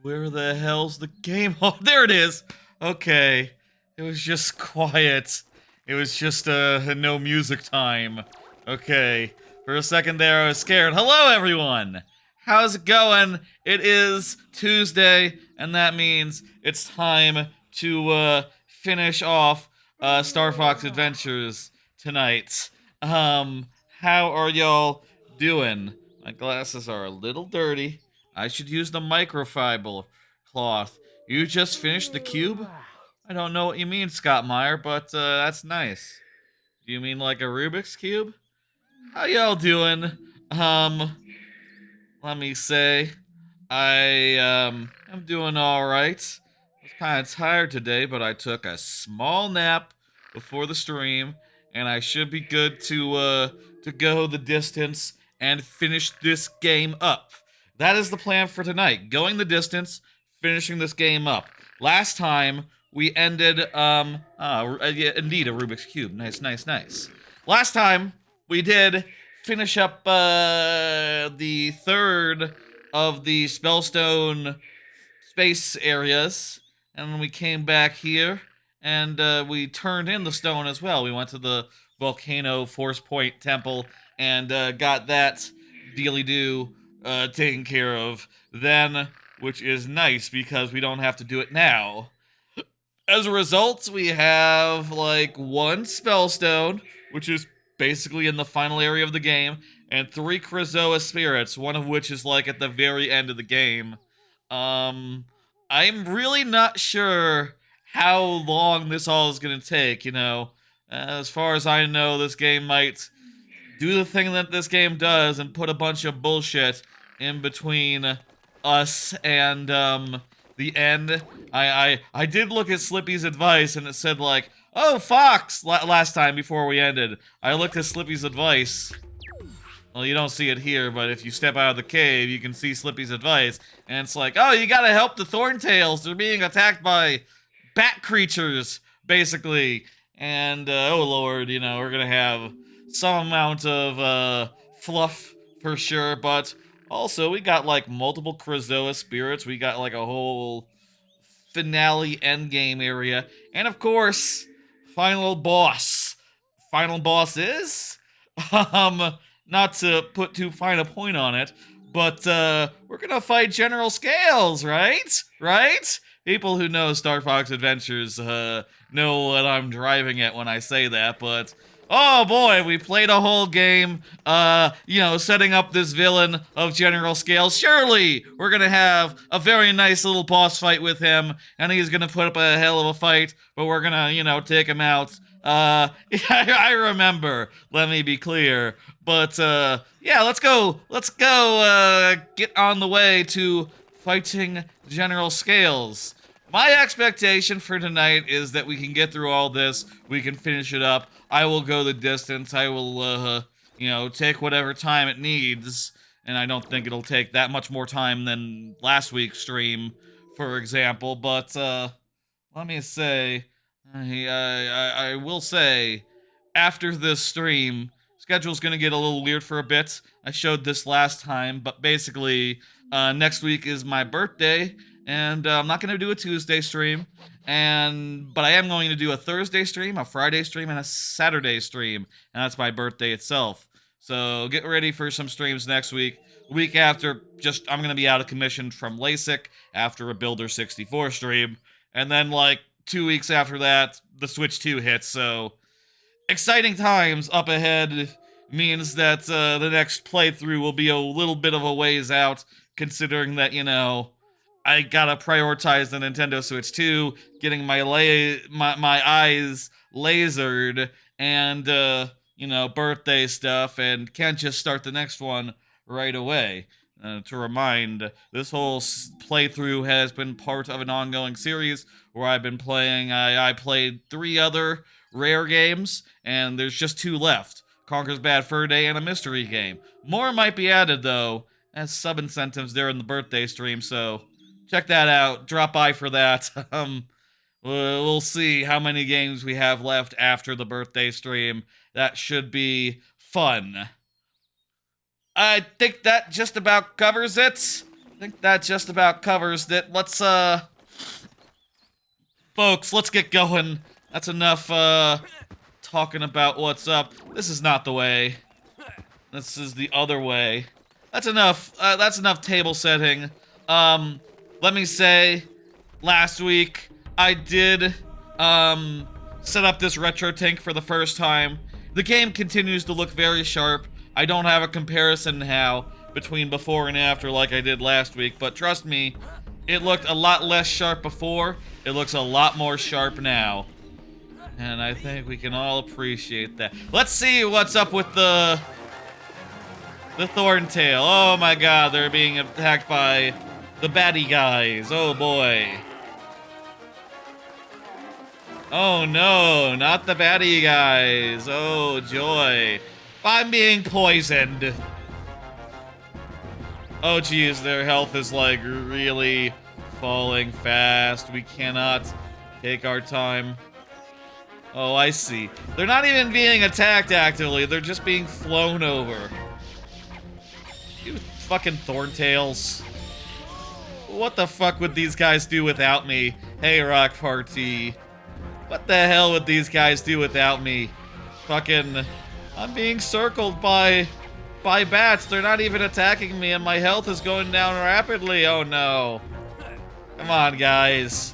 Where the hell's the game? Oh, there it is. Okay. It was just quiet. It was just no music time. Okay. For a second there, I was scared. Hello, everyone. How's it going? It is Tuesday, and that means it's time to finish off Star Fox Adventures tonight. Um, how are y'all doing? My glasses are a little dirty. I should use the microfiber cloth. You just finished the cube? I don't know what you mean, Scott Meyer, but that's nice. Do you mean like a Rubik's Cube? How y'all doing? Um, Let me say, I'm doing alright. I was kinda tired today, but I took a small nap before the stream, and I should be good to go the distance and finish this game up. That is the plan for tonight. Going the distance, finishing this game up. Last time we ended yeah, indeed a Rubik's Cube. Nice, nice, nice. Last time we did finish up the third of the spellstone space areas, and then we came back here and we turned in the stone as well. We went to the volcano force point temple and got that dealy do taken care of then, which is nice because we don't have to do it now. As a result, we have like one spellstone, which is basically in the final area of the game, and three Krazoa spirits, one of which is like at the very end of the game. Um, I'm really not sure how long this all is gonna take. As far as I know, this game might do the thing that this game does and put a bunch of bullshit in between us and the end. I did look at Slippy's advice and it said like, "Oh, Fox!" Last time before we ended, I looked at Slippy's advice. Well, you don't see it here, but if you step out of the cave, you can see Slippy's advice, and it's like, "Oh, you gotta help the Thorntails. They're being attacked by bat creatures, basically." And oh lord, we're gonna have some amount of fluff for sure, but also we got like multiple Krazoa spirits. We got like a whole finale endgame area, and of course, final boss. Final boss is, um, not to put too fine a point on it, but we're gonna fight General Scales, right? Right? People who know Star Fox Adventures know what I'm driving at when I say that, but oh boy, we played a whole game, setting up this villain of General Scales. Surely we're gonna have a very nice little boss fight with him, and he's gonna put up a hell of a fight, but we're gonna, take him out. I remember, let me be clear. But, yeah, let's go, get on the way to fighting General Scales. My expectation for tonight is that we can get through all this, we can finish it up. I will go the distance, I will, take whatever time it needs, and I don't think it'll take that much more time than last week's stream, for example, but, let me say, I will say, after this stream, schedule's gonna get a little weird for a bit. I showed this last time, but basically, next week is my birthday, and I'm not gonna do a Tuesday stream, but I am going to do a Thursday stream, a Friday stream, and a Saturday stream, and that's my birthday itself. So get ready for some streams next week. Week after, I'm gonna be out of commission from LASIK after a Builder 64 stream, and then like 2 weeks after that, the Switch 2 hits. So exciting times up ahead means that the next playthrough will be a little bit of a ways out, considering that, I gotta prioritize the Nintendo Switch 2, getting my eyes lasered, and, birthday stuff, and can't just start the next one right away. To remind, this whole playthrough has been part of an ongoing series where I've been playing. I played 3 other rare games, and there's just 2 left. Conker's Bad Fur Day and a mystery game. More might be added, though, as sub-incentives there in the birthday stream, so check that out. Drop by for that. We'll see how many games we have left after the birthday stream. That should be fun. I think that just about covers it. think that just about covers it. Let's, folks, let's get going. That's enough, talking about what's up. This is not the way. This is the other way. That's enough table setting. Let me say, last week, I did, set up this retro tank for the first time. The game continues to look very sharp. I don't have a comparison now between before and after like I did last week, but trust me, it looked a lot less sharp before. It looks a lot more sharp now. And I think we can all appreciate that. Let's see what's up with the Thorntail. Oh my god, they're being attacked by the baddie guys. Oh boy. Oh no, not the baddie guys. Oh joy. I'm being poisoned. Oh geez, their health is like really falling fast. We cannot take our time. Oh, I see. They're not even being attacked actively. They're just being flown over. You fucking Thorntails. What the fuck would these guys do without me? Hey, Rock Party. What the hell would these guys do without me? Fucking... I'm being circled by bats. They're not even attacking me and my health is going down rapidly. Oh no. Come on, guys.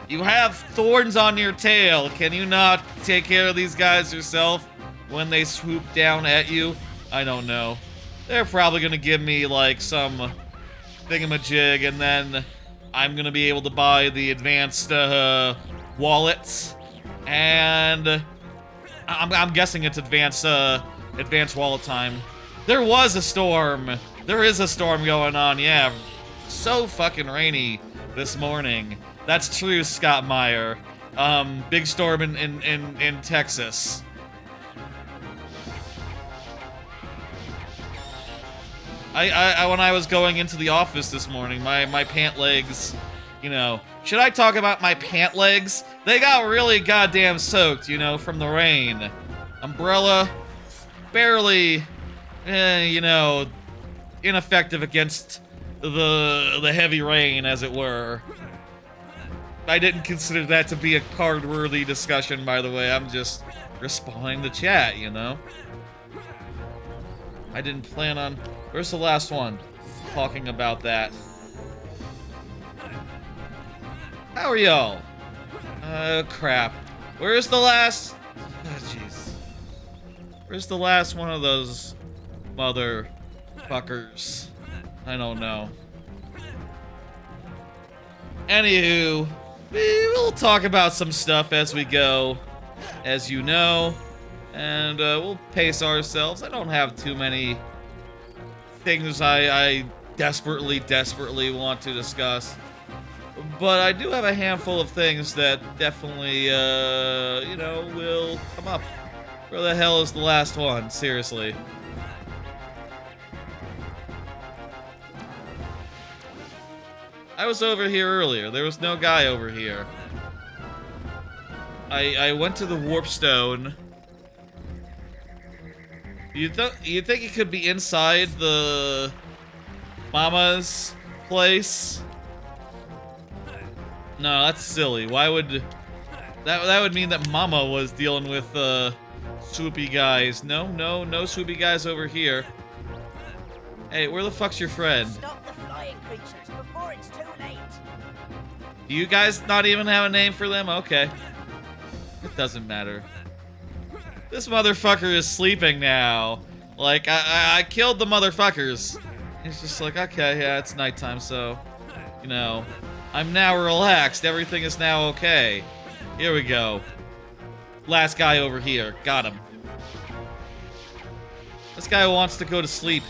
You have thorns on your tail. Can you not take care of these guys yourself when they swoop down at you? I don't know. They're probably gonna give me like some thingamajig and then I'm gonna be able to buy the advanced wallets. And I'm guessing it's advanced wallet time. There was a storm. There is a storm going on, yeah. So fucking rainy this morning. That's true, Scott Meyer. Big storm in Texas. I when I was going into the office this morning, my pant legs, you know. Should I talk about my pant legs? They got really goddamn soaked, you know, from the rain. Umbrella, barely, you know, ineffective against the heavy rain, as it were. I didn't consider that to be a card-worthy discussion, by the way. I'm just responding to chat, you know? I didn't plan on... Where's the last one? Talking about that. How are y'all? Crap. Where's the last... Oh, jeez. Where's the last one of those motherfuckers? I don't know. Anywho, we'll talk about some stuff as we go, as you know, and we'll pace ourselves. I don't have too many things I desperately want to discuss, but I do have a handful of things that definitely, you know, will come up. Where the hell is the last one? Seriously. I was over here earlier. There was no guy over here. I went to the warp stone. You think it could be inside the mama's place? No, that's silly. Why would that would mean that mama was dealing with swoopy guys. No swoopy guys over here. Hey, where the fuck's your friend? Stop the flying creatures before it's too late. Do you guys not even have a name for them? Okay. It doesn't matter. This motherfucker is sleeping now. Like, I killed the motherfuckers. He's just like, okay, yeah, it's nighttime, so, you know, I'm now relaxed. Everything is now okay. Here we go. Last guy over here. Got him. This guy wants to go to sleep.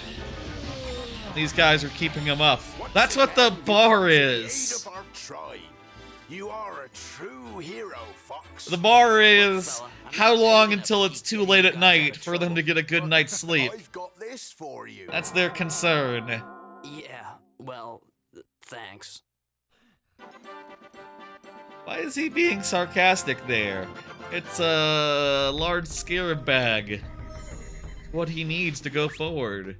These guys are keeping him up. That's what the bar is. You are a true hero, Fox. The bar is how long until it's too late at night for them to get a good night's sleep. I've got this for you. That's their concern. Yeah, well, thanks. Why is he being sarcastic there? It's a large scarab bag. What he needs to go forward.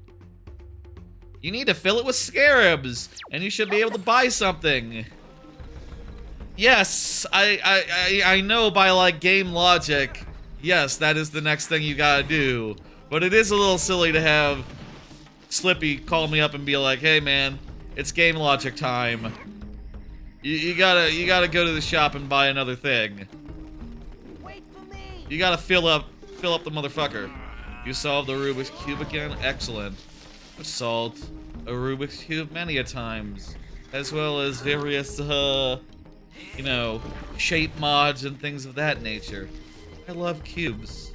You need to fill it with scarabs, and you should be able to buy something. Yes, I know by like game logic, yes, that is the next thing you gotta do. But it is a little silly to have Slippy call me up and be like, hey man, it's game logic time. You gotta go to the shop and buy another thing. Wait for me. You gotta fill up the motherfucker. You solved the Rubik's Cube again? Excellent. I've solved a Rubik's Cube many a times, as well as various, you know, shape mods and things of that nature. I love cubes.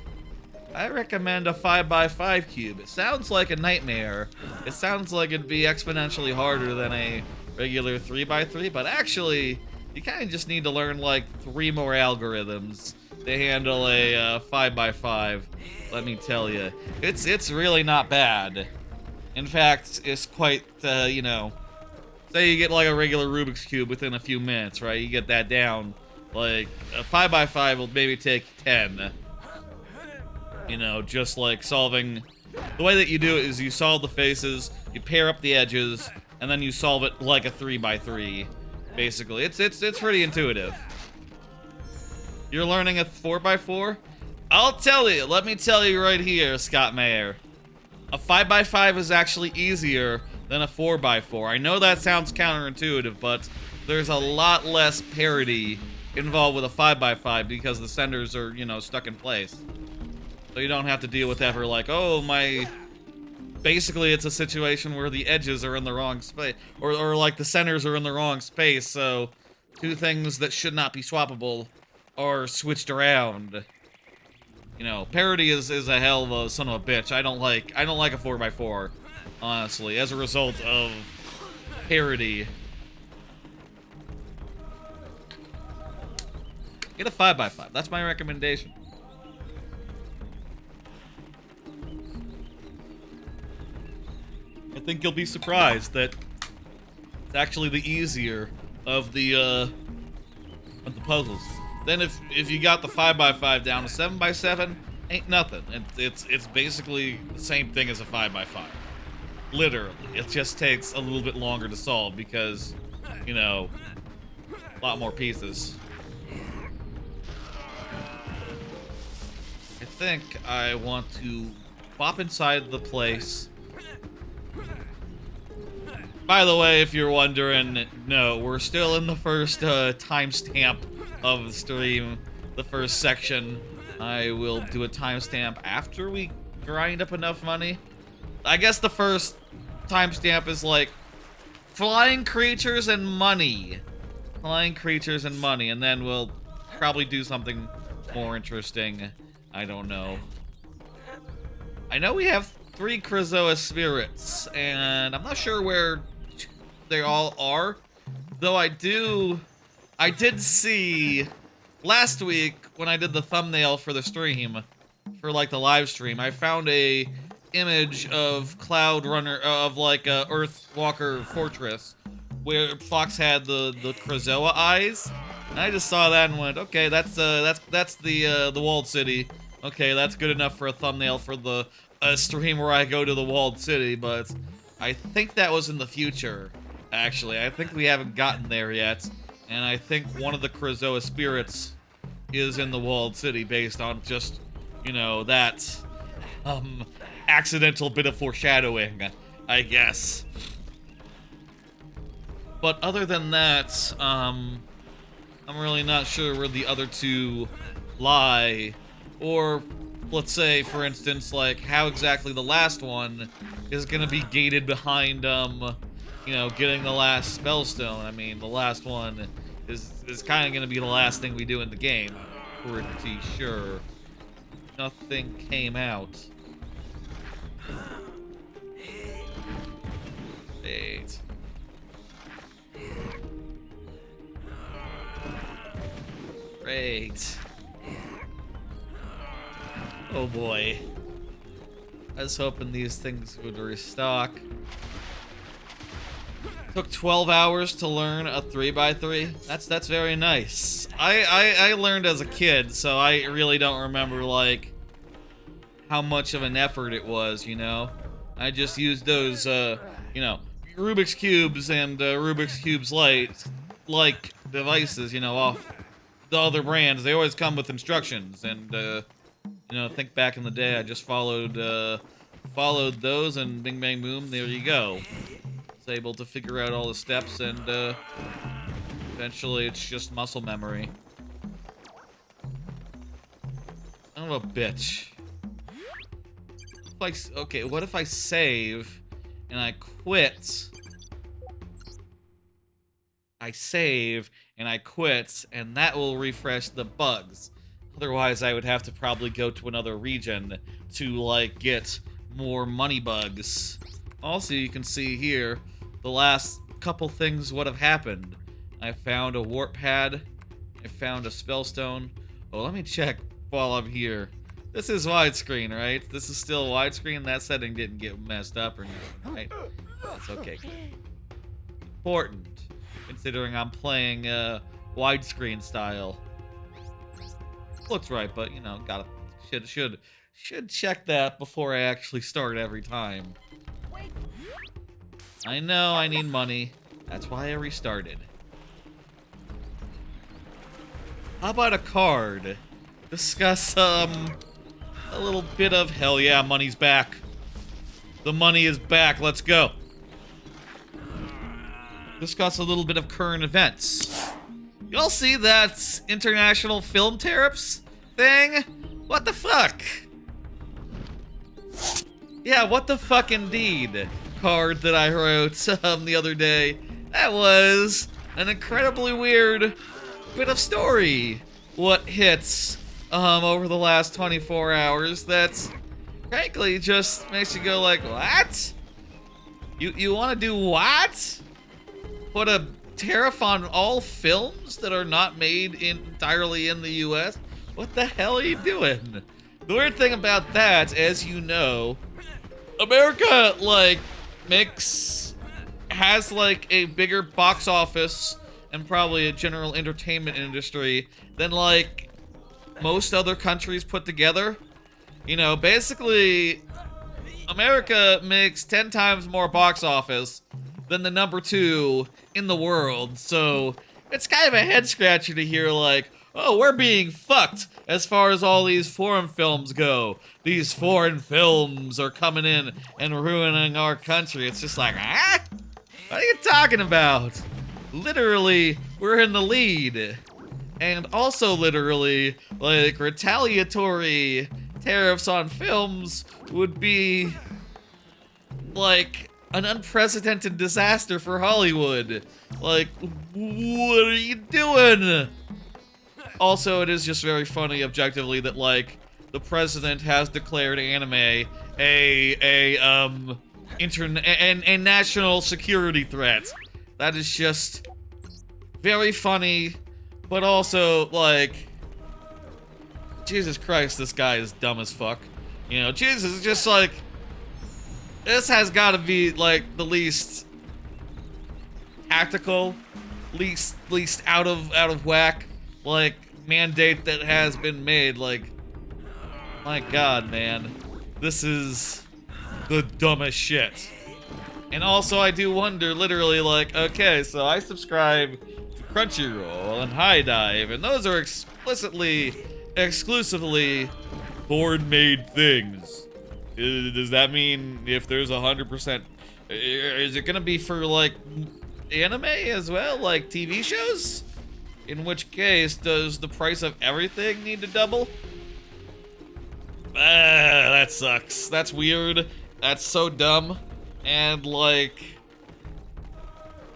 I recommend a 5x5 cube. It sounds like a nightmare. It sounds like it'd be exponentially harder than a regular 3x3, but actually, you kind of just need to learn like 3 more algorithms to handle a 5x5. Let me tell you, it's really not bad. In fact, it's quite, you know, say you get like a regular Rubik's Cube within a few minutes, right? You get that down. Like, a 5x5 will maybe take 10. You know, just like solving... The way that you do it is you solve the faces, you pair up the edges, and then you solve it like a 3x3, basically. It's pretty intuitive. You're learning a 4x4? I'll tell you, let me tell you right here, Scott Mayer. A 5x5 is actually easier than a 4x4. I know that sounds counterintuitive, but there's a lot less parity involved with a 5x5 because the centers are, you know, stuck in place. So you don't have to deal with ever like, oh, my... Basically, it's a situation where the edges are in the wrong space, or like the centers are in the wrong space, so 2 things that should not be swappable are switched around. You know, parity is a hell of a son of a bitch. I don't like a 4x4, honestly, as a result of parity. Get a 5x5. That's my recommendation. I think you'll be surprised that it's actually the easier of the puzzles. Then if you got the 5x5 down to 7x7, ain't nothing. It's basically the same thing as a 5x5. Literally. It just takes a little bit longer to solve because, you know, a lot more pieces. I think I want to pop inside the place. By the way, if you're wondering, no, we're still in the first timestamp of the stream, the first section. I will do a timestamp after we grind up enough money. I guess the first timestamp is like flying creatures and money. Flying creatures and money, and then we'll probably do something more interesting. I don't know. I know we have 3 Krazoa spirits, and I'm not sure where they all are. Though I did see last week when I did the thumbnail for the stream, for like the live stream, I found a image of Cloud Runner, of like a Earthwalker Fortress, where Fox had the Krazoa eyes. And I just saw that and went, okay, that's the walled city. Okay, that's good enough for a thumbnail for the stream where I go to the walled city, but I think that was in the future, actually. I think we haven't gotten there yet, and I think one of the Krazoa spirits is in the walled city based on just, you know, that accidental bit of foreshadowing, I guess. But other than that, I'm really not sure where the other 2 lie. Or, let's say, for instance, like, how exactly the last one is gonna be gated behind, you know, getting the last spellstone. I mean, the last one is kind of gonna be the last thing we do in the game, pretty sure. Nothing came out. Wait. Great. Oh boy. I was hoping these things would restock. Took 12 hours to learn a 3x3. That's very nice. I learned as a kid, so I really don't remember like how much of an effort it was, you know? I just used those you know, Rubik's Cubes and Rubik's Cubes like devices, you know, off the other brands. They always come with instructions, and you know, think back in the day, I just followed those, and bing bang boom, there you go. Was able to figure out all the steps, and eventually it's just muscle memory. Son of a bitch. Okay, what if I save and I quit? I save and I quit, and that will refresh the bugs. Otherwise, I would have to probably go to another region to, like, get more money bugs. Also, you can see here, the last couple things would have happened. I found a warp pad. I found a spellstone. Oh, let me check while I'm here. This is widescreen, right? This is still widescreen. That setting didn't get messed up or anything, right? That's okay. Important, considering I'm playing widescreen style. Looks right, but you know, should check that before I actually start every time. I know I need money. That's why I restarted. How about a card? Discuss a little bit of hell yeah, money's back. The money is back. Let's go. Discuss a little bit of current events. Y'all see that international film tariffs thing? What the fuck? Yeah, what the fuck indeed. Card that I wrote the other day. That was an incredibly weird bit of story. What hits over the last 24 hours that frankly just makes you go like, what? You want to do what? Put a tariff on all films that are not made entirely in the US? What the hell are you doing? The weird thing about that, as you know, America, like, has, like, a bigger box office and probably a general entertainment industry than, like, most other countries put together. You know, basically, America makes 10 times more box office than the number 2 in the world, so it's kind of a head-scratcher to hear, like, oh, we're being fucked as far as all these foreign films go. These foreign films are coming in and ruining our country. It's just like, ah? What are you talking about? Literally, we're in the lead. And also literally, like, retaliatory tariffs on films would be, like, an unprecedented disaster for Hollywood. Like, what are you doing? Also, it is just very funny objectively that, like, the president has declared anime a national security threat. That is just very funny, but also, like, Jesus Christ, this guy is dumb as fuck. You know, Jesus is just like, this has got to be, like, the least tactical, least out of whack, like, mandate that has been made. Like, my God, man, this is the dumbest shit. And also, I do wonder, literally, like, okay, so I subscribe to Crunchyroll and High Dive, and those are exclusively foreign-made things. Does that mean if there's 100%, is it gonna be for, like, anime as well, like TV shows? In which case, does the price of everything need to double? That sucks. That's weird. That's so dumb. And, like,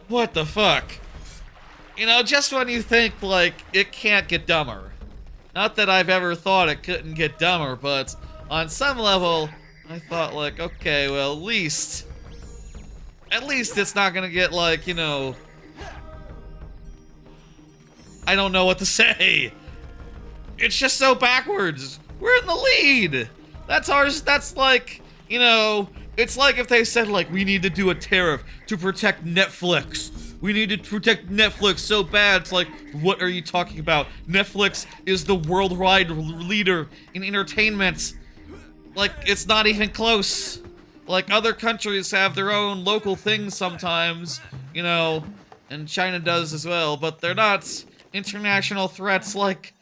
what the fuck? You know, just when you think, like, it can't get dumber. Not that I've ever thought it couldn't get dumber, but on some level, I thought, like, okay, well, at least it's not gonna get, like, you know, I don't know what to say. It's just so backwards. We're in the lead. That's ours. That's like, you know, it's like if they said, like, we need to do a tariff to protect Netflix. We need to protect Netflix so bad. It's like, what are you talking about? Netflix is the worldwide leader in entertainment. Like, it's not even close. Like, other countries have their own local things sometimes, you know, and China does as well, but they're not international threats like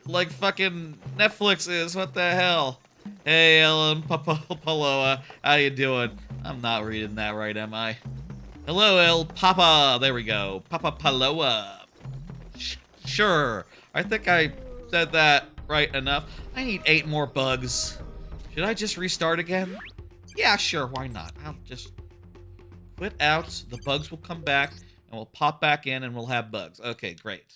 fucking Netflix is. What the hell? Hey, Ellen Paloa, how you doing? I'm not reading that right, am I? Hello, El Papa. There we go. Papa Paloa. Sure. I think I said that right enough. I need 8 more bugs. Should I just restart again? Yeah, sure. Why not? I'll just quit out. The bugs will come back, and we'll pop back in, and we'll have bugs. Okay, great.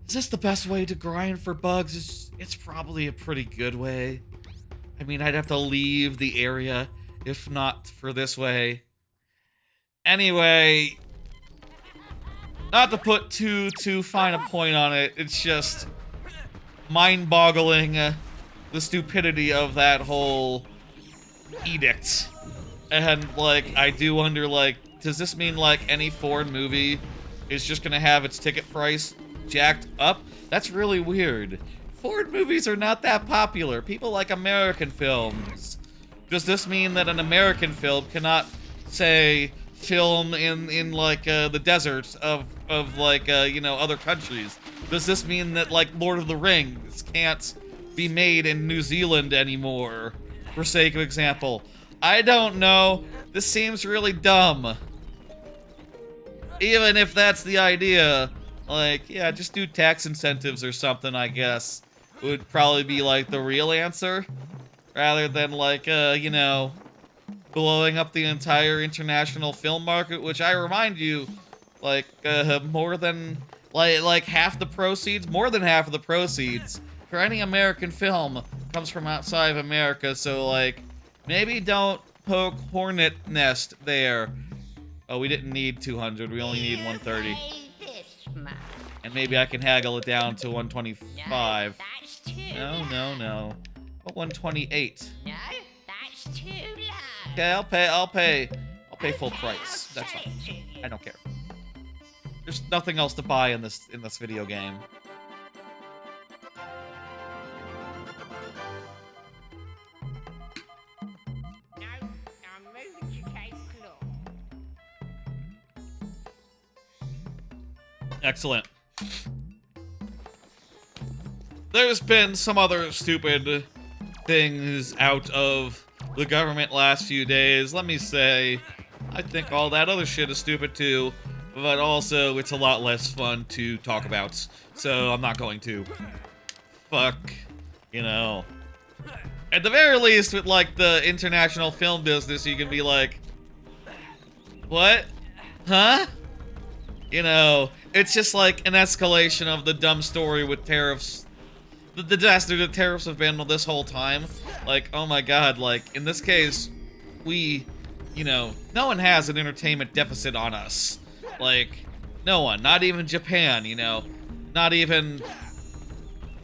Is this the best way to grind for bugs? It's probably a pretty good way. I mean, I'd have to leave the area if not for this way. Anyway, not to put too fine a point on it, it's just mind-boggling the stupidity of that whole edict. And, like, I do wonder, like, does this mean, like, any foreign movie is just gonna have its ticket price jacked up? That's really weird. Foreign movies are not that popular. People like American films. Does this mean that an American film cannot, say, film in like, the deserts of like, you know, other countries? Does this mean that, like, Lord of the Rings can't be made in New Zealand anymore, for sake of example? I don't know. This seems really dumb. Even if that's the idea, like, yeah, just do tax incentives or something, I guess, would probably be, like, the real answer. Rather than, like, you know, blowing up the entire international film market, which I remind you, like, more than, like half the proceeds, more than half of the proceeds for any American film comes from outside of America, so, like, maybe don't poke hornet nest there. Oh, we didn't need 200, we only need 130. And maybe I can haggle it down to 125. No. But 128. No, that's too low. Okay, I'll pay full price. That's fine. I don't care. There's nothing else to buy in this video game. No, I'm moving to Cape Claw. Excellent. There's been some other stupid things out of the government last few days. Let me say, I think all that other shit is stupid too, but also it's a lot less fun to talk about, so I'm not going to. Fuck, you know. At the very least, with, like, the international film business, you can be like, what? Huh? You know, it's just like an escalation of the dumb story with tariffs. The disaster that tariffs have been this whole time. Like, oh my god, like, in this case, we, you know, no one has an entertainment deficit on us. Like, no one. Not even Japan, you know. Not even,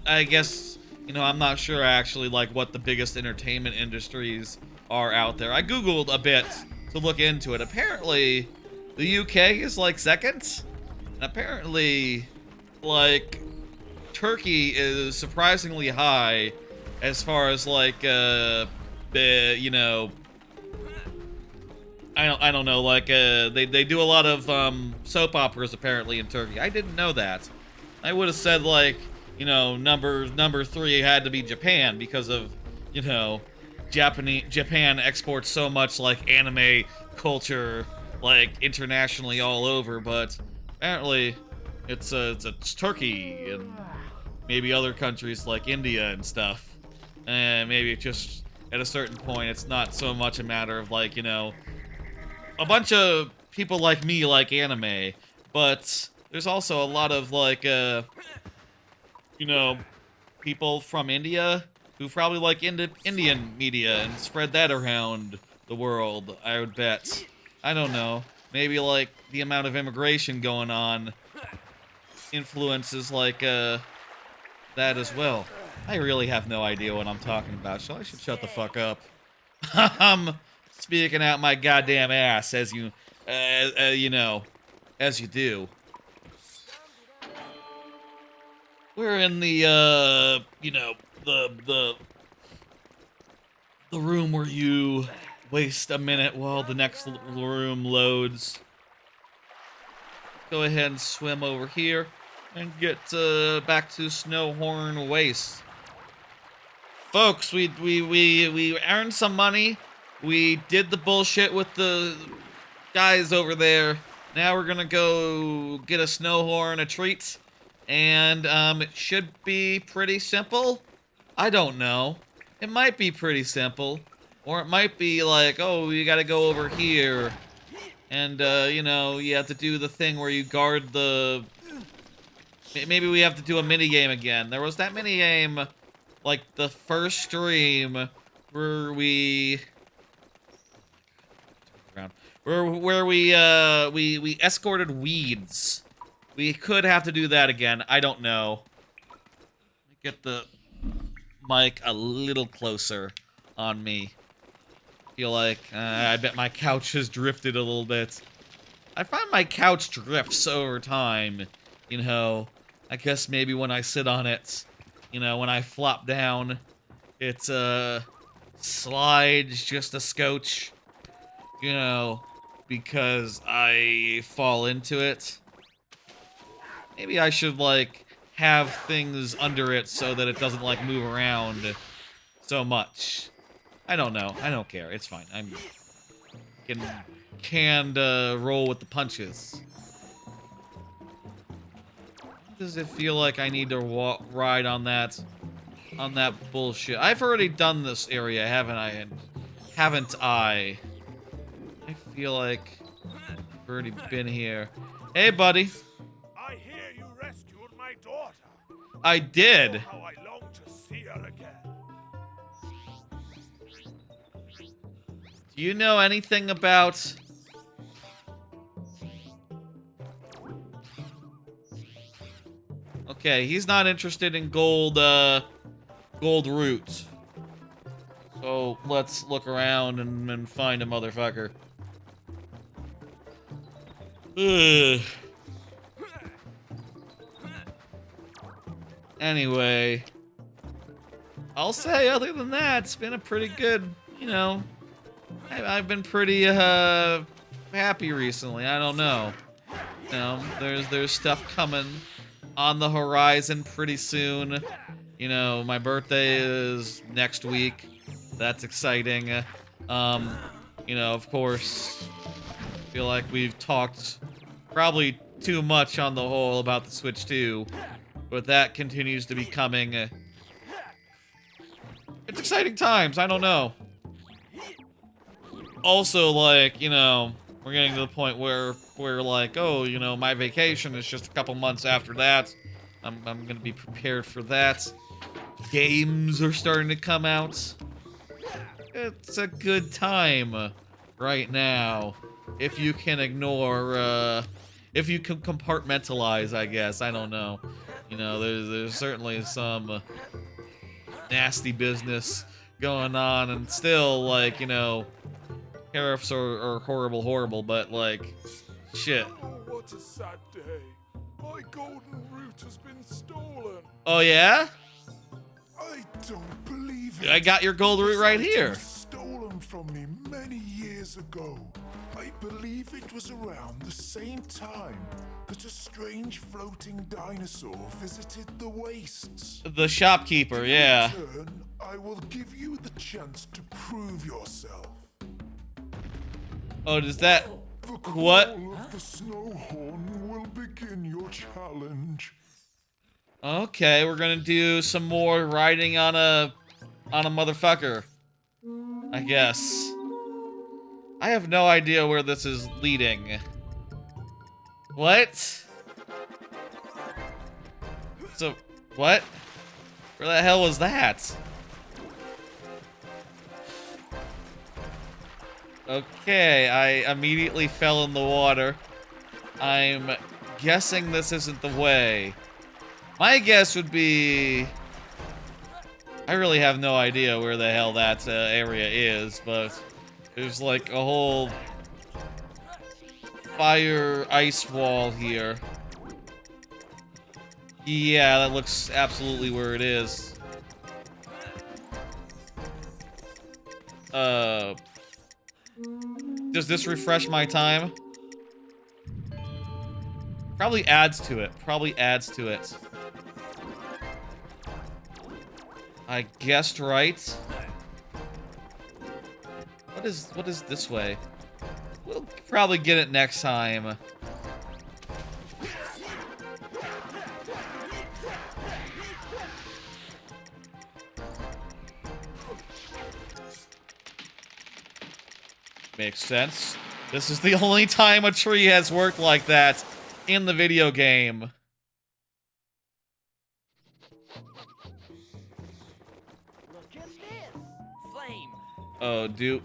I guess, you know, I'm not sure actually, like, what the biggest entertainment industries are out there. I googled a bit to look into it. Apparently, the UK is, like, second. And apparently, like, Turkey is surprisingly high as far as, like, you know, I don't know, like, they do a lot of, soap operas apparently in Turkey. I didn't know that. I would have said, like, you know, number 3 had to be Japan because of, you know, Japan exports so much, like, anime culture, like, internationally all over, but apparently it's Turkey and maybe other countries like India and stuff. And maybe it just, at a certain point, it's not so much a matter of, like, you know, a bunch of people like me like anime, but there's also a lot of, like, you know, people from India who probably like Indian media and spread that around the world, I would bet. I don't know. Maybe, like, the amount of immigration going on influences, like, that as well. I really have no idea what I'm talking about, so I should shut the fuck up. I'm speaking out my goddamn ass, as you, you know, as you do. We're in the, you know, the the room where you waste a minute while the next room loads. Go ahead and swim over here and get back to SnowHorn Waste. Folks, we earned some money. We did the bullshit with the guys over there. Now we're gonna go get a SnowHorn, a treat, and it should be pretty simple. I don't know. It might be pretty simple, or it might be like, oh, you gotta go over here, and you know, you have to do the thing where you guard the. Maybe we have to do a mini game again. There was that mini game, like the first stream, where we. Where we escorted weeds. We could have to do that again. I don't know. Let me get the mic a little closer on me. Feel like I bet my couch has drifted a little bit. I find my couch drifts over time. You know, I guess maybe when I sit on it, you know, when I flop down, it slides just a scotch. You know, because I fall into it. Maybe I should, like, have things under it so that it doesn't, like, move around so much. I don't know. I don't care. It's fine. I'm can roll with the punches. Does it feel like I need to ride on that bullshit? I've already done this area, haven't I? Haven't I? I feel like I've already been here. Hey, buddy. I hear you rescued my daughter. I did. Oh, how I long to see her again. Do you know anything about... Okay, he's not interested in gold root. So let's look around and find a motherfucker. Ugh. Anyway, I'll say other than that, it's been a pretty good, you know, I've been pretty happy recently. I don't know. You know, there's stuff coming on the horizon pretty soon. You know, my birthday is next week. That's exciting. You know, of course, I feel like we've talked probably too much on the whole about the Switch 2, but that continues to be coming. It's exciting times, I don't know. Also, like, you know, we're getting to the point where we're like, oh, you know, my vacation is just a couple months after that. I'm gonna be prepared for that. Games are starting to come out. It's a good time right now. If you can ignore, if you can compartmentalize, I guess. I don't know. You know, there's certainly some nasty business going on, and still, like, you know, tariffs are horrible, but, like, shit. Oh, what a sad day. My golden root has been stolen. Oh, yeah? I don't believe it. I got your gold root right here. Stolen from me many years ago. I believe it was around the same time that a strange floating dinosaur visited the wastes. The shopkeeper, yeah. In return, I will give you the chance to prove yourself. Oh, does that... The What? call of the SnowHorn will begin your challenge. Okay, we're gonna do some more riding on a motherfucker, I guess. I have no idea where this is leading. What? So, what? Where the hell was that? Okay, I immediately fell in the water. I'm guessing this isn't the way. My guess would be... I really have no idea where the hell that area is, but there's like a whole fire ice wall here. Yeah, that looks absolutely where it is. Does this refresh my time? Probably adds to it. Probably adds to it. I guessed right. What is this way? We'll probably get it next time. Makes sense. This is the only time a tree has worked like that in the video game. Look at this! Flame! Oh, dude.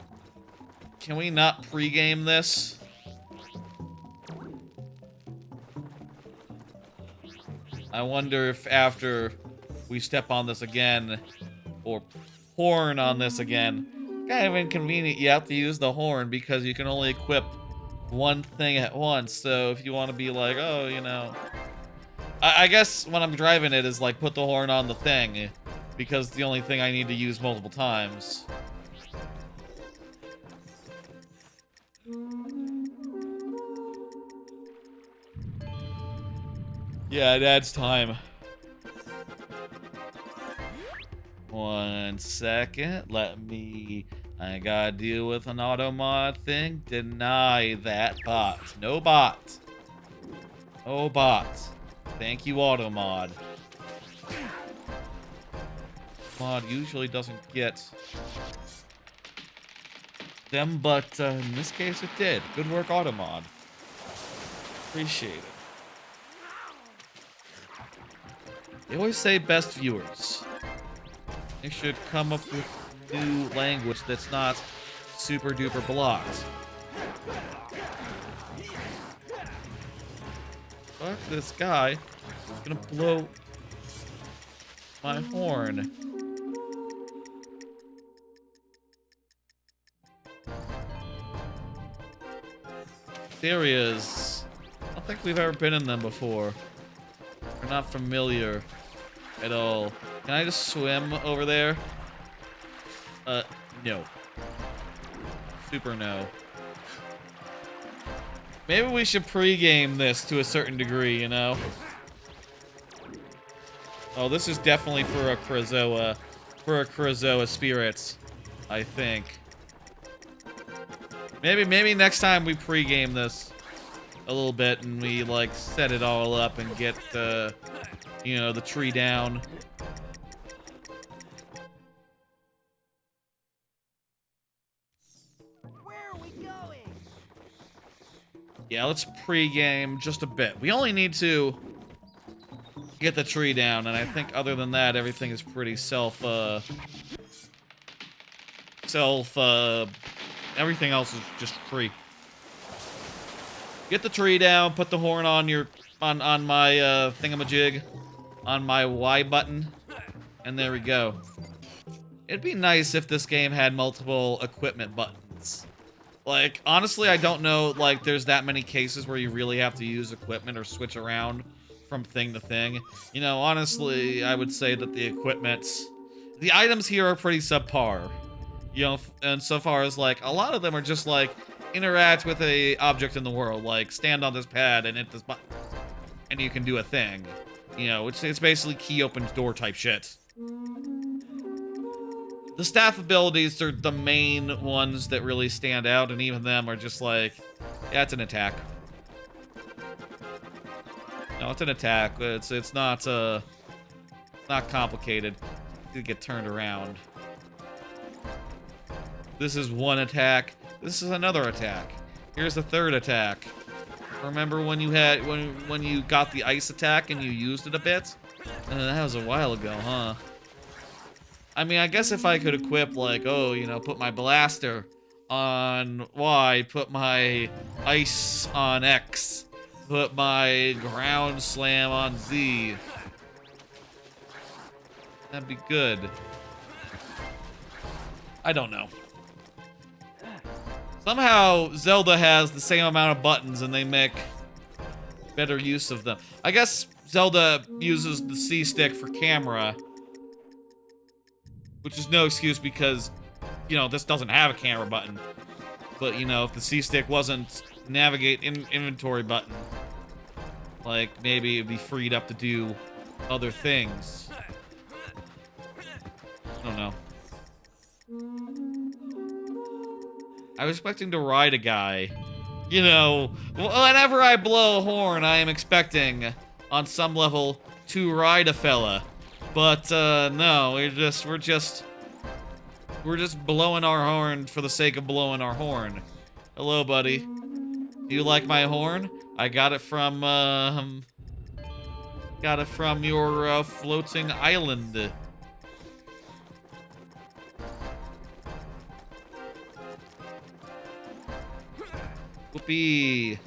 Can we not pregame this? I wonder if after we step on this again, or horn on this again, kind of inconvenient, you have to use the horn because you can only equip one thing at once. So if you want to be like, oh, you know, I guess when I'm driving it is like put the horn on the thing because it's the only thing I need to use multiple times. Yeah, it adds time. 1 second. I gotta deal with an auto mod thing. Deny that bot. No bot. No bot. Thank you, auto mod. Mod usually doesn't get them, but in this case it did. Good work, auto mod. Appreciate it. They always say best viewers. They should come up with new language that's not super duper blocked. Fuck this guy. He's gonna blow my horn. Areas. I don't think we've ever been in them before. We're not familiar at all. Can I just swim over there? No. Super no. Maybe we should pregame this to a certain degree, you know? Oh, this is definitely for a Krazoa spirits, I think. Maybe next time we pregame this a little bit and we like set it all up and get you know, the tree down. Where are we going? Yeah, let's pregame just a bit. We only need to get the tree down, and I think other than that, everything is pretty everything else is just free. Get the tree down, put the horn on your, on my, thingamajig, on my Y button, and there we go. It'd be nice if this game had multiple equipment buttons. Like, honestly, I don't know, like, there's that many cases where you really have to use equipment or switch around from thing to thing. You know, honestly, I would say that the items here are pretty subpar. You know, and so far as, like, a lot of them are just, like, interact with a object in the world, like, stand on this pad and hit this button, and you can do a thing. You know, it's basically key opens door type shit. The staff abilities are the main ones that really stand out, and even them are just like, yeah, it's an attack. No, it's an attack. It's not complicated. You get turned around. This is one attack. This is another attack. Here's the third attack. Remember when you had when you got the ice attack and you used it a bit? That was a while ago, huh? I mean, I guess if I could equip, like, oh, you know, put my blaster on Y, put my ice on X, put my ground slam on Z. That'd be good. I don't know. Somehow, Zelda has the same amount of buttons and they make better use of them. I guess Zelda uses the C stick for camera, which is no excuse because you know, this doesn't have a camera button. But, you know, if the C-stick wasn't navigate inventory button, like, maybe it'd be freed up to do other things. I don't know. I was expecting to ride a guy. You know, whenever I blow a horn, I am expecting, on some level, to ride a fella. But, no, we're just blowing our horn for the sake of blowing our horn. Hello, buddy. Do you like my horn? I got it from your, floating island. Whoopee.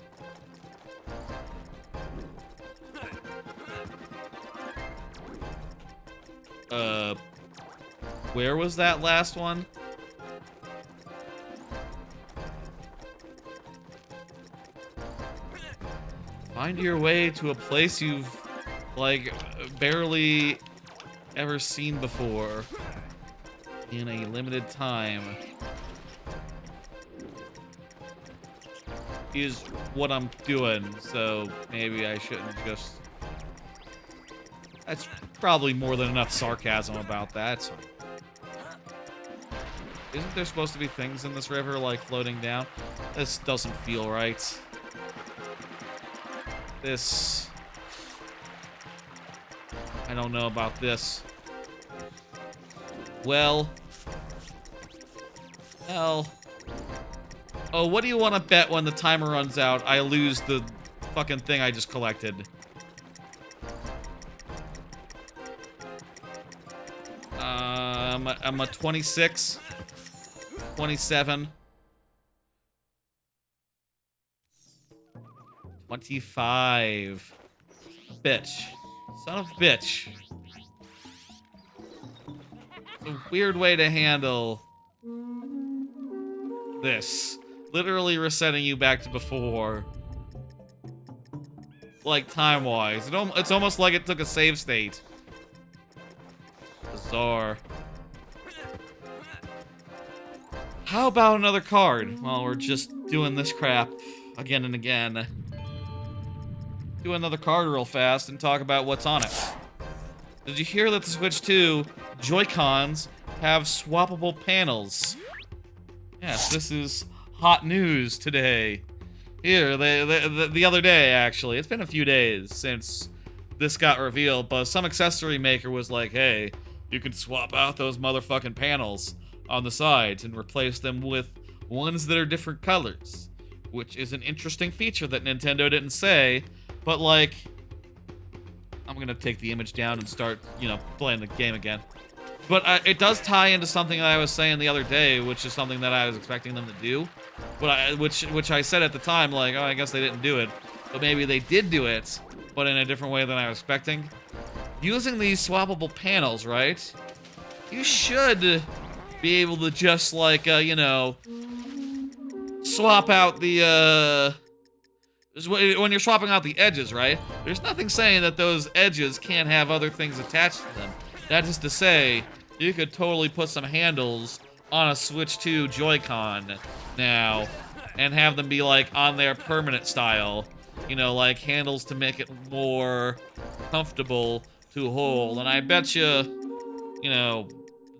Where was that last one? Find your way to a place you've, like, barely ever seen before in a limited time. Is what I'm doing, so maybe I shouldn't just... That's probably more than enough sarcasm about that. So... Isn't there supposed to be things in this river, like, floating down? This doesn't feel right. This... I don't know about this. Well... Oh, what do you want to bet when the timer runs out, I lose the fucking thing I just collected? I'm a 26, 27, 25. Bitch. Son of a bitch. It's a weird way to handle this. Literally resetting you back to before. Like, time-wise. It's almost like it took a save state. Bizarre. How about another card? Well, we're just doing this crap again and again. Do another card real fast and talk about what's on it. Did you hear that the Switch 2 Joycons have swappable panels? Yes, this is hot news today. Here, the other day, actually. It's been a few days since this got revealed, but some accessory maker was like, hey, you can swap out those motherfucking panels on the sides and replace them with ones that are different colors, which is an interesting feature that Nintendo didn't say, but, like, I'm gonna take the image down and start, you know, playing the game again. But it does tie into something that I was saying the other day, which is something that I was expecting them to do. But which I said at the time, like, oh, I guess they didn't do it. But maybe they did do it, but in a different way than I was expecting. Using these swappable panels, right? You should be able to just, like, you know, swap out the, when you're swapping out the edges, right? There's nothing saying that those edges can't have other things attached to them. That is to say, you could totally put some handles on a Switch 2 Joy-Con now and have them be, like, on their permanent style. You know, like handles to make it more comfortable to hold. And I bet you know,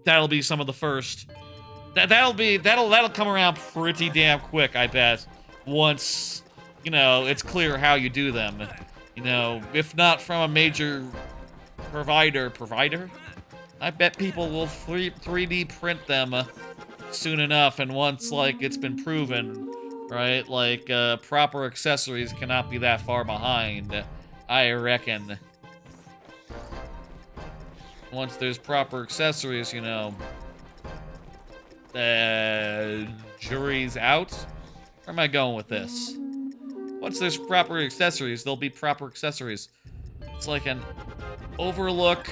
that'll be some of the first. That'll come around pretty damn quick, I bet. Once, you know, it's clear how you do them. You know, if not from a major provider? I bet people will 3D print them soon enough, and once, like, it's been proven, right? Like, proper accessories cannot be that far behind, I reckon. Once there's proper accessories, you know, jury's out? Where am I going with this? Once there's proper accessories, there'll be proper accessories. It's like an overlook.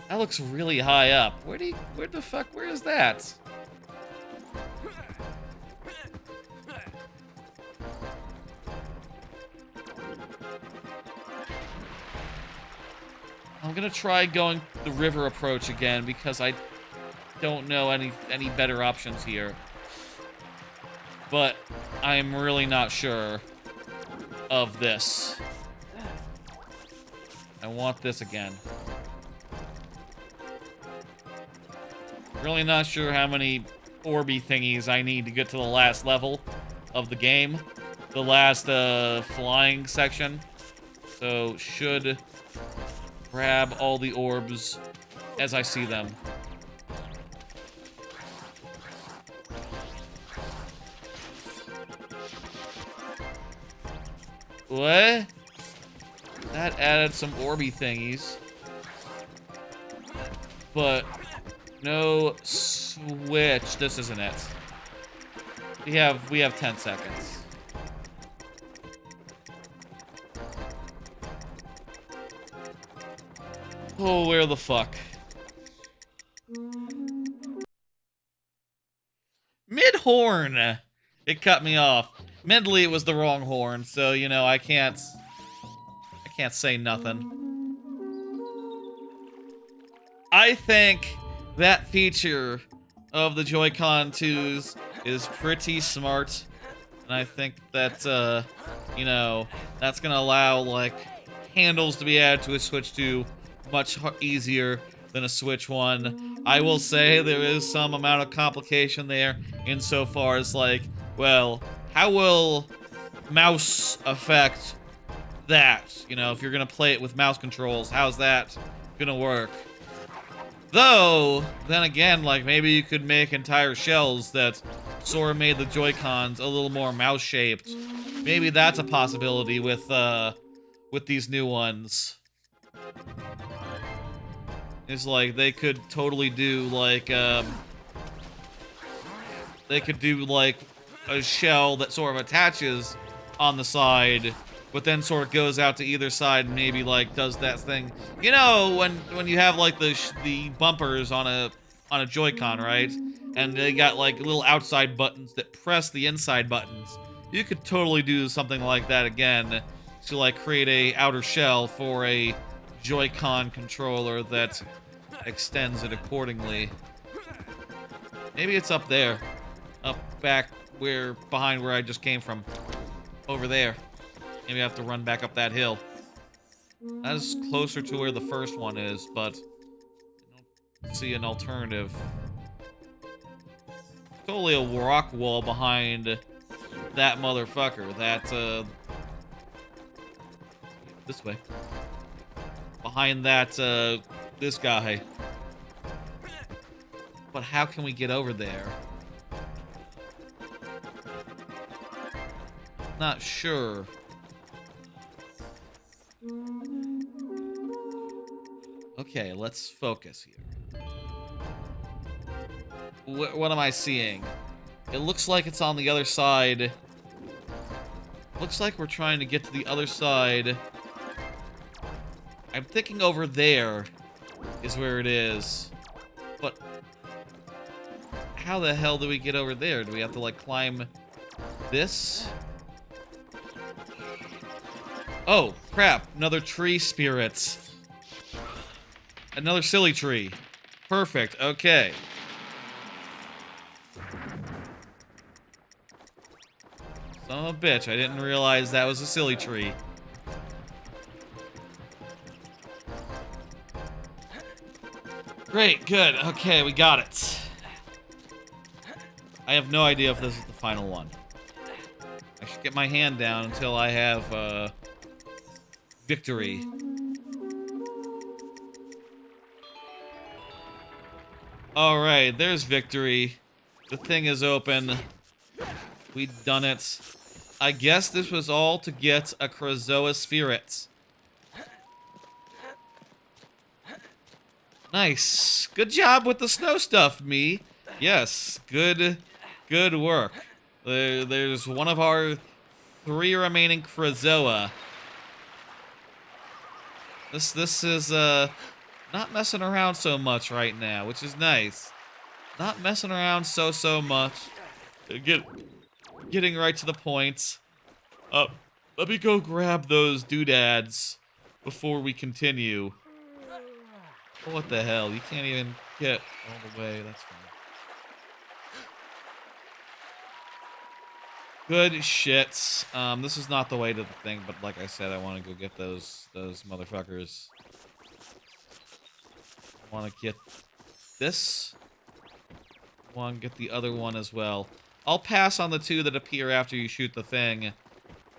That looks really high up. Where the fuck, where is that? I'm gonna try going the river approach again because I don't know any better options here. But I'm really not sure of this. I want this again. Really not sure how many orby thingies I need to get to the last level of the game. The last flying section. So should grab all the orbs as I see them. What? That added some orby thingies. But no switch. This isn't it. We have 10 seconds. Oh, where the fuck? Mid-horn! It cut me off. Mentally, it was the wrong horn, so, you know, I can't say nothing. I think that feature of the Joy-Con 2s is pretty smart. And I think that, you know, that's gonna allow, like, handles to be added to a Switch 2 much easier than a Switch 1. I will say there is some amount of complication there insofar as, like, well, how will mouse affect that? You know, if you're gonna play it with mouse controls, how's that gonna work? Though, then again, like, maybe you could make entire shells that sort of made the Joy-Cons a little more mouse-shaped. Maybe that's a possibility with these new ones. It's like, they could totally do, like, they could do, like, a shell that sort of attaches on the side, but then sort of goes out to either side and maybe, like, does that thing. You know, when you have, like, the bumpers on a Joy-Con, right? And they got, like, little outside buttons that press the inside buttons. You could totally do something like that again to, like, create a outer shell for a Joy-Con controller that extends it accordingly. Maybe it's up there. Up back behind where I just came from. Over there. Maybe I have to run back up that hill. That is closer to where the first one is, but I don't see an alternative. Totally a rock wall behind that motherfucker. That, this way. Behind that, this guy. But how can we get over there? Not sure. Okay, let's focus here. What am I seeing? It looks like it's on the other side. Looks like we're trying to get to the other side. I'm thinking over there is where it is. But how the hell do we get over there? Do we have to, like, climb this? Oh, crap. Another tree spirit. Another silly tree. Perfect. Okay. Son of a bitch. I didn't realize that was a silly tree. Great. Good. Okay, we got it. I have no idea if this is the final one. I should get my hand down until I have, victory. Alright, there's victory. The thing is open. We've done it. I guess this was all to get a Krazoa spirit. Nice. Good job with the snow stuff, me. Yes, good work. There's one of our 3 remaining Krazoa. This is, not messing around so much right now, which is nice. Not messing around so much. Getting right to the point. Let me go grab those doodads before we continue. What the hell? You can't even get all the way. That's fine. Good shit. This is not the way to the thing, but like I said, I want to go get those motherfuckers. I want to get this. I want to get the other one as well. I'll pass on the two that appear after you shoot the thing.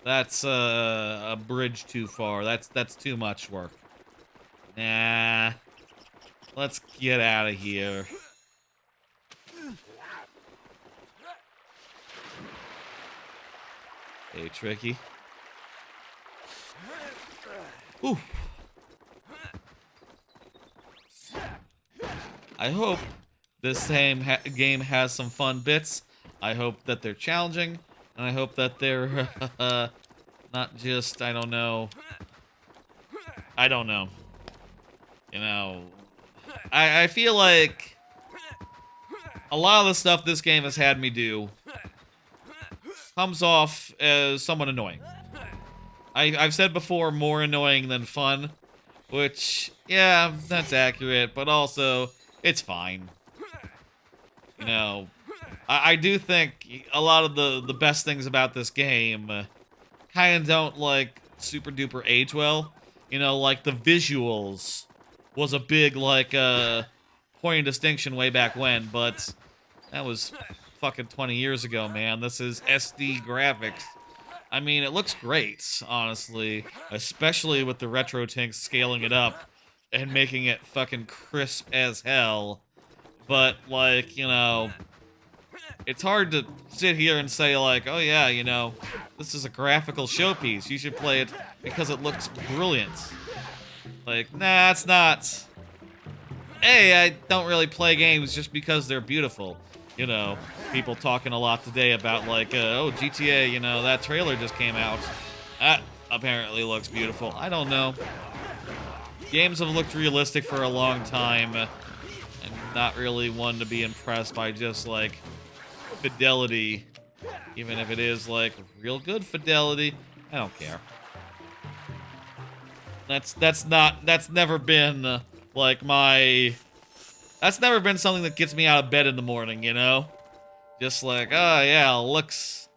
That's a bridge too far. That's too much work. Nah. Let's get out of here. Hey, Tricky. Ooh. I hope this same game has some fun bits. I hope that they're challenging, and I hope that they're not just, I don't know. You know, I feel like a lot of the stuff this game has had me do comes off as somewhat annoying. I've said before, more annoying than fun, which, yeah, that's accurate, but also, it's fine. You know, I do think a lot of the best things about this game kind of don't, like, super duper age well. You know, like, the visuals was a big, like, point of distinction way back when, but that was fucking 20 years ago, man. This is SD graphics. I mean, it looks great, honestly, especially with the retro tanks scaling it up and making it fucking crisp as hell. But, like, you know, it's hard to sit here and say, like, oh yeah, you know, this is a graphical showpiece. You should play it because it looks brilliant. Like, nah, it's not. Hey, I don't really play games just because they're beautiful. You know, people talking a lot today about, like, oh, GTA, you know, that trailer just came out. That apparently looks beautiful. I don't know. Games have looked realistic for a long time. I'm not really one to be impressed by just, like, fidelity. Even if it is, like, real good fidelity. I don't care. That's never been, like, that's never been something that gets me out of bed in the morning, you know? Just like, oh yeah, it looks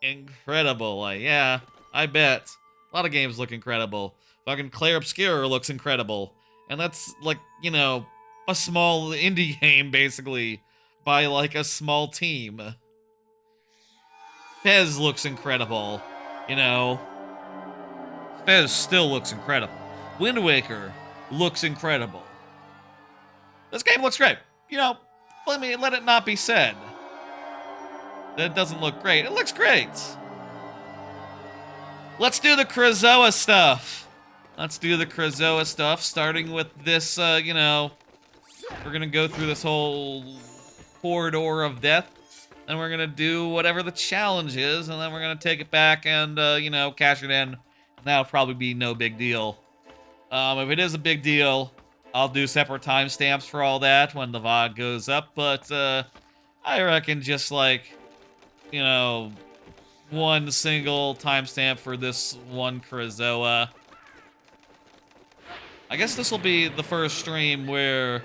incredible. Like, yeah, I bet. A lot of games look incredible. Fucking Clair Obscura looks incredible. And that's, like, you know, a small indie game, basically, by, like, a small team. Fez looks incredible, you know? Fez still looks incredible. Wind Waker looks incredible. This game looks great. You know, let it not be said that it doesn't look great. It looks great. Let's do the Krazoa stuff. Starting with this, you know, we're gonna go through this whole corridor of death, and we're gonna do whatever the challenge is, and then we're gonna take it back and, you know, cash it in. That'll probably be no big deal. If it is a big deal, I'll do separate timestamps for all that when the VOD goes up, but I reckon just, like, you know, one single timestamp for this one Krazoa. I guess this will be the first stream where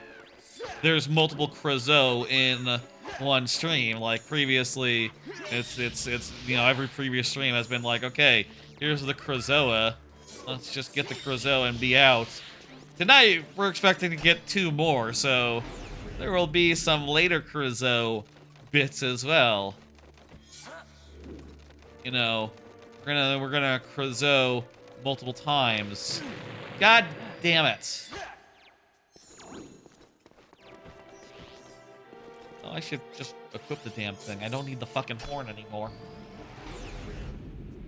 there's multiple Krazoa in one stream. Like, previously, it's you know, every previous stream has been like, okay, here's the Krazoa. Let's just get the Krazoa and be out. Tonight, we're expecting to get 2 more, so there will be some later Krazoa bits as well. You know, we're gonna Krazoa multiple times. God damn it. Oh, I should just equip the damn thing. I don't need the fucking horn anymore.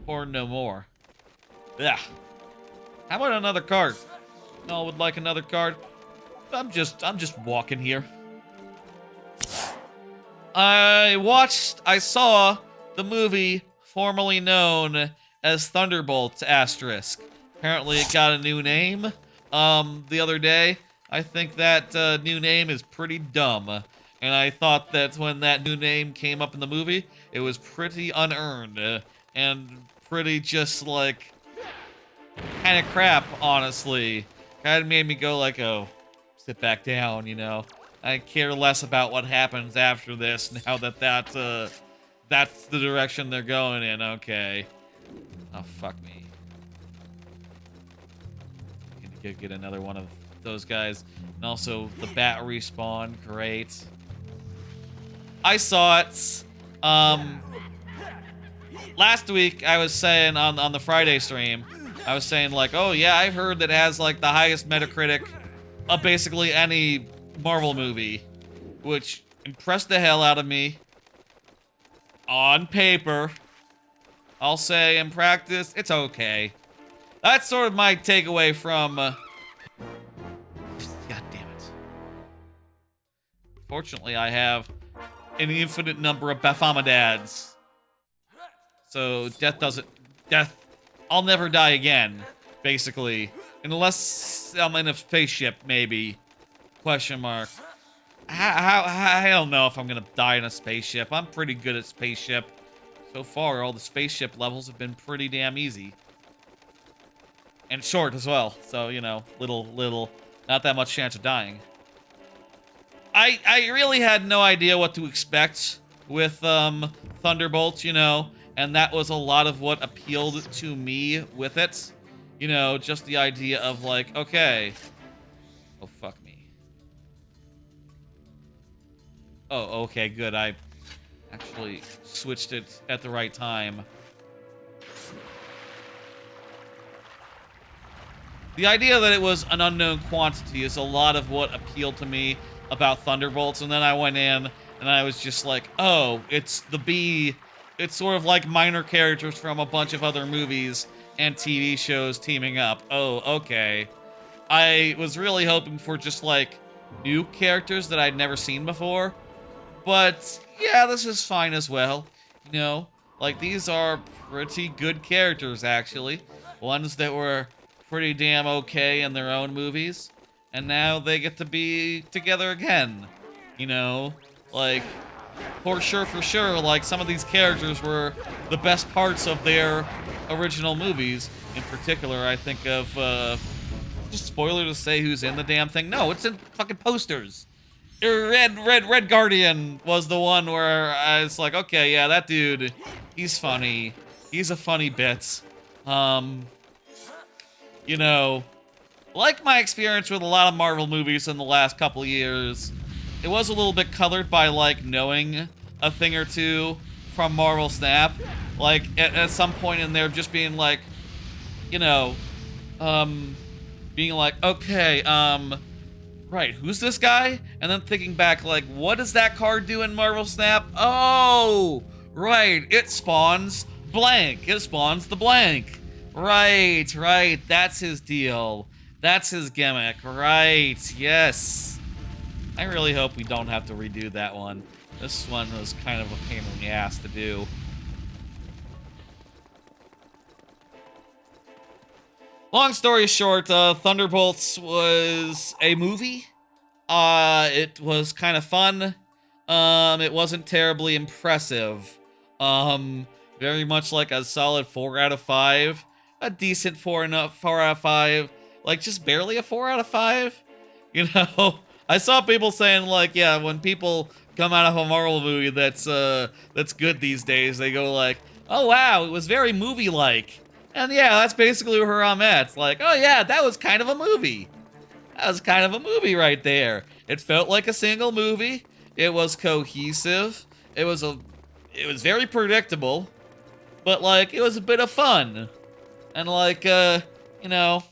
Horn no more. Yeah. How about another card? No, would like another card. I'm just walking here. I saw the movie formerly known as Thunderbolts asterisk. Apparently it got a new name the other day. I think that new name is pretty dumb. And I thought that when that new name came up in the movie, it was pretty unearned and pretty just like kind of crap, honestly. Kind of made me go like, oh, sit back down, you know. I care less about what happens after this now that that's the direction they're going in. Okay. Oh, fuck me. Need to get another one of those guys. And also, the bat respawn. Great. I saw it. Last week, I was saying on the Friday stream, I was saying, like, oh, yeah, I heard that it has, like, the highest Metacritic of basically any Marvel movie, which impressed the hell out of me. On paper. I'll say in practice, it's okay. That's sort of my takeaway from... God damn it. Fortunately, I have an infinite number of Bafomdads. So I'll never die again, basically. Unless I'm in a spaceship, maybe. Question mark. I don't know if I'm gonna die in a spaceship. I'm pretty good at spaceship. So far, all the spaceship levels have been pretty damn easy. And short as well. So, you know, little, not that much chance of dying. I really had no idea what to expect with Thunderbolts, you know, and that was a lot of what appealed to me with it. You know, just the idea of like, okay. Oh, fuck me. Oh, okay, good. I actually switched it at the right time. The idea that it was an unknown quantity is a lot of what appealed to me about Thunderbolts, and then I went in and I was just like, oh, it's the B. It's sort of like minor characters from a bunch of other movies and TV shows teaming up. Oh, okay. I was really hoping for just like new characters that I'd never seen before. But yeah, this is fine as well. You know, like these are pretty good characters actually. Ones that were pretty damn okay in their own movies. And now they get to be together again. You know, like for sure, like some of these characters were the best parts of their original movies. In particular, I think of, just spoiler to say who's in the damn thing. No, it's in fucking posters. Red Guardian was the one where I was like, okay, yeah, that dude, he's funny. He's a funny bit. You know, like my experience with a lot of Marvel movies in the last couple years, it was a little bit colored by, like, knowing a thing or two from Marvel Snap. Like, at some point in there just being like, you know, being like, okay, right, who's this guy? And then thinking back, like, what does that card do in Marvel Snap? Oh, right, it spawns blank. It spawns the blank. Right, that's his deal. That's his gimmick. Right, yes. I really hope we don't have to redo that one. This one was kind of a pain in the ass to do. Long story short, Thunderbolts was a movie. It was kind of fun. It wasn't terribly impressive. Very much like a solid 4 out of 5. A decent 4 out of 5. Like, just barely a 4 out of 5. You know? I saw people saying, like, yeah, when people come out of a Marvel movie that's good these days, they go like, oh, wow, it was very movie-like. And yeah, that's basically where I'm at. It's like, oh yeah, that was kind of a movie. That was kind of a movie right there. It felt like a single movie. It was cohesive. It was very predictable, but like it was a bit of fun. And like you know,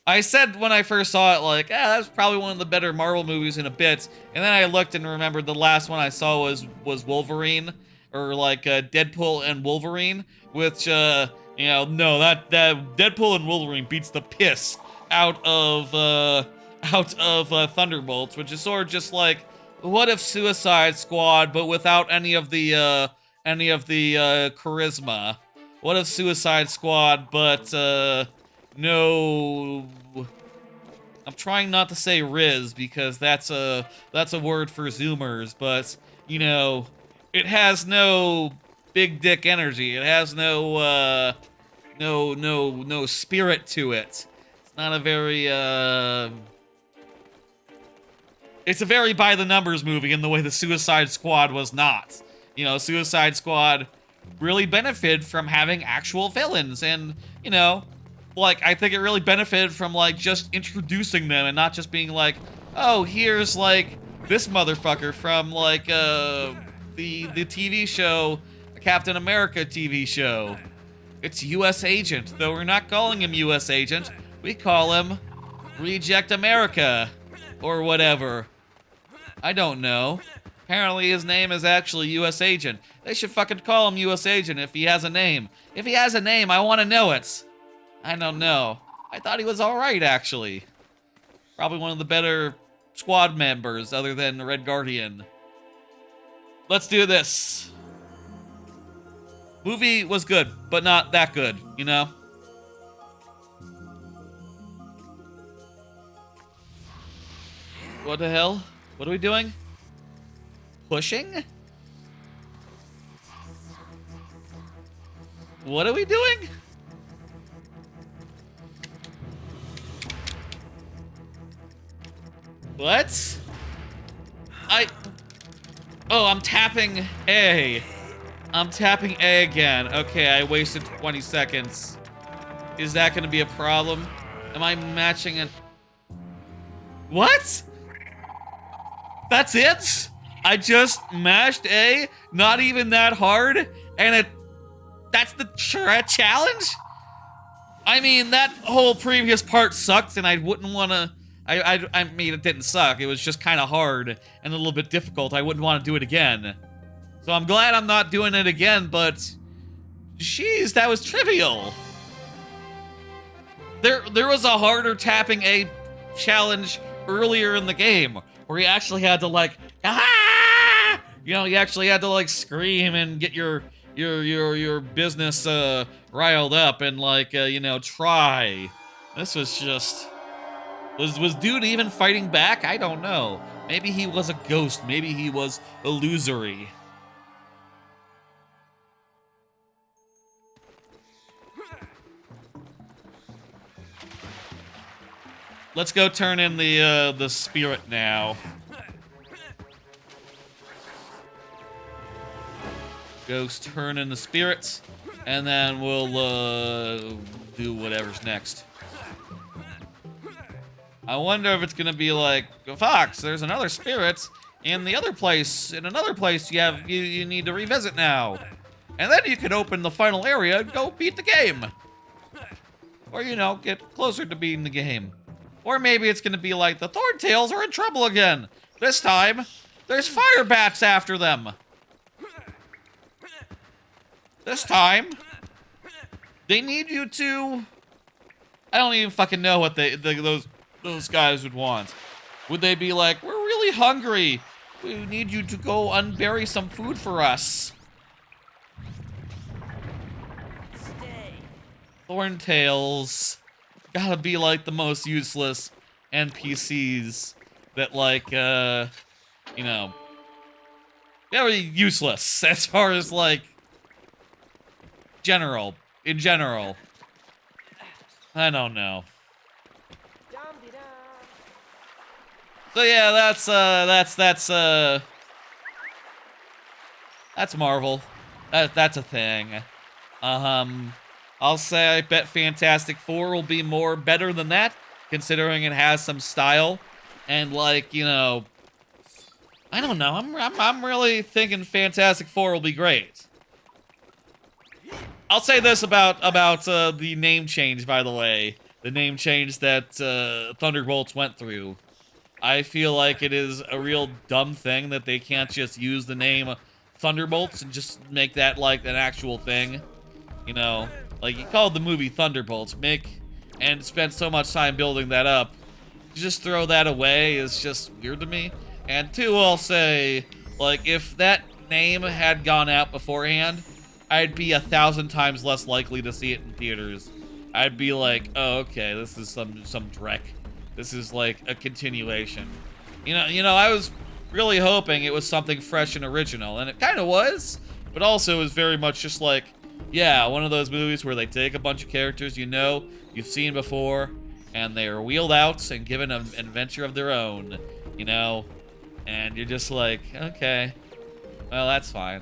I said when I first saw it, like, that's probably one of the better Marvel movies in a bit. And then I looked and remembered the last one I saw was Wolverine, or like Deadpool and Wolverine, which you know, no, that Deadpool and Wolverine beats the piss out of Thunderbolts, which is sort of just like, what if Suicide Squad, but without any of the charisma? What if Suicide Squad, but no? I'm trying not to say Riz because that's a word for Zoomers, but you know, it has no big dick energy. It has no spirit to it. It's not a very It's a very by the numbers movie in the way the Suicide Squad was not. You know, Suicide Squad really benefited from having actual villains, and, you know, like, I think it really benefited from, like, just introducing them and not just being like, oh, here's, like, this motherfucker from, like, the TV show, Captain America TV show. It's U.S. Agent, though we're not calling him U.S. Agent. We call him Reject America, or whatever. I don't know. Apparently his name is actually U.S. Agent. They should fucking call him U.S. Agent if he has a name. If he has a name, I want to know it. I don't know. I thought he was alright, actually. Probably one of the better squad members, other than the Red Guardian. Let's do this. Movie was good, but not that good, you know? What the hell? What are we doing? Pushing? What are we doing? What? Oh, I'm tapping A. I'm tapping A again. Okay, I wasted 20 seconds. Is that gonna be a problem? Am I matching it? What? That's it? I just mashed A, not even that hard, and that's the challenge? I mean, that whole previous part sucked, and I wouldn't want to... I mean, it didn't suck. It was just kind of hard and a little bit difficult. I wouldn't want to do it again. So I'm glad I'm not doing it again, but... Jeez, that was trivial. There was a harder tapping A challenge earlier in the game, where you actually had to, like... Ah! You know, you actually had to, like, scream and get your business riled up and, like, you know, try. This was just... Was dude even fighting back? I don't know. Maybe he was a ghost. Maybe he was illusory. Let's go turn in the spirit now. Ghost turn in the spirits, and then we'll do whatever's next. I wonder if it's gonna be like, Fox, there's another spirit in the other place. In another place you need to revisit now. And then you can open the final area and go beat the game. Or, you know, get closer to beating the game. Or maybe it's gonna be like, the Thorntails are in trouble again. This time, there's fire bats after them. This time, they need you to... I don't even fucking know what those guys would want. Would they be like, we're really hungry. We need you to go unbury some food for us. Stay. Thorntails gotta be like the most useless NPCs that, like, you know, very useless as far as, like, in general. I don't know. So yeah, that's Marvel. That's a thing. I'll say I bet Fantastic Four will be better than that, considering it has some style, and, like, you know, I don't know. I'm really thinking Fantastic Four will be great. I'll say this about the name change, by the way. The name change that Thunderbolts went through. I feel like it is a real dumb thing that they can't just use the name Thunderbolts and just make that, like, an actual thing. You know, like, you called the movie Thunderbolts, and spent so much time building that up. To just throw that away is just weird to me. And two, I'll say, like, if that name had gone out beforehand, I'd be 1,000 times less likely to see it in theaters. I'd be like, oh, okay, this is some dreck. This is like a continuation. You know, I was really hoping it was something fresh and original, and it kind of was, but also it was very much just like, yeah, one of those movies where they take a bunch of characters you've seen before, and they are wheeled out and given an adventure of their own. You know, And you're just like, okay, well, that's fine.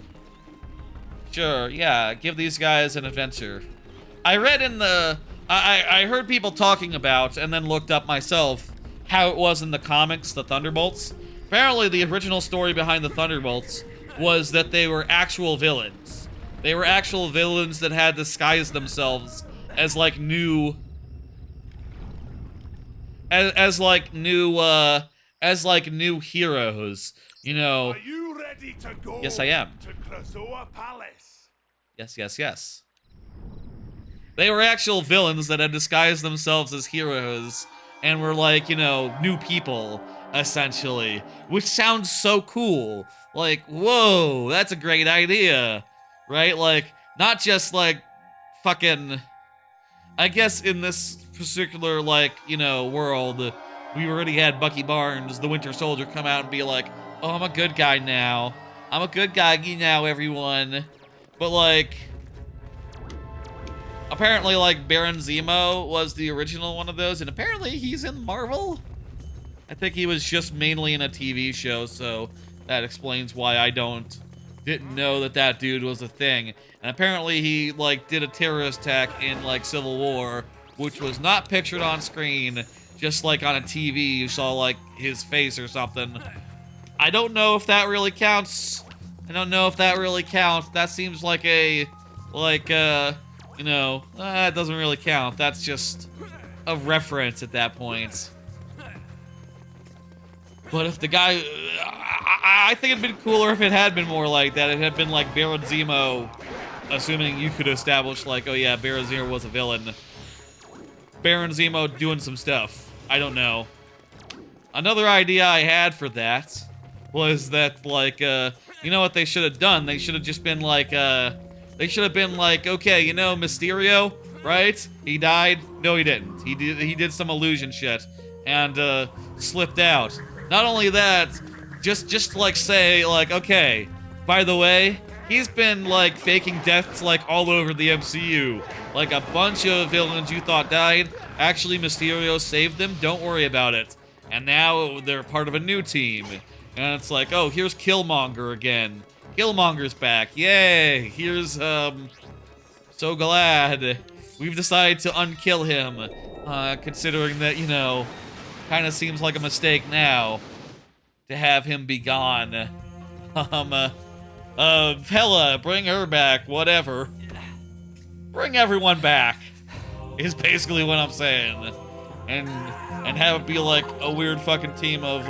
Sure, yeah, give these guys an adventure. I read in the... I heard people talking about, and then looked up myself, how it was in the comics, the Thunderbolts. Apparently, the original story behind the Thunderbolts was that they were actual villains. They were actual villains that had disguised themselves as, like, new... As like new heroes, you know. Are you ready to go? Yes, I am. To Krazoa Palace. Yes, yes, yes. They were actual villains that had disguised themselves as heroes and were like, you know, new people, essentially. Which sounds so cool. Like, whoa, that's a great idea. Right? Like, not just like fucking... I guess in this particular, like, you know, world, we already had Bucky Barnes, the Winter Soldier, come out and be like, oh, I'm a good guy now. I'm a good guy now, everyone. But, like, apparently, like, Baron Zemo was the original one of those, and apparently he's in Marvel? I think he was just mainly in a TV show, so that explains why I didn't know that that dude was a thing. And apparently he, like, did a terrorist attack in, like, Civil War, which was not pictured on screen, just like on a TV, you saw, like, his face or something. I don't know if that really counts. I don't know if that really counts. That seems like a, like, you know, it doesn't really count. That's just a reference at that point. But if the guy, I think it'd been cooler if it had been more like that. It had been like Baron Zemo, assuming you could establish like, oh yeah, Baron Zemo was a villain. Baron Zemo doing some stuff. I don't know. Another idea I had for that was that, like, you know what they should have done? They should have just been like, okay, you know, Mysterio, right? He died. No, he didn't. He did some illusion shit and slipped out. Not only that, just like say, like, okay, by the way, he's been, like, faking deaths, like, all over the MCU. Like, a bunch of villains you thought died, actually Mysterio saved them, don't worry about it. And now they're part of a new team. And it's like, oh, here's Killmonger again. Killmonger's back, yay! Here's, so glad we've decided to unkill him. Considering that, you know, kind of seems like a mistake now to have him be gone. Hella, bring her back, whatever. Bring everyone back, is basically what I'm saying. And have it be like a weird fucking team of,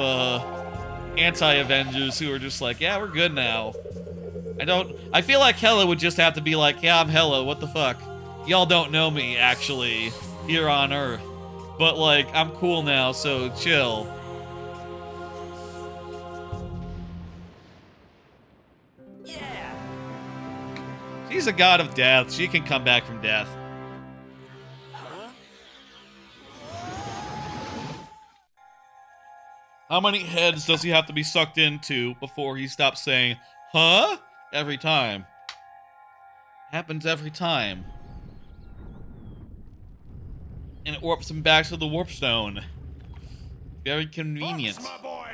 anti-Avengers who are just like, yeah, we're good now. I feel like Hela would just have to be like, yeah, I'm Hela, what the fuck? Y'all don't know me, actually, here on Earth. But, like, I'm cool now, so chill. Yeah. She's a god of death. She can come back from death. Huh? How many heads does he have to be sucked into before he stops saying, huh? Every time. Happens every time. And it warps him back to the warp stone. Very convenient. Fox, my boy!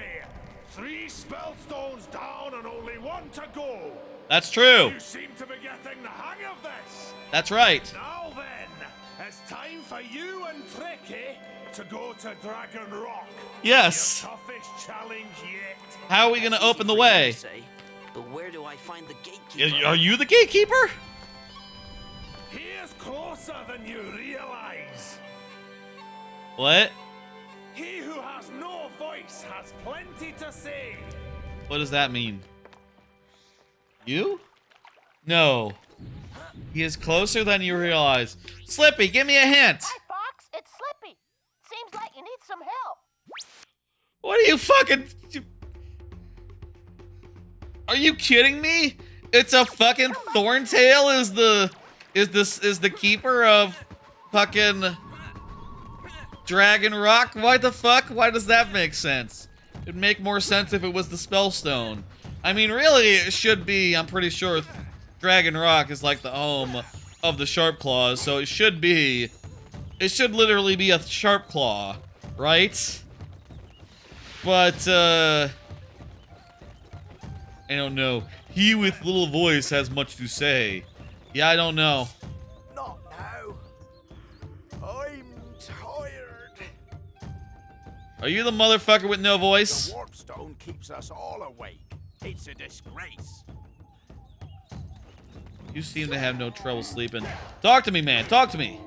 3 spellstones down and only 1 to go. That's true. You seem to be getting the hang of this. That's right. Now then, it's time for you and Tricky to go to Dragon Rock. Yes. Your toughest challenge yet. How are we gonna open the way? Say, but where do I find the gatekeeper? Are you the gatekeeper? He is closer than you realize. What? He who has no voice has plenty to say. What does that mean? You? No. He is closer than you realize. Slippy, give me a hint. Hi, Fox. It's Slippy. Seems like you need some help. What are you fucking... Are you kidding me? It's a fucking Thorntail is the keeper of fucking Dragon Rock? Why the fuck? Why does that make sense? It'd make more sense if it was the spellstone. I mean, really, it should be, I'm pretty sure Dragon Rock is like the home of the Sharp Claws, so it should literally be a Sharp Claw, right? But, I don't know. He with little voice has much to say. Yeah, I don't know. Not now. I'm tired. Are you the motherfucker with no The voice? warpstone keeps us all awake. It's a disgrace. You seem to have no trouble sleeping. Talk to me, man. Talk to me.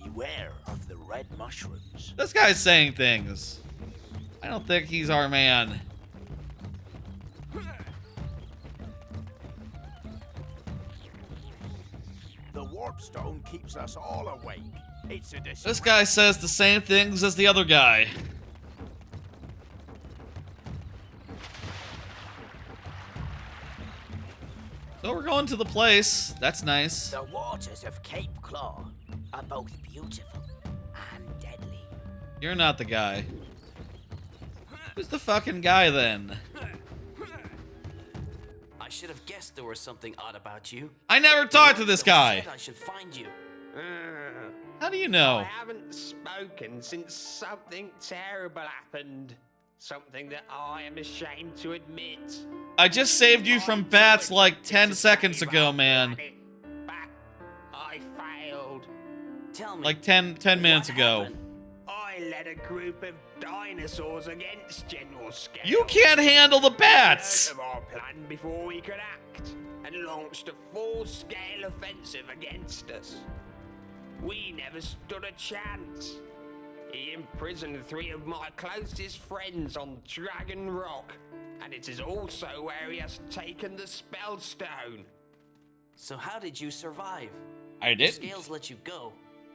Beware of the red mushrooms. This guy's saying things. I don't think he's our man. The warpstone keeps us all awake. It's a disgrace. This guy says the same things as the other guy. So we're going to the place. That's nice. The waters of Cape Claw are both beautiful and deadly. You're not the guy. Who's the fucking guy then? I should have guessed there was something odd about you. I never talked to this guy. I should find you. How do you I know? haven't spoken since something terrible happened. Something that I am ashamed to admit. I just saved you from bats like 10 seconds ago, man. But I failed. Tell me. Like 10 minutes what ago. happened? I led a group of dinosaurs against General Scale. You can't handle the bats! Of our plan before we could act, and launched a full-scale offensive against us. We never stood a chance. He imprisoned 3 of my closest friends on Dragon Rock, and it is also where he has taken the spellstone. So how did you survive? I did. Scales let you go.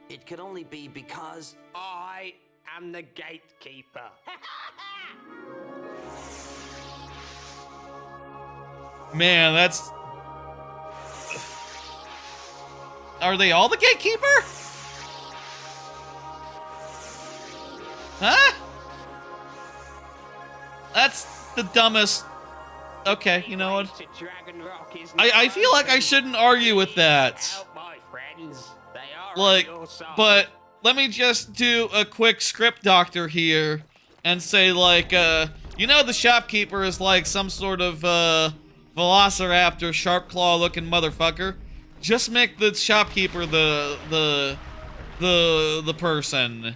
It could only be because... I am the gatekeeper. Man, that's... Are they all the gatekeeper? Huh? That's the dumbest... Okay, you know what? To Dragon Rock is I feel like I shouldn't argue with that. Help my friends. They are Like, on your side. but let me just do a quick script doctor here and say, like, you know the shopkeeper is like some sort of, velociraptor, sharp claw looking motherfucker. Just make the shopkeeper the person.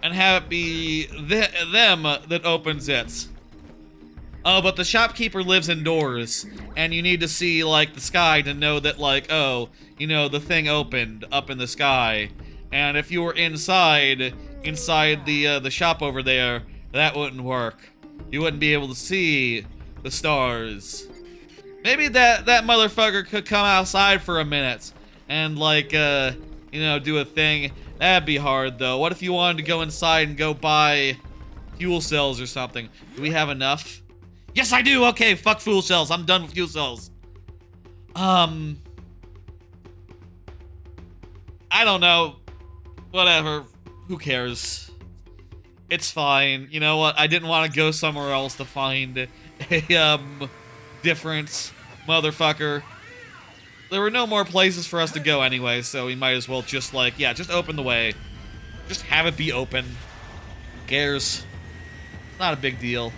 And have it be them that opens it. Oh, but the shopkeeper lives indoors, and you need to see, like, the sky to know that, like, oh, you know, the thing opened up in the sky. And if you were inside the shop over there, that wouldn't work. You wouldn't be able to see the stars. Maybe that motherfucker could come outside for a minute and, like, you know, do a thing. That'd be hard, though. What if you wanted to go inside and go buy fuel cells or something? Do we have enough? Yes, I do! Okay, fuck fuel cells. I'm done with fuel cells. I don't know. Whatever. Who cares? It's fine. You know what? I didn't want to go somewhere else to find a, different motherfucker. There were no more places for us to go anyway, so we might as well just, like, yeah, just open the way. Just have it be open. Who cares? Not a big deal.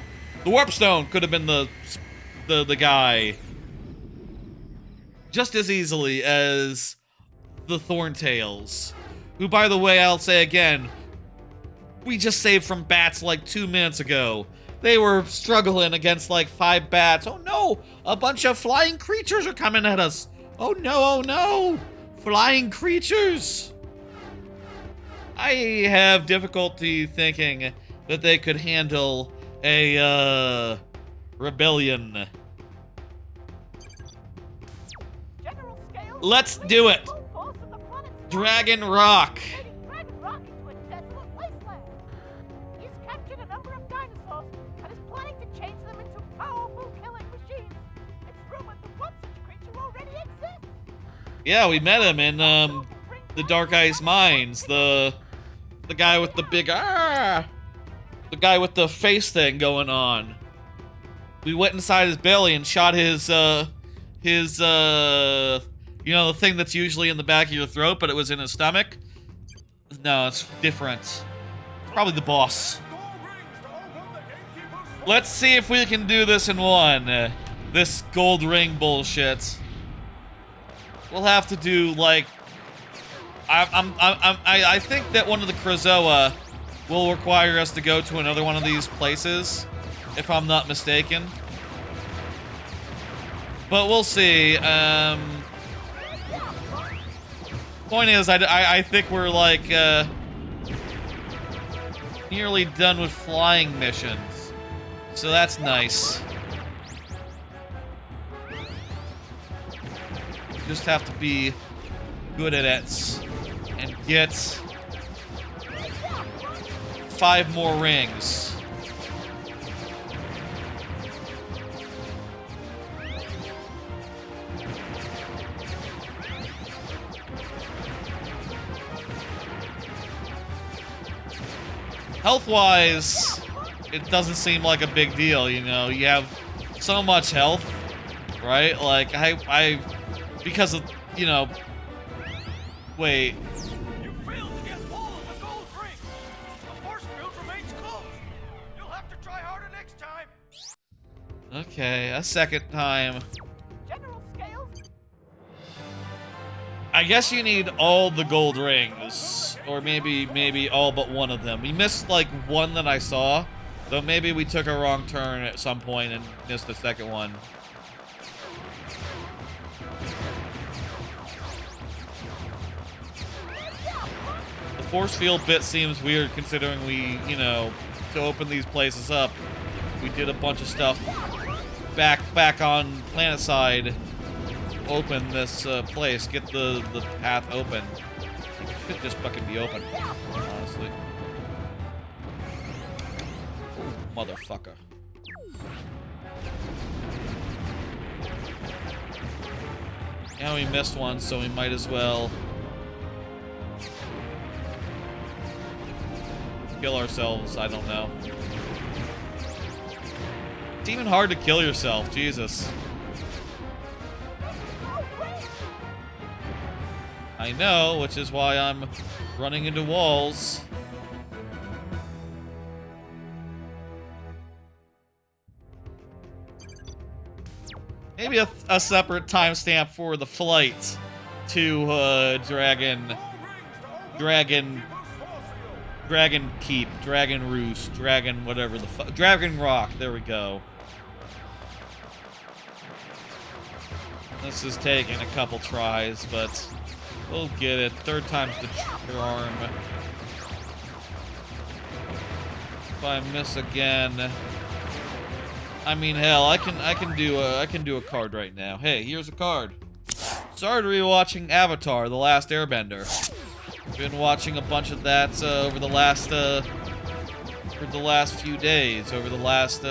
The warpstone could have been the guy. Just as easily as the Thorntails. Who, by the way, I'll say again, we just saved from bats like 2 minutes ago. They were struggling against like 5 bats. Oh no! A bunch of flying creatures are coming at us! Oh no, oh no! Flying creatures! I have difficulty thinking that they could handle a, rebellion. General Scale, Let's do it! full force of the planet's Dragon Rock! turning Dragon Rock into a desolate wasteland. He's captured a number of dinosaurs and is planning to change them into powerful killing machines. It's rumored that one such creature already exists. Yeah, we met him in, the Dark Ice Mines. The guy with the big, the guy with the face thing going on. We went inside his belly and shot his, you know, the thing that's usually in the back of your throat, but it was in his stomach. No, it's different. It's probably the boss. Let's see if we can do this in one. This gold ring bullshit. We'll have to do like. I think that one of the Krazoa will require us to go to another one of these places, if I'm not mistaken. But we'll see. Point is, I think we're like nearly done with flying missions, so that's nice. Just have to be good at it and get 5 more rings. Health-wise, it doesn't seem like a big deal, you know. You have so much health, right? Like, I because of, you know, wait. You failed to get all of the gold rings. The force field remains closed. You'll have to try harder next time. Okay, a second time. General scales. I guess you need all the gold rings, or maybe all but one of them. We missed like one that I saw, though maybe we took a wrong turn at some point and missed the second one. The force field bit seems weird considering we, you know, to open these places up, we did a bunch of stuff back on planet side. Open this place, get the path open. It should just fucking be open, honestly. Ooh, motherfucker. Yeah, we missed one, so we might as well kill ourselves. I don't know. It's even hard to kill yourself, Jesus. I know, which is why I'm running into walls. Maybe a separate timestamp for the flight to Dragon Keep, Dragon Roost, Dragon whatever the fuck, Dragon Rock. There we go. This is taking a couple tries, but we'll get it. Third time's the charm. If I miss again, I mean, hell, I can do a card right now. Hey, here's a card. Started rewatching Avatar: The Last Airbender. Been watching a bunch of that over the last few days, over the last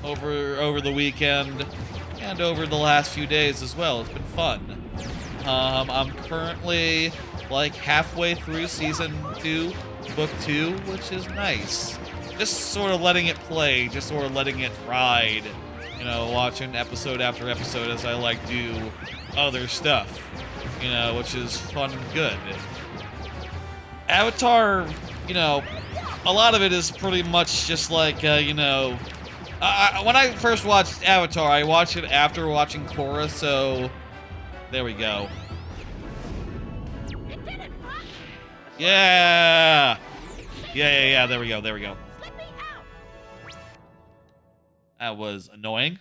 over the weekend, and over the last few days as well. It's been fun. I'm currently like halfway through season 2, book 2, which is nice. Just sort of letting it play, just sort of letting it ride. You know, watching episode after episode as I like do other stuff. You know, which is fun and good. Avatar, you know, a lot of it is pretty much just like, you know, when I first watched Avatar, I watched it after watching Korra, so there we go. Yeah! Yeah, there we go. That was annoying.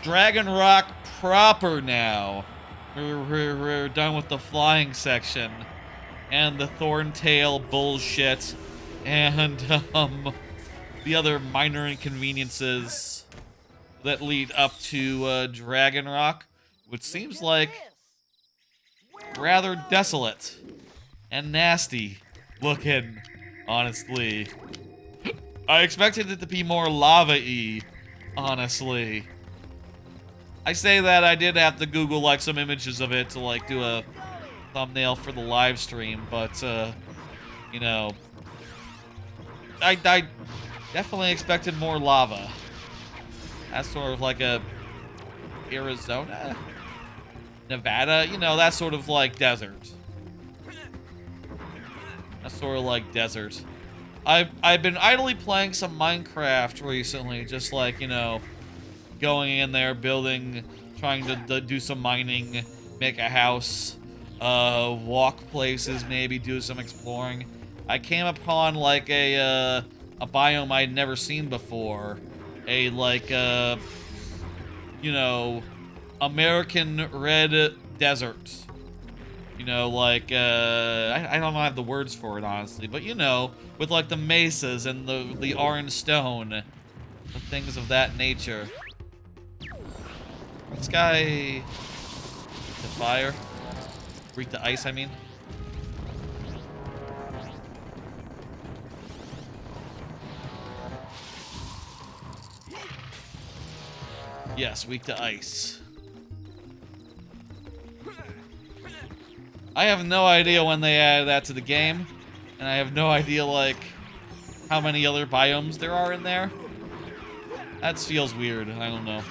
Dragon Rock proper now. We're done with the flying section and the Thorntail bullshit and the other minor inconveniences that lead up to Dragon Rock, which seems like rather desolate and nasty looking, honestly. I expected it to be more lava-y, honestly. I say that I did have to Google like some images of it to like do a thumbnail for the live stream, but you know, I definitely expected more lava. That's sort of like a Arizona, Nevada, you know, that sort of like desert. That's sort of like desert. I've been idly playing some Minecraft recently, just like, you know, going in there, building, trying to do some mining, make a house, walk places, maybe do some exploring. I came upon like a biome I'd never seen before, a like you know, American red desert. You know, like I don't have the words for it honestly, but you know, with like the mesas and the orange stone, the things of that nature. This guy, the fire, weak to ice. I mean. Yes, weak to ice. I have no idea when they added that to the game, and I have no idea, like, how many other biomes there are in there. That feels weird. I don't know.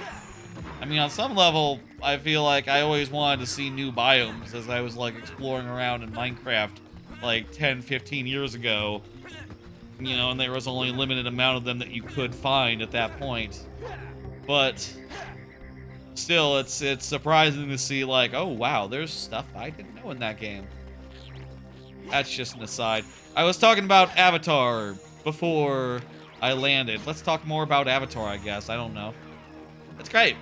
I mean, on some level, I feel like I always wanted to see new biomes as I was, like, exploring around in Minecraft, like, 10, 15 years ago. You know, and there was only a limited amount of them that you could find at that point. But still, it's surprising to see, like, oh wow, there's stuff I didn't know in that game. That's just an aside. I was talking about Avatar before I landed. Let's talk more about Avatar, I guess. I don't know. It's great.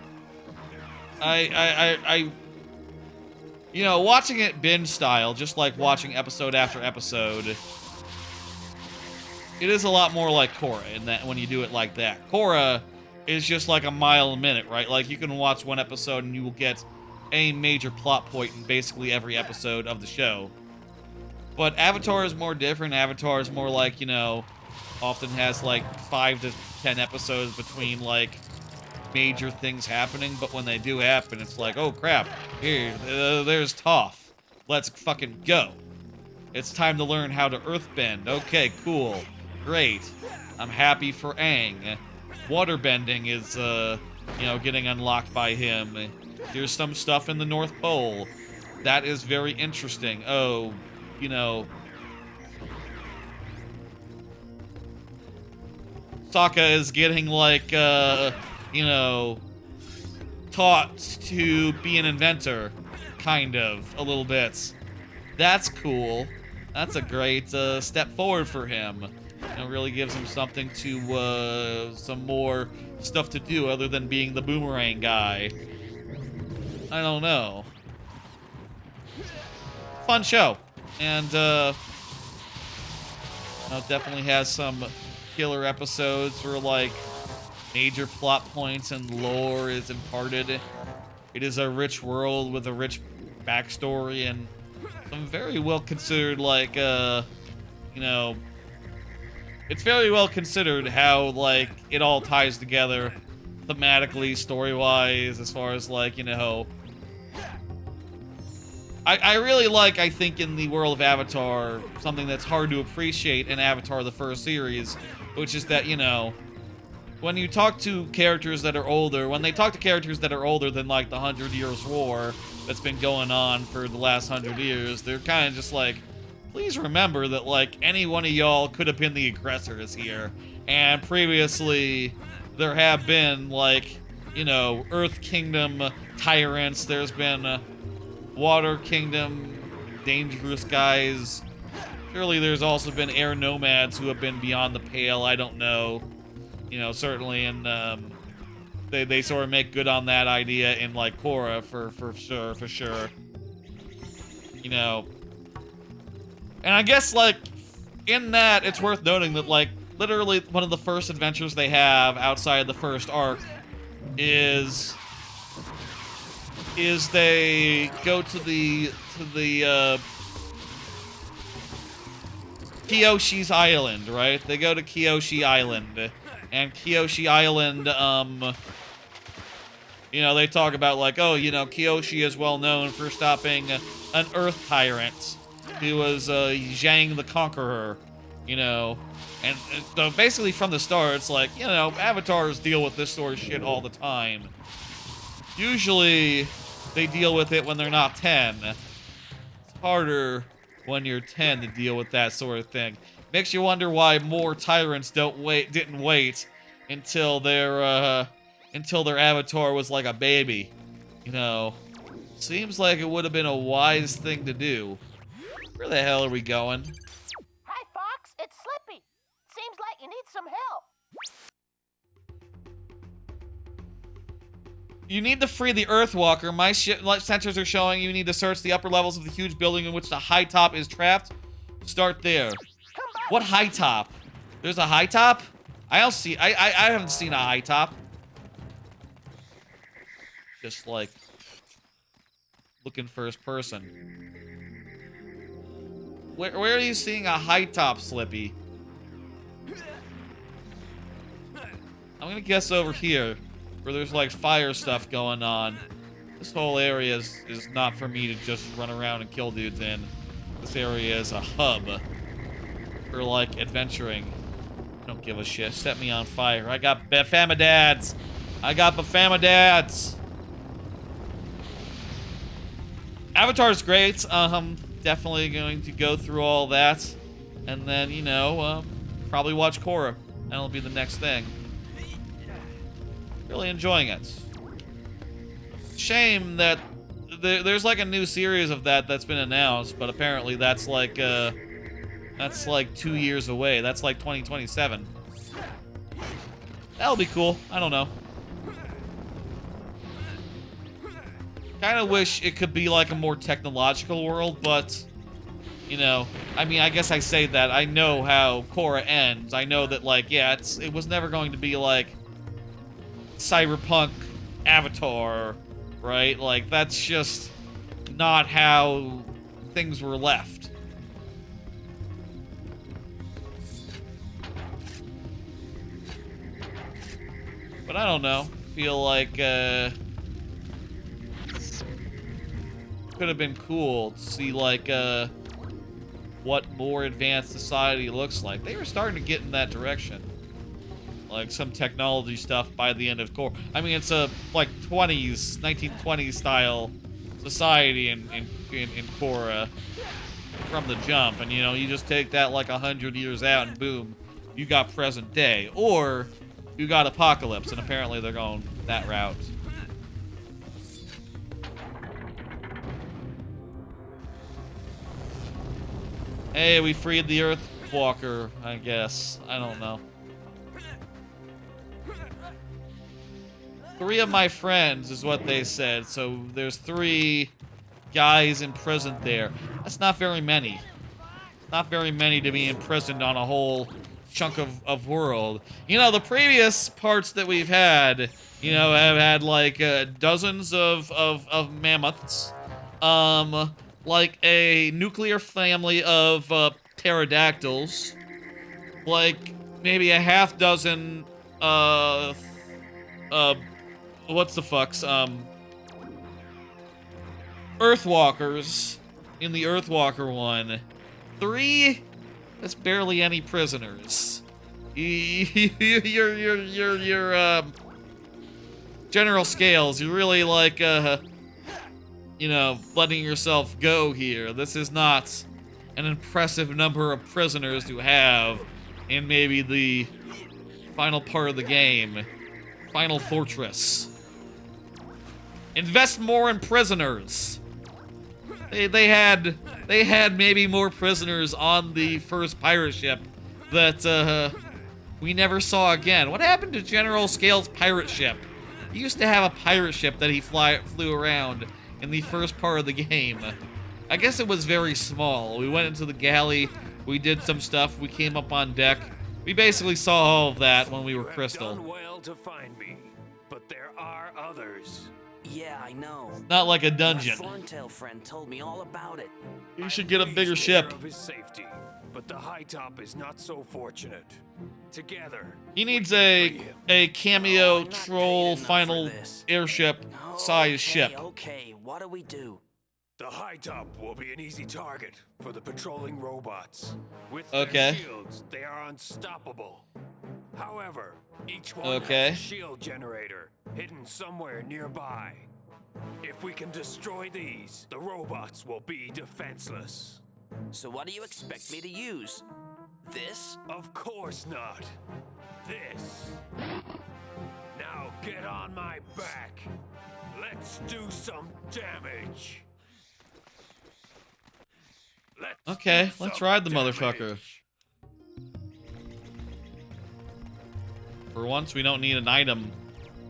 I you know, watching it binge style, just like watching episode after episode, it is a lot more like Korra in that when you do it like that. Korra is just like a mile a minute, right? Like, you can watch one episode and you will get a major plot point in basically every episode of the show. But Avatar is more different. Avatar is more like, you know, often has like 5 to 10 episodes between like major things happening, but when they do happen, it's like, oh crap, here, there's Toph. Let's fucking go. It's time to learn how to earthbend. Okay, cool. Great. I'm happy for Aang. Waterbending is, you know, getting unlocked by him. Here's some stuff in the North Pole. That is very interesting. Oh, you know, Sokka is getting, like, you know, taught to be an inventor, kind of, a little bit. That's cool. That's a great step forward for him. You know, really gives him something to, some more stuff to do other than being the boomerang guy. I don't know. Fun show. And, you know, definitely has some killer episodes where, like, major plot points and lore is imparted. It is a rich world with a rich backstory and some very well considered, like, you know, it's very well considered how, like, it all ties together thematically, story-wise, as far as, like, you know, I really like, I think, in the world of Avatar, something that's hard to appreciate in Avatar the first series, which is that, you know, when you talk to characters that are older, when they talk to characters that are older than, like, the 100 Years' War that's been going on for the last 100 years, they're kind of just like, please remember that, like, any one of y'all could have been the aggressors here. And previously, there have been, like, you know, Earth Kingdom tyrants, there's been Water Kingdom, dangerous guys. Surely there's also been air nomads who have been beyond the pale, I don't know. You know, certainly, and they sort of make good on that idea in, like, Korra, for sure. You know, and I guess, like, in that, it's worth noting that, like, literally one of the first adventures they have outside the first arc is they go to the Kyoshi's Island, right? They go to Kyoshi Island. And Kyoshi Island, you know, they talk about, like, oh, you know, Kyoshi is well known for stopping an Earth tyrant who was Zhang the Conqueror, you know. And so basically from the start, it's like, you know, avatars deal with this sort of shit all the time. Usually, they deal with it when they're not 10. It's harder when you're 10 to deal with that sort of thing. Makes you wonder why more tyrants didn't wait until their avatar was like a baby. You know, seems like it would have been a wise thing to do. Where the hell are we going? Hi, Fox. It's Slippy. Seems like you need some help. You need to free the Earthwalker. My sensors are showing you need to search the upper levels of the huge building in which the high top is trapped. Start there. What high top? There's a high top? I don't see. I haven't seen a high top. Just like looking first person. Where are you seeing a high top, Slippy? I'm gonna guess over here, where there's like fire stuff going on. This whole area is not for me to just run around and kill dudes in. This area is a hub for like adventuring. I don't give a shit. Set me on fire. I got Bafomdads. I got Bafomdads. Avatar's great. Definitely going to go through all that, and then you know, probably watch Korra. That'll be the next thing. Really enjoying it. Shame that there's like a new series of that's been announced, but apparently that's like 2 years away. That's like 2027. That'll be cool. I don't know. Kind of wish it could be like a more technological world, but you know, I mean, I guess I say that. I know how Korra ends. I know that, like, yeah, it was never going to be like cyberpunk Avatar, right? Like, that's just not how things were left. But I don't know. Feel like could have been cool to see like what more advanced society looks like. They were starting to get in that direction. Like some technology stuff by the end of Korra. I mean, it's a like 1920s style society in Korra from the jump, and you know, you just take that like 100 years out, and boom, you got present day, or you got apocalypse, and apparently they're going that route. Hey, we freed the Earthwalker, I guess. I don't know. 3 of my friends is what they said, so there's 3 guys imprisoned there. That's not very many. Not very many to be imprisoned on a whole chunk of world. You know, the previous parts that we've had, you know, have had like dozens of mammoths, like a nuclear family of pterodactyls, like maybe a half dozen what's the fucks, Earthwalkers in the Earthwalker one. 3, that's barely any prisoners. Your General Scales, you really like, you know, letting yourself go here. This is not an impressive number of prisoners to have in maybe the final part of the game. Final Fortress. Invest more in prisoners. They had maybe more prisoners on the first pirate ship that we never saw again. What happened to General Scales' pirate ship? He used to have a pirate ship that he flew around in the first part of the game. I guess it was very small. We went into the galley, we did some stuff, we came up on deck. We basically saw all of that when we were Crystal. Done well to find me, but there are others. Yeah, I know. Not like a dungeon. My Thorntail friend told me all about it. You should get a bigger ship. Of his safety, but the high top is not so fortunate. Together, He needs a cameo I'm not troll paid enough final for this. airship size ship. Okay, what do we do? the high top will be an easy target for the patrolling robots. With Okay. their shields, they are unstoppable. However, each one Okay. has a shield generator hidden somewhere nearby. If we can destroy these, the robots will be defenseless. So what do you expect me to use? This? Of course not. This. Now get on my back. Let's do some damage. Okay, let's ride the motherfucker. For once, we don't need an item,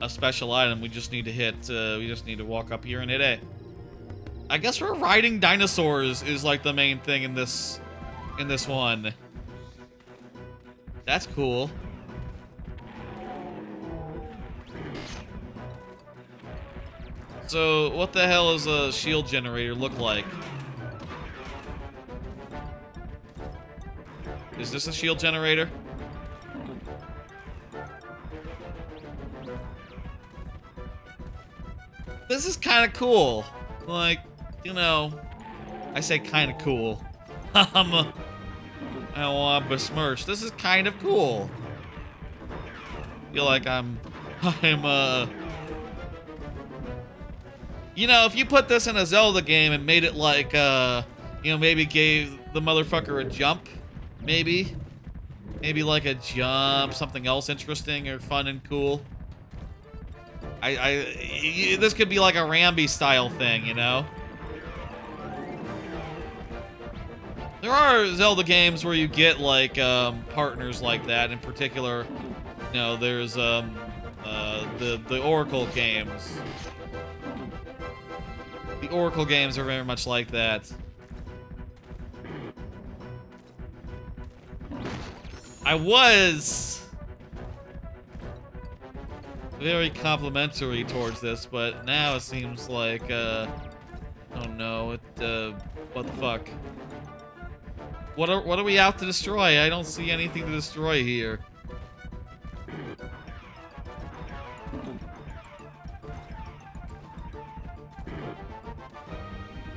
a special item. We just need to hit, we just need to walk up here and hit A. I guess we're riding dinosaurs is like the main thing in this one. That's cool. So, what the hell does a shield generator look like? Is this a shield generator? This is kind of cool. Like, you know, I say kind of I don't want to besmirch. This is kind of cool. Feel like I'm you know, if you put this in a Zelda game and made it like, you know, maybe gave the motherfucker a jump, maybe like a jump, something else interesting or fun and cool. This could be like a Rambi style thing, you know? There are Zelda games where you get like partners like that. In particular, you know, there's the Oracle games. The Oracle games are very much like that. I was very complimentary towards this, but now it seems like, oh no, what the fuck? What are we out to destroy? I don't see anything to destroy here.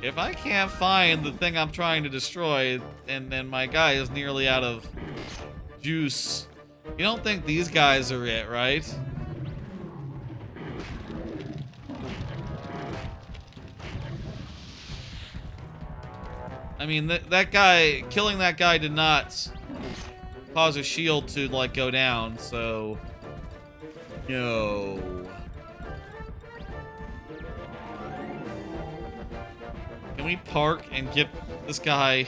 If I can't find the thing I'm trying to destroy, and then my guy is nearly out of juice, you don't think these guys are it, right? I mean, that guy, killing that guy did not cause a shield to, like, go down, so... No. Can we park and get this guy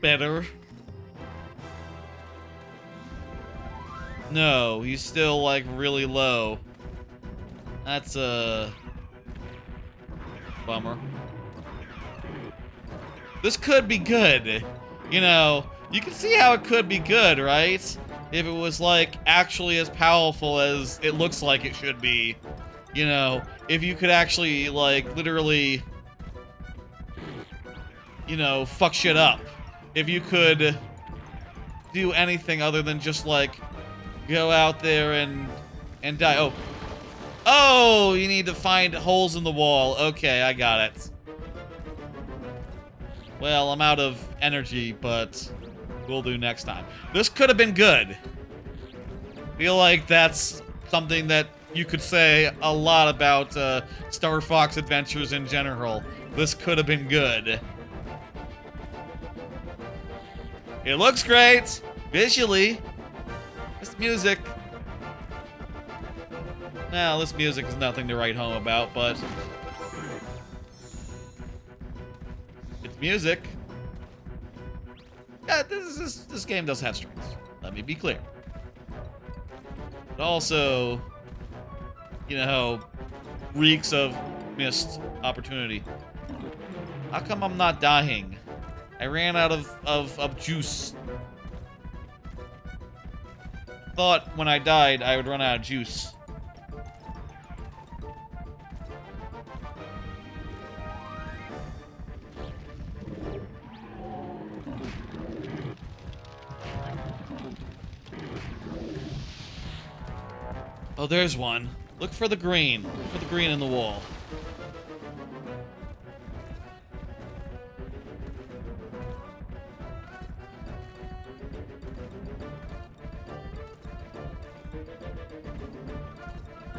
better? No, he's still, like, really low. That's a bummer. This could be good. You know, you can see how it could be good, right? If it was, like, actually as powerful as it looks like it should be. You know, if you could actually, like, literally, you know, fuck shit up. If you could do anything other than just, like, go out there and die. Oh. Oh, you need to find holes in the wall. Okay, I got it. Well, I'm out of energy, but we'll do next time. This could have been good. Feel like that's something that you could say a lot about Star Fox Adventures in general. This could have been good. It looks great, visually. This music. Well, this music is nothing to write home about, but it's music. Yeah, this game does have strengths. Let me be clear. But also, you know, reeks of missed opportunity. How come I'm not dying? I ran out of juice. Thought when I died I would run out of juice. Oh, there's one. Look for the green. Look for the green in the wall.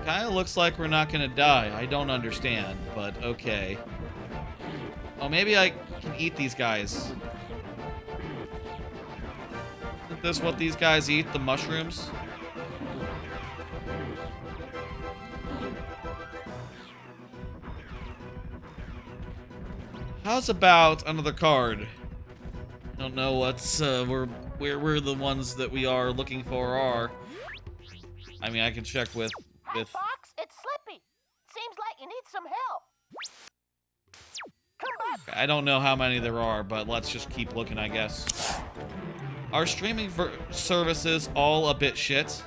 Kinda looks like we're not gonna die. I don't understand, but okay. Oh, maybe I can eat these guys. Isn't this what these guys eat? The mushrooms? How's about another card? I don't know what's where the ones that we are looking for are. I mean, I can check with Hey, Fox, it's Slippy. Seems like you need some help. Come back. I don't know how many there are, but let's just keep looking, I guess. Are streaming services all a bit shit?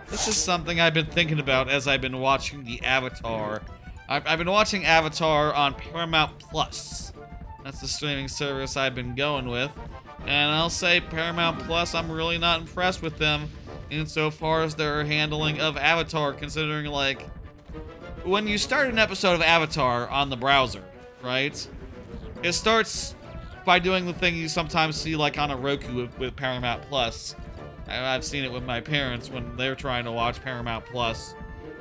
This is something I've been thinking about as I've been watching the Avatar. I've been watching Avatar on Paramount Plus. That's the streaming service I've been going with. And I'll say Paramount Plus, I'm really not impressed with them insofar as their handling of Avatar, considering, like, when you start an episode of Avatar on the browser, right? It starts by doing the thing you sometimes see, like, on a Roku with Paramount Plus. I've seen it with my parents when they're trying to watch Paramount Plus.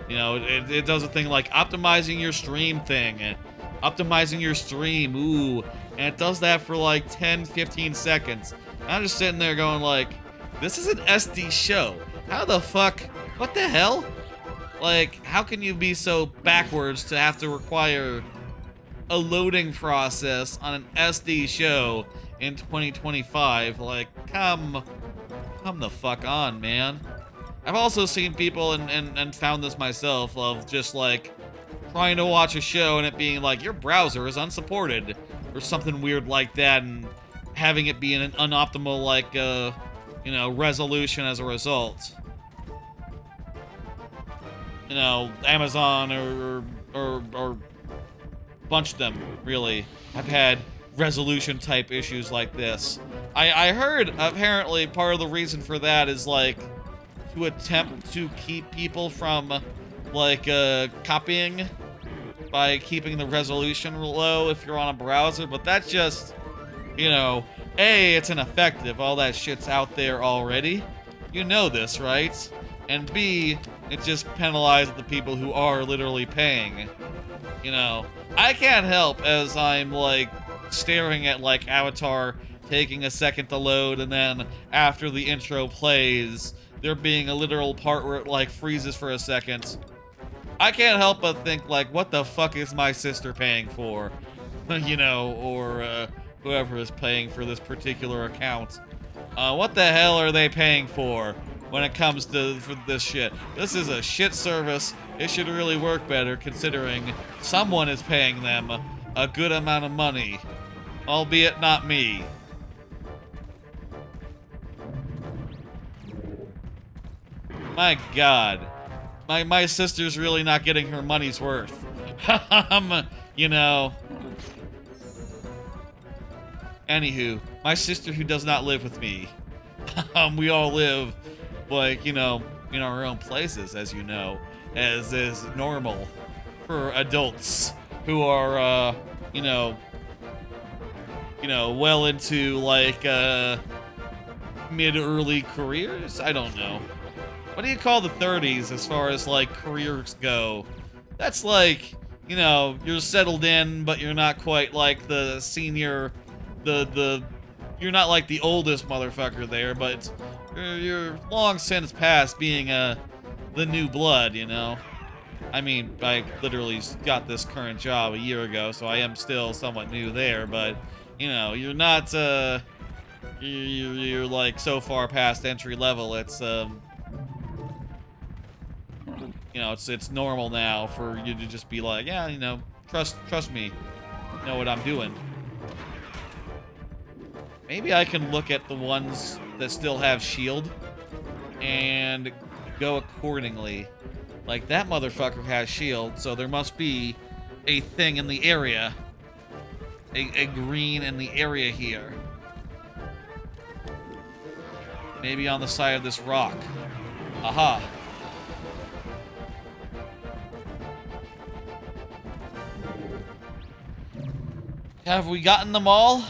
You know, it does a thing like optimizing your stream thing. And optimizing your stream, ooh. And it does that for like 10, 15 seconds. And I'm just sitting there going like, this is an SD show. How the fuck? What the hell? Like, how can you be so backwards to have to require a loading process on an SD show in 2025? Like, come the fuck on, man. I've also seen people and found this myself of just like trying to watch a show and it being like your browser is unsupported or something weird like that, and having it be an unoptimal like you know, resolution as a result. You know, Amazon or bunch of them really have had resolution type issues like this. I heard apparently part of the reason for that is like to attempt to keep people from like copying by keeping the resolution low if you're on a browser, but that's just, you know, A, it's ineffective. All that shit's out there already. You know this, right? And B, it just penalizes the people who are literally paying. You know, I can't help as I'm like staring at like Avatar taking a second to load, and then after the intro plays, there being a literal part where it like freezes for a second. I can't help but think like, what the fuck is my sister paying for? You know, or whoever is paying for this particular account. What the hell are they paying for when it comes to this shit? This is a shit service. It should really work better considering someone is paying them a good amount of money, albeit not me. My God, my sister's really not getting her money's worth. You know. Anywho, my sister who does not live with me. We all live, like, you know, in our own places, as you know, as is normal for adults who are, you know, well into like mid-early careers. I don't know. What do you call the 30s as far as like careers go? That's like, you know, you're settled in, but you're not quite like the senior, you're not like the oldest motherfucker there, but you're long since past being the new blood, you know? I mean, I literally got this current job a year ago, so I am still somewhat new there, but, you know, you're not, you're like so far past entry level, it's, you know, it's normal now for you to just be like, yeah, you know, trust me, know what I'm doing. Maybe I can look at the ones that still have shield and go accordingly. Like, that motherfucker has shield, so there must be a thing in the area. A green in the area here. Maybe on the side of this rock. Aha. Have we gotten them all?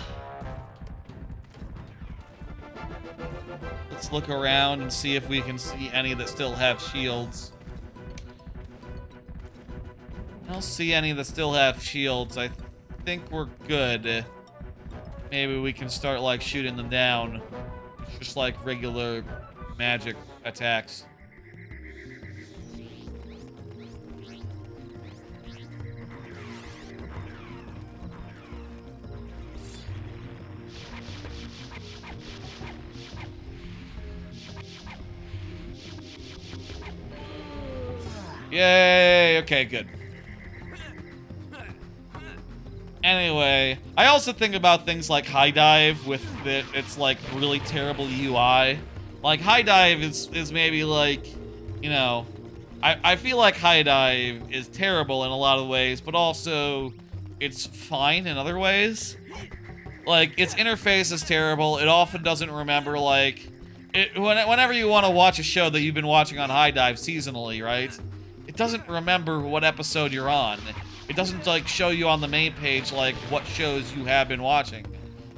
Let's look around and see if we can see any that still have shields. I don't see any that still have shields. I think we're good. Maybe we can start, like, shooting them down. Just like regular magic attacks. Yay! Okay, good. Anyway, I also think about things like High Dive with its like really terrible UI. Like High Dive is maybe like, you know, I feel like High Dive is terrible in a lot of ways, but also it's fine in other ways. Like its interface is terrible. It often doesn't remember like whenever you want to watch a show that you've been watching on High Dive seasonally, right? It doesn't remember what episode you're on. It doesn't, like, show you on the main page, like, what shows you have been watching.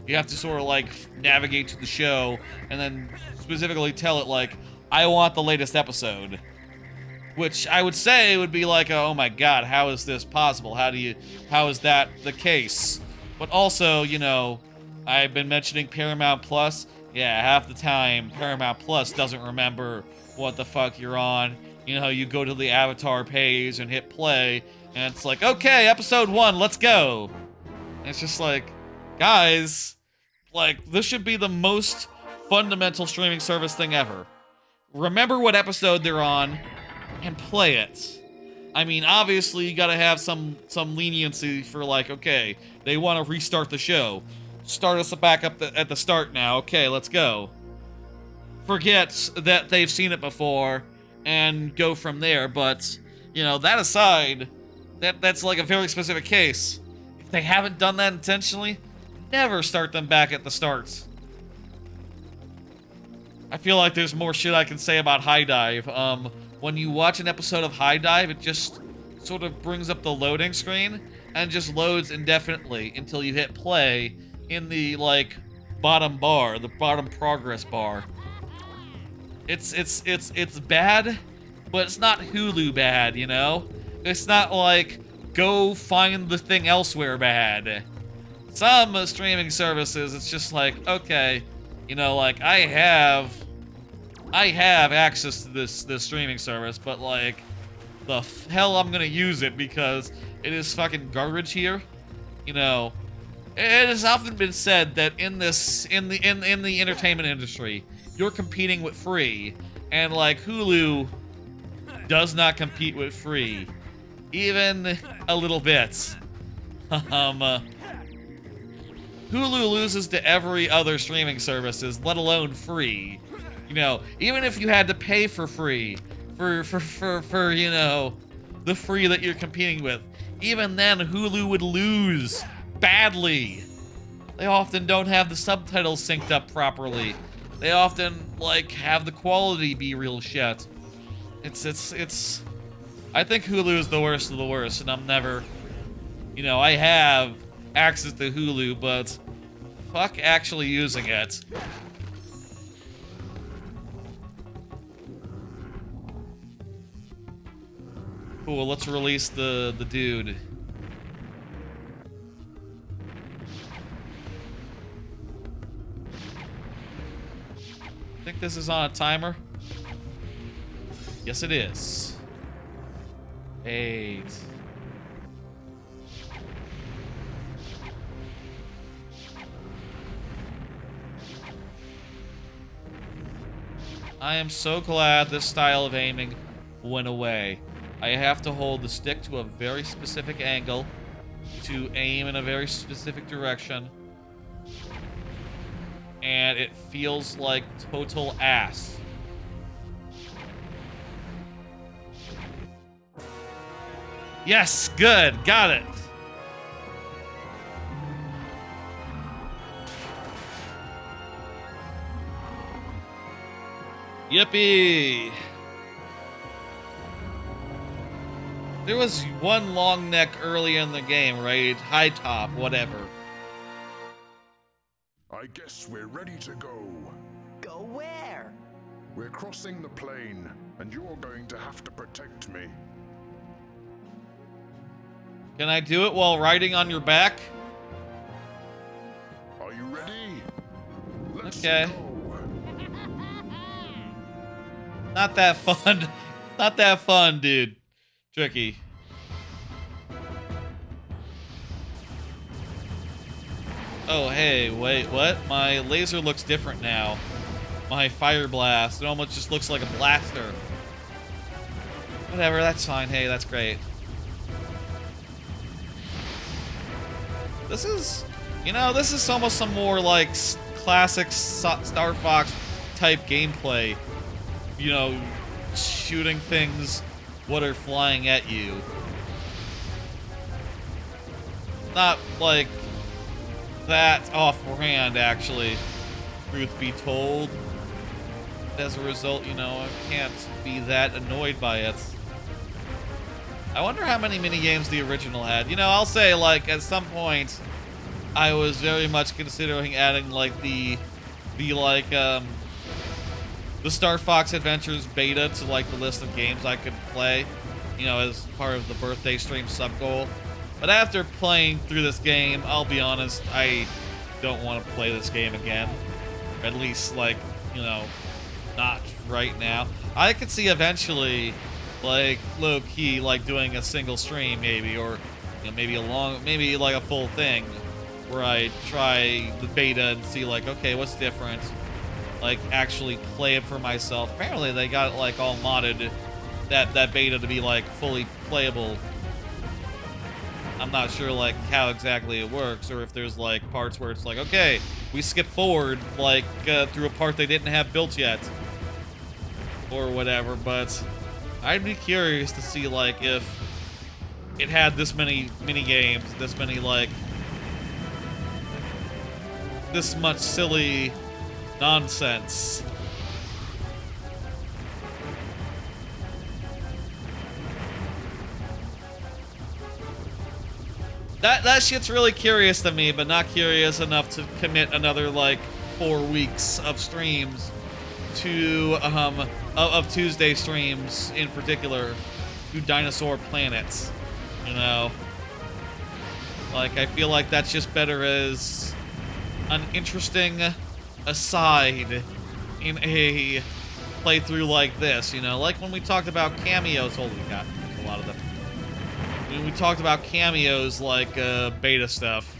You have to sort of, like, navigate to the show and then specifically tell it, like, I want the latest episode. Which I would say would be like, oh my god, how is this possible? How is that the case? But also, you know, I've been mentioning Paramount Plus. Yeah, half the time, Paramount Plus doesn't remember what the fuck you're on. You know, you go to the avatar page and hit play, and it's like, okay, episode 1, let's go. And it's just like, guys, like, this should be the most fundamental streaming service thing ever. Remember what episode they're on, and play it. I mean, obviously, you gotta have some leniency for, like, okay, they want to restart the show. Start us back up at the start now. Okay, let's go. Forget that they've seen it before, and go from there, but, you know, that aside, that's like a very specific case. If they haven't done that intentionally, never start them back at the start. I feel like there's more shit I can say about High Dive. When you watch an episode of High Dive, it just sort of brings up the loading screen, and just loads indefinitely until you hit play in the, like, bottom bar, the bottom progress bar. It's bad, but it's not Hulu bad, you know? It's not like, go find the thing elsewhere bad. Some streaming services, it's just like, okay, you know, like, I have access to this streaming service, but, like, the hell I'm gonna use it because it is fucking garbage here? You know, it has often been said that in the entertainment industry, you're competing with free, and like Hulu does not compete with free, even a little bit. Hulu loses to every other streaming services, let alone free. You know, even if you had to pay for free, for you know, the free that you're competing with, even then Hulu would lose badly. They often don't have the subtitles synced up properly. They often, like, have the quality be real shit. It's... I think Hulu is the worst of the worst, and I'm never... You know, I have access to Hulu, but fuck actually using it. Cool, let's release the dude. I think this is on a timer. Yes, it is. 8. I am so glad this style of aiming went away. I have to hold the stick to a very specific angle to aim in a very specific direction. And it feels like total ass. Yes, good, got it. Yippee! There was one long neck early in the game, right? High top, whatever. I guess we're ready to go. Go where? We're crossing the plain, and you're going to have to protect me. Can I do it while riding on your back? Okay. Not that fun. Not that fun, dude. Tricky. Oh, hey, wait, what? My laser looks different now. My fire blast. It almost just looks like a blaster. Whatever, that's fine. Hey, that's great. This is, you know, this is almost some more like classic Star Fox type gameplay. You know, shooting things what are flying at you. Not like that off-brand, actually, truth be told. As a result, you know, I can't be that annoyed by it. I wonder how many minigames the original had. You know, I'll say, like, at some point, I was very much considering adding, like, the Star Fox Adventures beta to, like, the list of games I could play, you know, as part of the birthday stream sub-goal. But after playing through this game, I'll be honest, I don't want to play this game again. At least, like, you know, not right now. I could see eventually, like, low-key, like, doing a single stream, maybe, or, you know, maybe like a full thing, where I try the beta and see, like, okay, what's different? Like, actually play it for myself. Apparently, they got it, like, all modded, that beta to be, like, fully playable. I'm not sure, like, how exactly it works, or if there's, like, parts where it's like, okay, we skip forward, like, through a part they didn't have built yet, or whatever, but I'd be curious to see, like, if it had this many mini-games, this many, like, this much silly nonsense. That shit's really curious to me, but not curious enough to commit another, like, 4 weeks of streams to, of Tuesday streams in particular, to Dinosaur Planets, you know? Like, I feel like that's just better as an interesting aside in a playthrough like this, you know? Like when we talked about cameos, holy god, a lot of them. When we talked about cameos, like, beta stuff.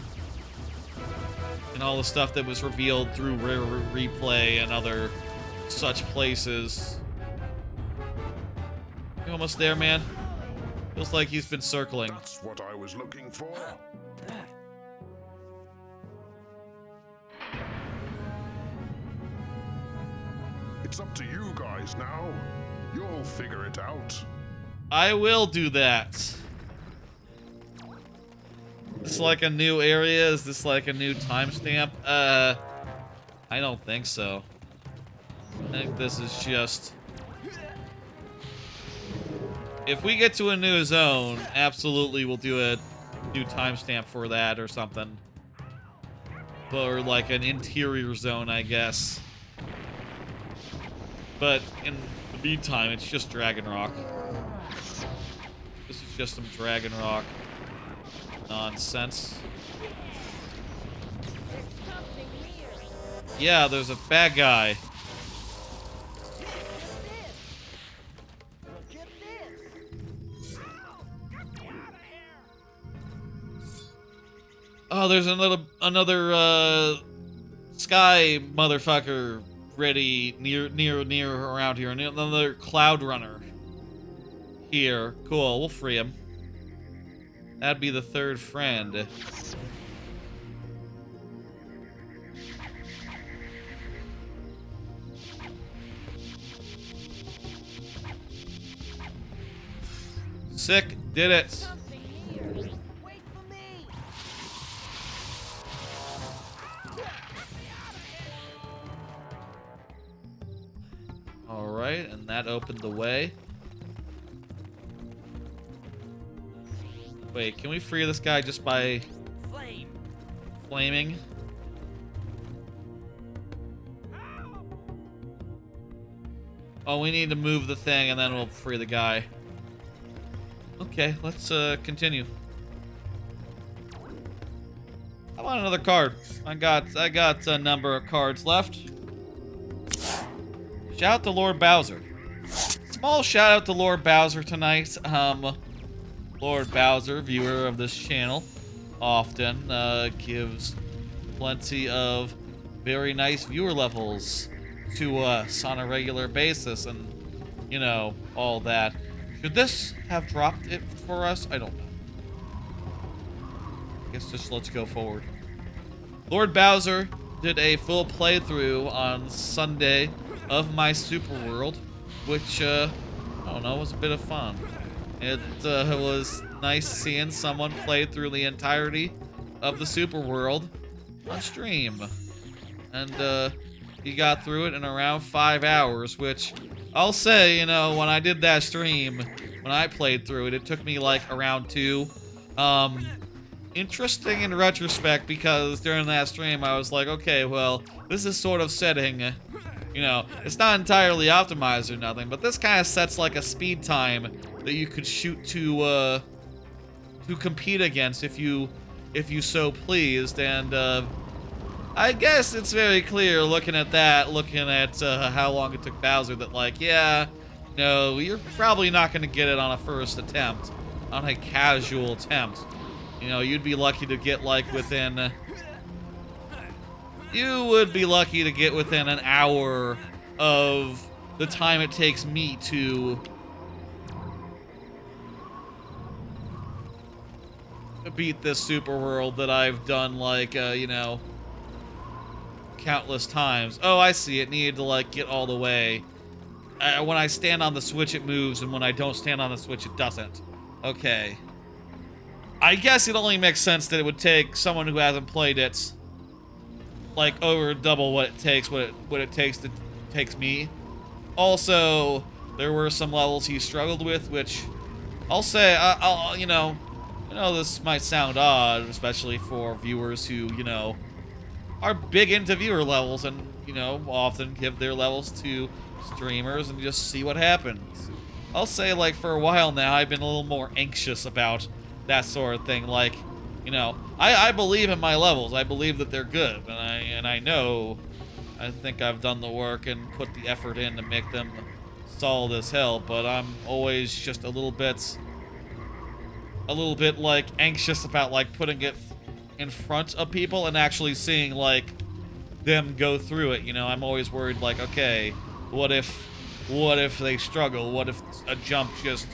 And all the stuff that was revealed through Rare Replay and other such places. You almost there, man? Feels like he's been circling. That's what I was looking for. It's up to you guys now. You'll figure it out. I will do that. Is this like a new area? Is this like a new timestamp? I don't think so. I think this is just... If we get to a new zone, absolutely we'll do a new timestamp for that or something. Or like an interior zone, I guess. But in the meantime, it's just Dragon Rock. This is just some Dragon Rock nonsense. Yeah, there's a bad guy. Oh, there's another sky motherfucker ready near around here. Another Cloud Runner here. Cool, we'll free him. That'd be the third friend. Sick, did it. Alright, and that opened the way. Wait, can we free this guy just by flaming? Oh, we need to move the thing and then we'll free the guy. Okay, let's continue. Come find another card. I got a number of cards left. Shout out to Lord Bowser. Small shout out to Lord Bowser tonight. Lord Bowser, viewer of this channel, often gives plenty of very nice viewer levels to us on a regular basis, and you know, all that. Should this have dropped it for us? I don't know. I guess just let's go forward. Lord Bowser did a full playthrough on Sunday of my Super World, which, I don't know, was a bit of fun. It was nice seeing someone play through the entirety of the Super World on stream. And, he got through it in around 5 hours, which I'll say, you know, when I did that stream, when I played through it, it took me like around 2. Interesting in retrospect, because during that stream I was like, okay, well, this is sort of setting, you know, it's not entirely optimized or nothing, but this kind of sets like a speed time that you could shoot to compete against if you so pleased. And I guess it's very clear looking at that, looking at how long it took Bowser, that like, yeah, no, you're probably not going to get it on a first attempt, on a casual attempt. You know, you'd be lucky to get like within, you would be lucky to get within an hour of the time it takes me to beat this Super World that I've done like, you know, countless times. Oh, I see. It needed to like get all the way. When I stand on the switch, it moves, and when I don't stand on the switch, it doesn't. Okay. I guess it only makes sense that it would take someone who hasn't played it like over double what it takes takes me. Also, there were some levels he struggled with, which I'll say, you know, this might sound odd, especially for viewers who, you know, are big into viewer levels and, you know, often give their levels to streamers and just see what happens. I'll say, like, for a while now, I've been a little more anxious about that sort of thing. Like, you know, I believe in my levels. I believe that they're good, and I know, I think I've done the work and put the effort in to make them solid as hell, but I'm always just a little bit like anxious about like putting it in front of people and actually seeing like them go through it. You know, I'm always worried like, okay, what if they struggle? What if a jump just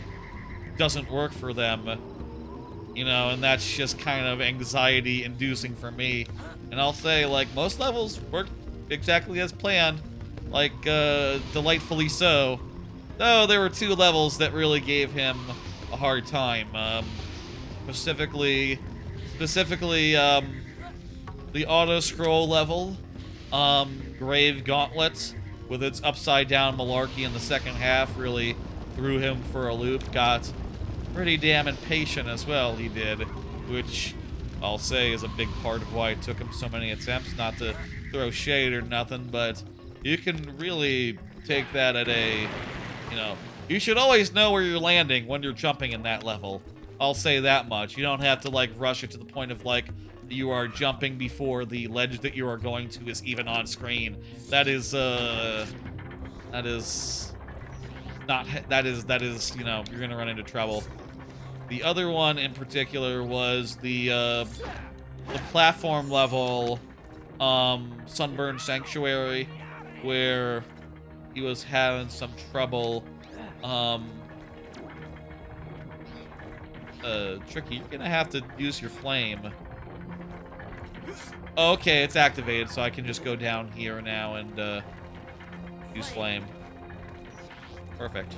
doesn't work for them? You know, and that's just kind of anxiety inducing for me. And I'll say, like, most levels worked exactly as planned, like, delightfully so. Though there were 2 levels that really gave him a hard time. Specifically, the auto-scroll level, Grave Gauntlet, with its upside-down malarkey in the second half, really threw him for a loop. Got pretty damn impatient as well, he did, which I'll say is a big part of why it took him so many attempts. Not to throw shade or nothing, but you can really take that at a, you know, you should always know where you're landing when you're jumping in that level. I'll say that much. You don't have to like rush it to the point of like you are jumping before the ledge that you are going to is even on screen. That is, you know, you're gonna run into trouble. The other one in particular was the platform level, Sunburned Sanctuary, where he was having some trouble. Tricky, you're gonna have to use your flame. Okay, it's activated, so I can just go down here now and use flame. Perfect.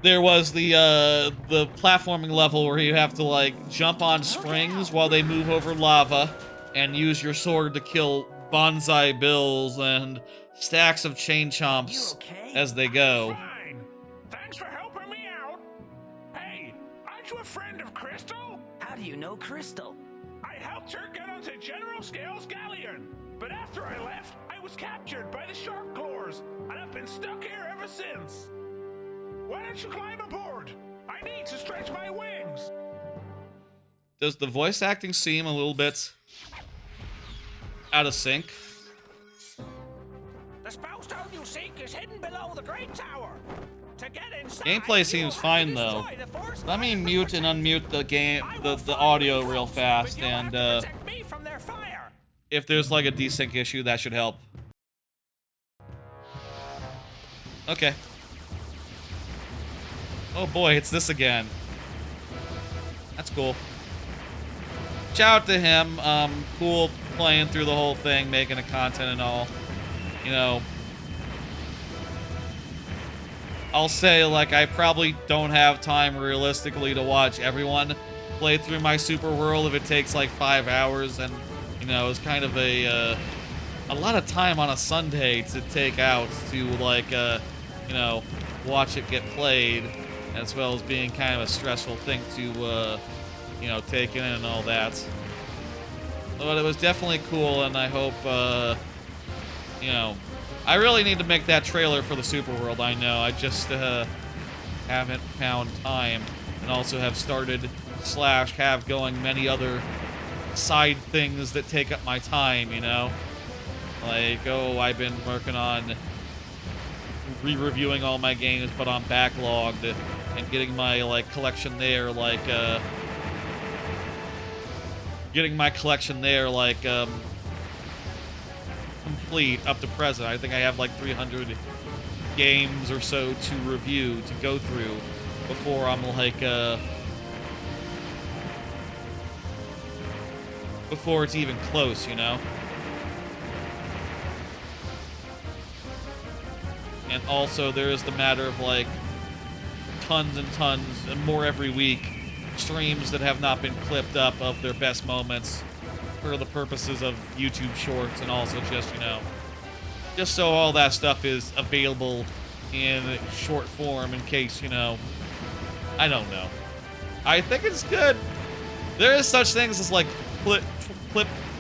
There was the platforming level where you have to like jump on springs while they move over lava and use your sword to kill bonsai bills and stacks of chain chomps as they go. Fine. Thanks for helping me out. Hey, aren't you a friend of Crystal? How do you know Crystal? I helped her get onto General Scale's galleon, but after I left, I was captured by the shark claws, and I've been stuck here ever since. Why don't you climb aboard? I need to stretch my wings. does the voice acting seem a little bit out of sync? The spellstone you seek is hidden below the Great Tower. To get inside, Gameplay you seems will fine have to though. destroy the force Let me fire mute and protection. unmute the game, I will the follow audio you real close, fast, but you'll and have to protect me from their fire. if there's like a desync issue, that should help. Okay. Oh boy, it's this again. That's cool. Shout out to him. Cool playing through the whole thing, making the content and all. You know, I'll say, like, I probably don't have time realistically to watch everyone play through my super world if it takes like 5 hours, and you know, it's kind of a lot of time on a Sunday to take out to like you know, watch it get played, as well as being kind of a stressful thing to you know, take in and all that. But it was definitely cool, and I hope you know, I really need to make that trailer for the Super World. I know, I just haven't found time, and also have started / have going many other side things that take up my time, you know? Like, oh, I've been working on re-reviewing all my games, but I'm backlogged, and getting my, like, collection there, like, complete up to present. I think I have, like, 300 games or so to review, to go through, before I'm, like, before it's even close, you know? And also, there is the matter of, like, tons and tons, and more every week, streams that have not been clipped up of their best moments for the purposes of YouTube Shorts, and also just, you know, just so all that stuff is available in short form in case, you know, I don't know. I think it's good. There is such things as, like, clip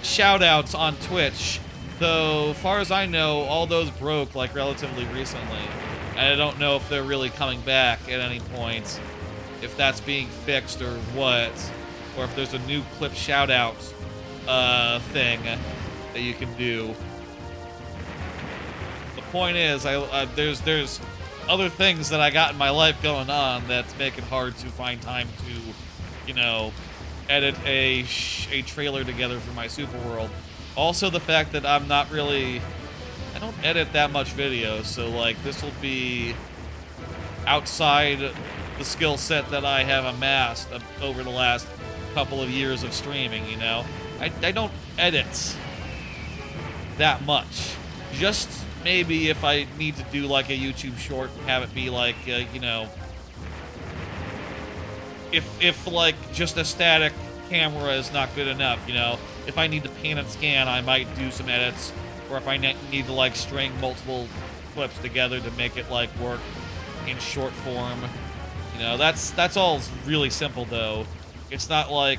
shoutouts on Twitch, though, far as I know, all those broke, like, relatively recently. And I don't know if they're really coming back at any point, if that's being fixed or what, or if there's a new clip shoutout thing that you can do. The point is, there's other things that I got in my life going on that's make it hard to find time to, you know, edit a trailer together for my Super World. Also, the fact that I don't edit that much video, so, like, this will be outside the skill set that I have amassed over the last couple of years of streaming, you know? I don't edit that much. Just maybe if I need to do, like, a YouTube short and have it be, like, you know, if like, just a static camera is not good enough, you know? If I need to pan and scan, I might do some edits, or if I need to, like, string multiple clips together to make it, like, work in short form. You know, that's all really simple, though. It's not like,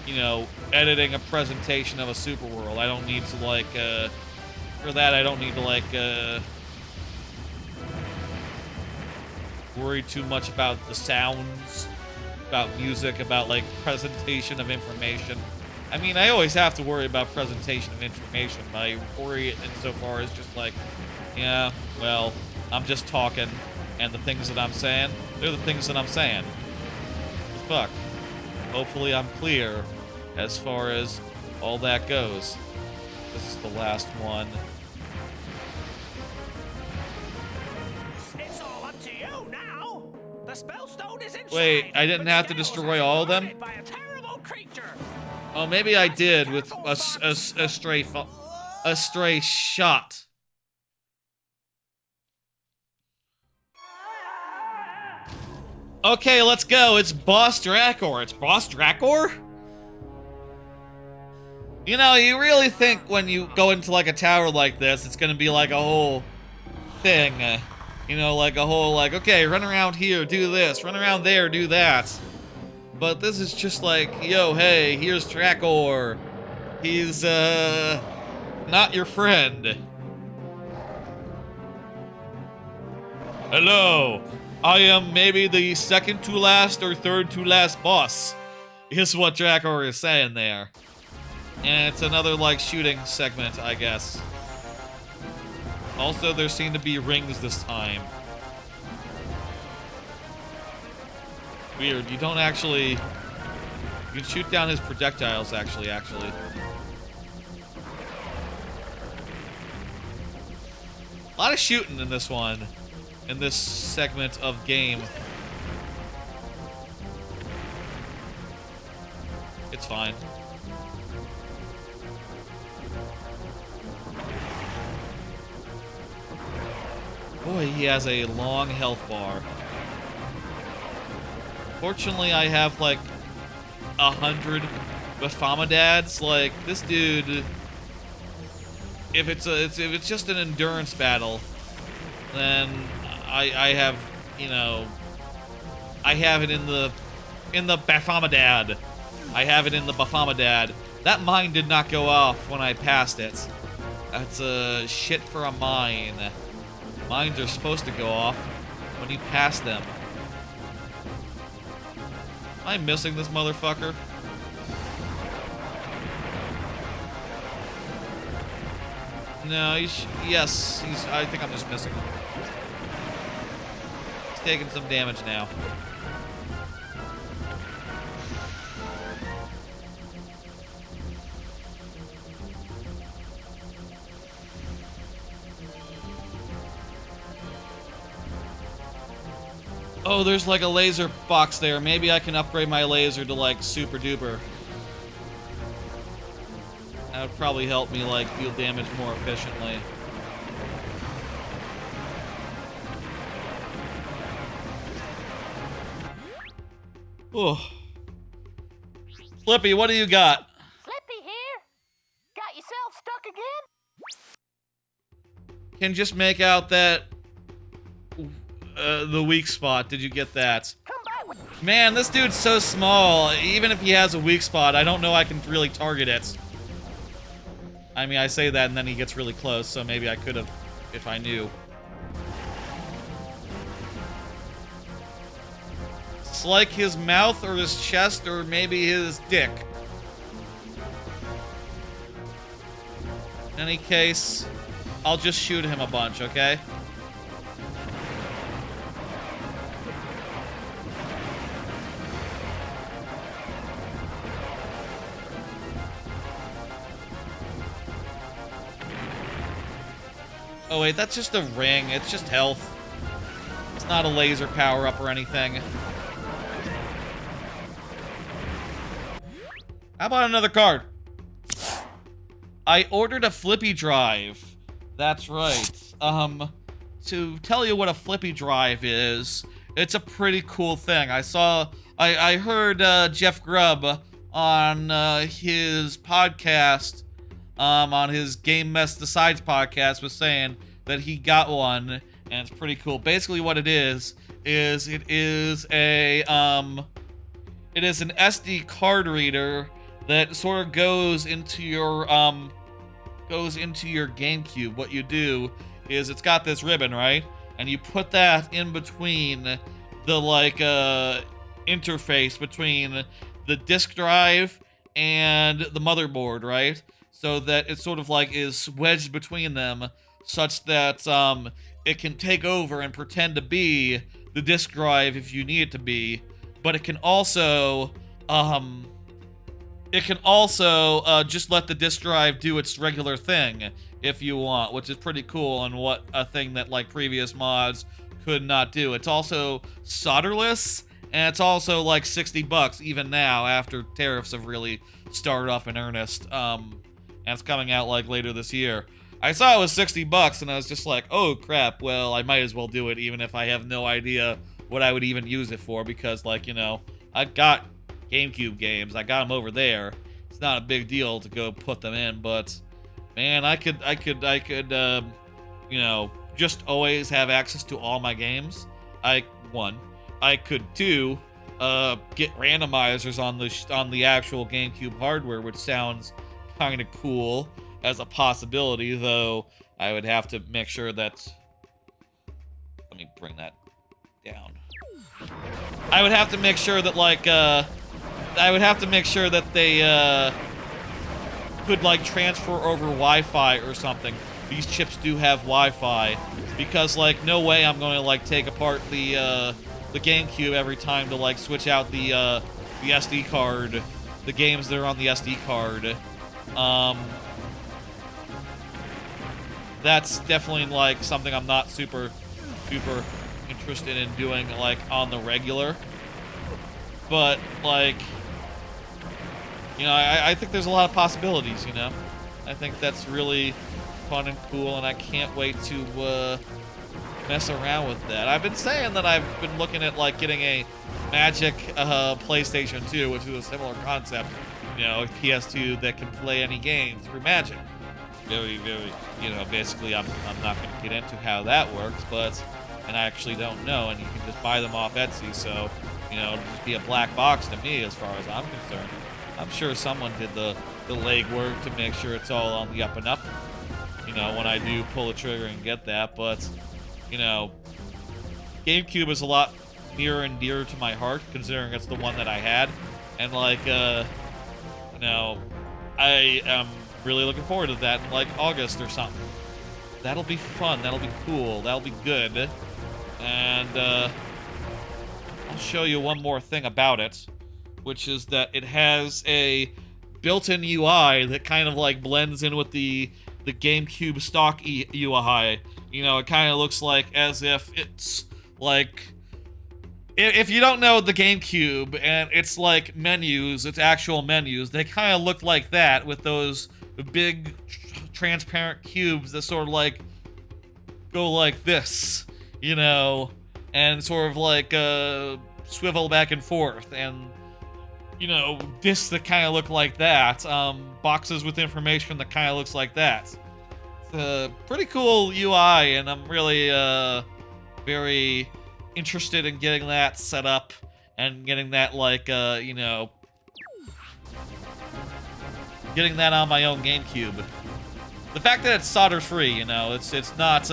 you know, editing a presentation of a Super World. I don't need to, like, for that, I don't need to, like, worry too much about the sounds, about music, about, like, presentation of information. I mean, I always have to worry about presentation of information. My worry insofar is just like, yeah, well, I'm just talking, and the things that I'm saying, they're the things that I'm saying. The fuck. Hopefully I'm clear as far as all that goes. This is the last one. It's all up to you now. The spellstone is inside. Wait, I didn't but have to Scales destroy is all of them? guarded by a terrible creature. Oh, maybe I did with a stray shot. Okay, let's go. It's Boss Drakor. It's Boss Drakor? You know, you really think when you go into, like, a tower like this, it's gonna be like a whole thing. You know, like a whole, like, okay, run around here, do this, run around there, do that. But this is just like, yo, hey, here's Drakor. He's, not your friend. Hello. I am maybe the second to last or third to last boss, is what Drakor is saying there. And it's another, like, shooting segment, I guess. Also, there seem to be rings this time. Weird, you don't actually... You can shoot down his projectiles, actually. A lot of shooting in this one. In this segment of game. It's fine. Boy, he has a long health bar. Fortunately, I have like 100 Bafomdads. Like, this dude, if it's just an endurance battle, then I have, you know, I have it in the Bafomdad. I have it in the Bafomdad. That mine did not go off when I passed it. That's a shit for a mine. Mines are supposed to go off when you pass them. Am I missing this motherfucker? No, yes, I think I'm just missing him. He's taking some damage now. Oh, there's like a laser box there. Maybe I can upgrade my laser to like super duper. That would probably help me like deal damage more efficiently. Oh. Flippy, what do you got? Flippy here? Got yourself stuck again? Can just make out that the weak spot. Did you get that? Man, this dude's so small. Even if he has a weak spot, I don't know I can really target it. I mean, I say that and then he gets really close, so maybe I could have if I knew. It's like his mouth or his chest or maybe his dick. In any case, I'll just shoot him a bunch, okay? Oh wait, that's just a ring. It's just health. It's not a laser power-up or anything. How about another card? I ordered a FlippyDrive. That's right. To tell you what a FlippyDrive is, it's a pretty cool thing. I heard Jeff Grubb on his podcast, on his Game Mess Decides podcast, was saying that he got one, and it's pretty cool. Basically what it is it is an SD card reader that sort of goes into your GameCube. What you do is it's got this ribbon, right? And you put that in between the interface between the disk drive and the motherboard, right? So that it sort of like is wedged between them, such that it can take over and pretend to be the disk drive if you need it to be, but it can also just let the disk drive do its regular thing if you want, which is pretty cool and what a thing that like previous mods could not do. It's also solderless, and it's also like $60 even now after tariffs have really started up in earnest. And it's coming out like later this year. I saw it was $60 and I was just like, oh crap, well, I might as well do it even if I have no idea what I would even use it for, because like, you know, I got GameCube games, I got them over there. It's not a big deal to go put them in, but man, I could you know, just always have access to all my games. I could two, get randomizers on the actual GameCube hardware, which sounds kind of cool as a possibility, though I would have to make sure that, let me bring that down. I would have to make sure that, like, I would have to make sure that they, could, like, transfer over Wi-Fi or something. These chips do have Wi-Fi. Because, like, no way I'm going to, like, take apart the GameCube every time to, like, switch out the SD card. The games that are on the SD card. That's definitely, like, something I'm not super interested in doing, like, on the regular. But, like, you know, I think there's a lot of possibilities, you know? I think that's really fun and cool, and I can't wait to mess around with that. I've been saying that I've been looking at, like, getting a Magic PlayStation 2, which is a similar concept. You know, a PS2 that can play any game through Magic. Very, you know, basically I'm not going to get into how that works, but, and I actually don't know, and you can just buy them off Etsy, so, you know, it'll just be a black box to me as far as I'm concerned. I'm sure someone did the legwork to make sure it's all on the up and up, you know, when I do pull the trigger and get that, but, you know, GameCube is a lot nearer and dearer to my heart, considering it's the one that I had, and, like, you know, I am really looking forward to that in, like, August or something. That'll be fun, that'll be cool, that'll be good, and, I'll show you one more thing about it, which is that it has a built-in UI that kind of, like, blends in with the GameCube stock UI. You know, it kind of looks like as if it's, like... If you don't know the GameCube, and it's, like, menus, it's actual menus, they kind of look like that, with those big, transparent cubes that sort of, like, go like this, you know, and sort of, like, swivel back and forth, and, you know, discs that kind of look like that, boxes with information that kind of looks like that. It's a pretty cool UI, and I'm really, very interested in getting that set up, and getting that, like, you know, getting that on my own GameCube. The fact that it's solder-free, you know, it's not,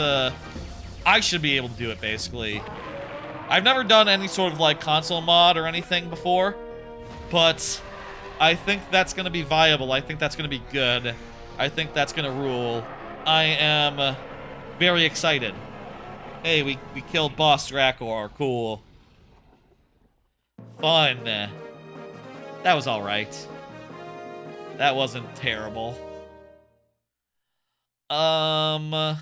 I should be able to do it, basically. I've never done any sort of, like, console mod or anything before, but I think that's gonna be viable. I think that's gonna be good. I think that's gonna rule. I am very excited. Hey, we killed Boss Drakor. Cool. Fun. That was alright. That wasn't terrible. I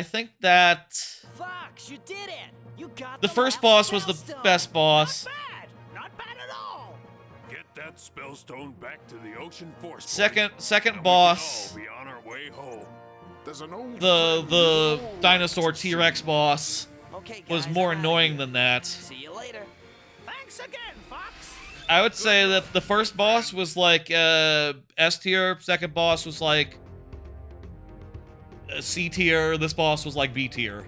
think that... Fox, you did it! You got the first boss was the best boss. Not bad! Not bad at all! Get that spellstone back to the ocean force. Second boss... We can all be on our way home. There's an old The dinosaur T-Rex boss Okay, was guys, more I'm outta annoying here. than that. See you later. Thanks again, Fox! I would say that the first boss was like S tier, second boss was like C tier, this boss was like B tier.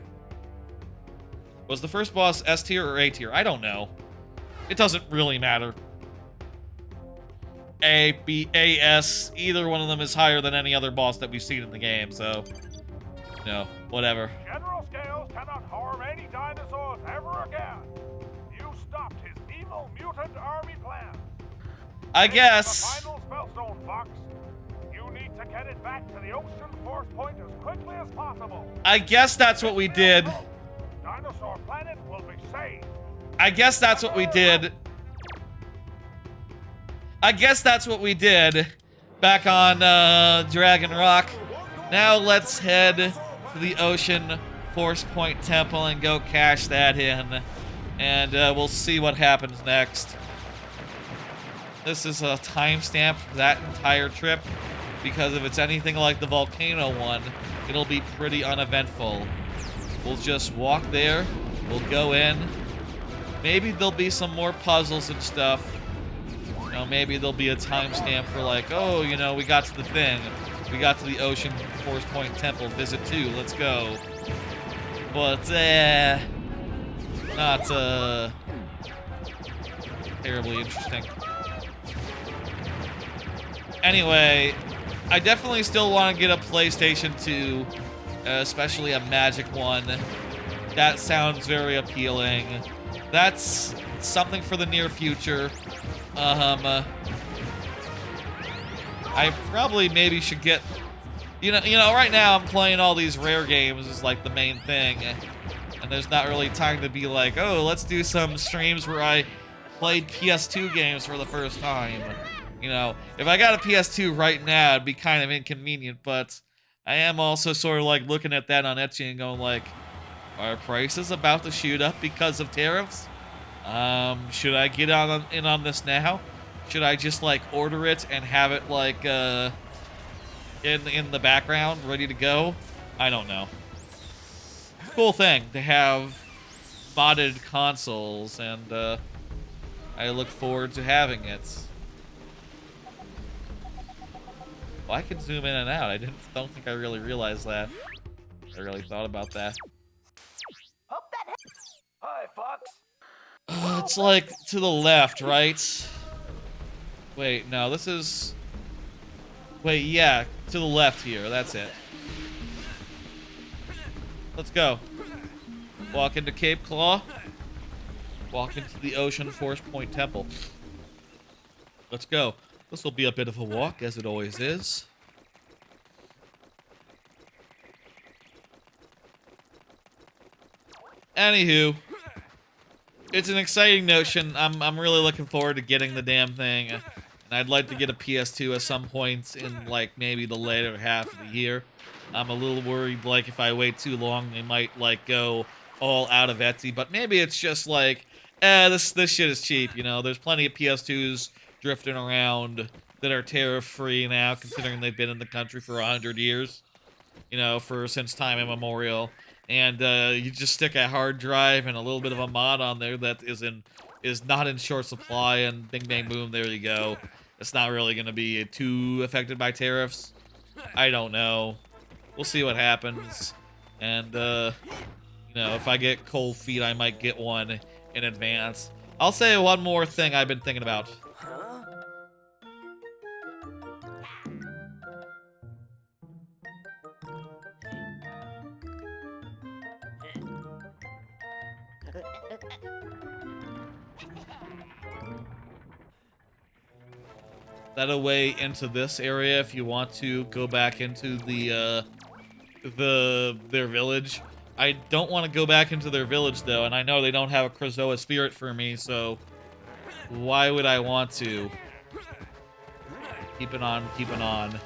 Was the first boss S tier or A tier? I don't know. It doesn't really matter. A, B, A, S, either one of them is higher than any other boss that we've seen in the game, so, no, whatever. General Scales cannot harm any dinosaurs ever again. You stopped his evil mutant army plan. I The guess, final spellstone, Fox. You need to get it back to the ocean force point as quickly as possible. I guess that's what we did. Dinosaur planet will be saved. I guess that's what we did. I guess that's what we did back on Dragon Rock. Now let's head to the Ocean Force Point Temple and go cash that in. And we'll see what happens next. This is a timestamp for that entire trip, because if it's anything like the volcano one, it'll be pretty uneventful. We'll just walk there, we'll go in. Maybe there'll be some more puzzles and stuff. You know, maybe there'll be a timestamp for like, oh, you know, we got to the thing. We got to the Ocean Force Point Temple, visit 2, let's go. But, not, terribly interesting. Anyway, I definitely still want to get a PlayStation 2, especially a Magic one. That sounds very appealing. That's something for the near future. I probably maybe should get, right now I'm playing all these rare games is like the main thing, and there's not really time to be like, oh, let's do some streams where I played PS2 games for the first time. If I got a PS2 right now, it'd be kind of inconvenient, but I am also sort of like looking at that on Etsy and going like, are prices about to shoot up because of tariffs? Should I get in on this now? Should I just like order it and have it like in the background ready to go? I don't know. It's a cool thing to have modded consoles, and I look forward to having it. Well, I can zoom in and out. I don't think I really realized that. I really thought about that. Hi, Fox. It's like to the left, right? Wait, no, this is... Wait, yeah, to the left here. That's it. Let's go. Walk into Cape Claw. Walk into the Ocean Force Point Temple. Let's go. This will be a bit of a walk, as it always is. Anywho, it's an exciting notion. I'm really looking forward to getting the damn thing, and I'd like to get a PS2 at some point in like maybe the later half of the year. I'm a little worried like if I wait too long, they might like go all out of Etsy, but maybe it's just like, this shit is cheap. There's plenty of PS2s drifting around that are tariff-free now, considering they've been in the country for 100 years, since time immemorial. And you just stick a hard drive and a little bit of a mod on there that is not in short supply, and bing bang boom, there you go. It's not really going to be too affected by tariffs. I don't know. We'll see what happens. And, if I get cold feet, I might get one in advance. I'll say one more thing I've been thinking about. That a way into this area if you want to go back into their village. I don't want to go back into their village though, and I know they don't have a Krazoa spirit for me, so why would I want to? Keeping on, keeping on.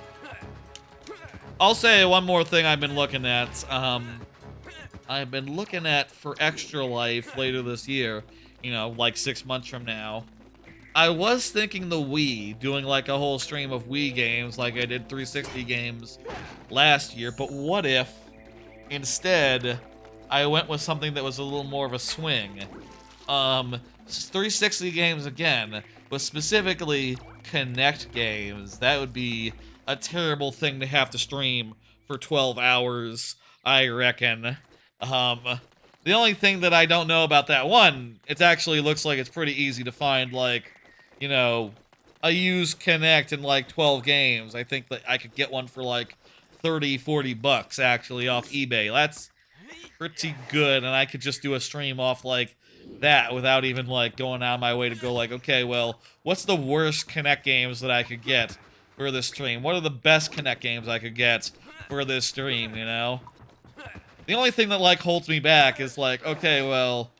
I'll say one more thing I've been looking at. I've been looking at for Extra Life later this year, like 6 months from now. I was thinking the Wii, doing like a whole stream of Wii games like I did 360 games last year, but what if instead I went with something that was a little more of a swing? 360 games again, but specifically Connect games. That would be a terrible thing to have to stream for 12 hours, I reckon. The only thing that I don't know about that one, it actually looks like it's pretty easy to find, like, a used Connect in like 12 games. I think that I could get one for like 30, 40 bucks actually off eBay. That's pretty good, and I could just do a stream off like that without even like going out of my way to go like, okay, well, what's the worst Connect games that I could get for this stream? What are the best Connect games I could get for this stream, The only thing that like holds me back is like, okay, well,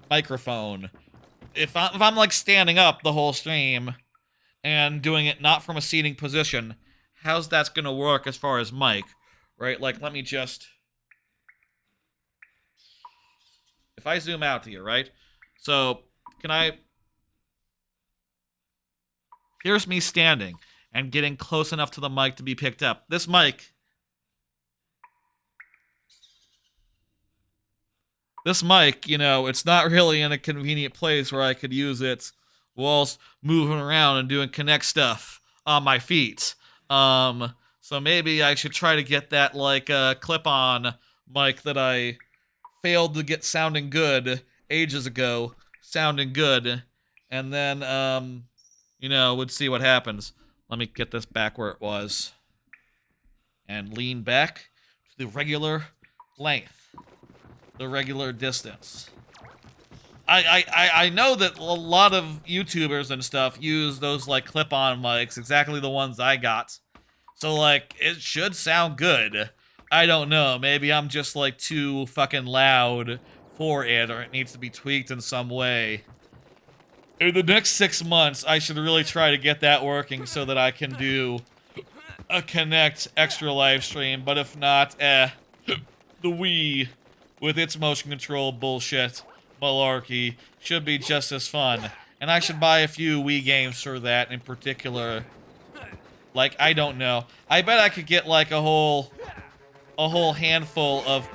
microphone. If I'm like standing up the whole stream and doing it not from a seating position, how's that gonna work as far as mic, right? Like, let me just... If I zoom out here, right? So, can I... Here's me standing and getting close enough to the mic to be picked up. This mic... This mic, it's not really in a convenient place where I could use it whilst moving around and doing Connect stuff on my feet. So maybe I should try to get that, like, clip-on mic that I failed to get sounding good ages ago, sounding good, and then, would see what happens. Let me get this back where it was. And lean back to the regular length. the regular distance. I know that a lot of YouTubers and stuff use those like clip-on mics, exactly the ones I got. So like it should sound good. I don't know, maybe I'm just like too fucking loud for it, or it needs to be tweaked in some way. In the next 6 months, I should really try to get that working so that I can do a Connect extra live stream, but if not, the Wii with its motion control bullshit malarkey should be just as fun. And I should buy a few Wii games for that in particular. Like, I don't know. I bet I could get like a whole handful of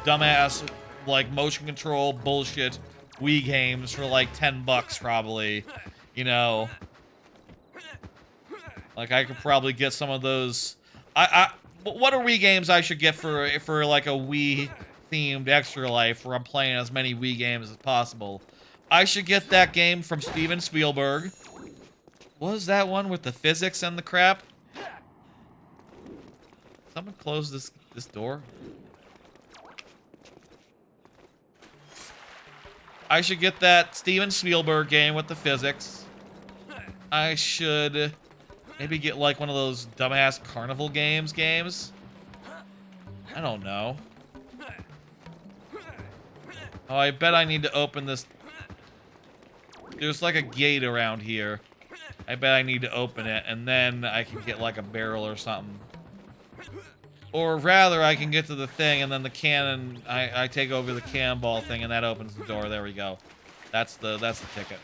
dumbass like motion control bullshit Wii games for like $10 probably. You know. Like I could probably get some of those. What are Wii games I should get for like a Wii themed Extra Life where I'm playing as many Wii games as possible? I should get that game from Steven Spielberg. What was that one with the physics and the crap? Someone close this door. I should get that Steven Spielberg game with the physics. I should maybe get like one of those dumbass carnival games. I don't know. Oh, I bet I need to open this. There's like a gate around here. I bet I need to open it, and then I can get like a barrel or something. Or rather, I can get to the thing, and then the cannon, I take over the cannonball thing, and that opens the door. There we go. That's the ticket.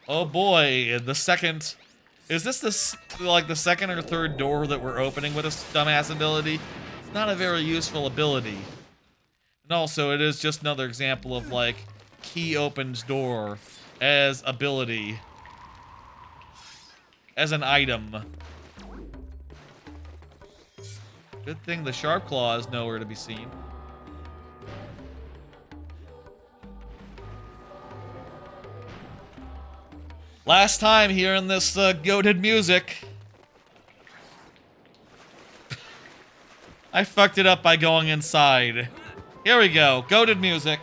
Oh boy, the second... Is this the second or third door that we're opening with this dumbass ability? It's not a very useful ability. And also, it is just another example of, like, key opens door as ability. As an item. Good thing the Sharp Claw is nowhere to be seen. Last time hearing this goated music. I fucked it up by going inside. Here we go, goated music.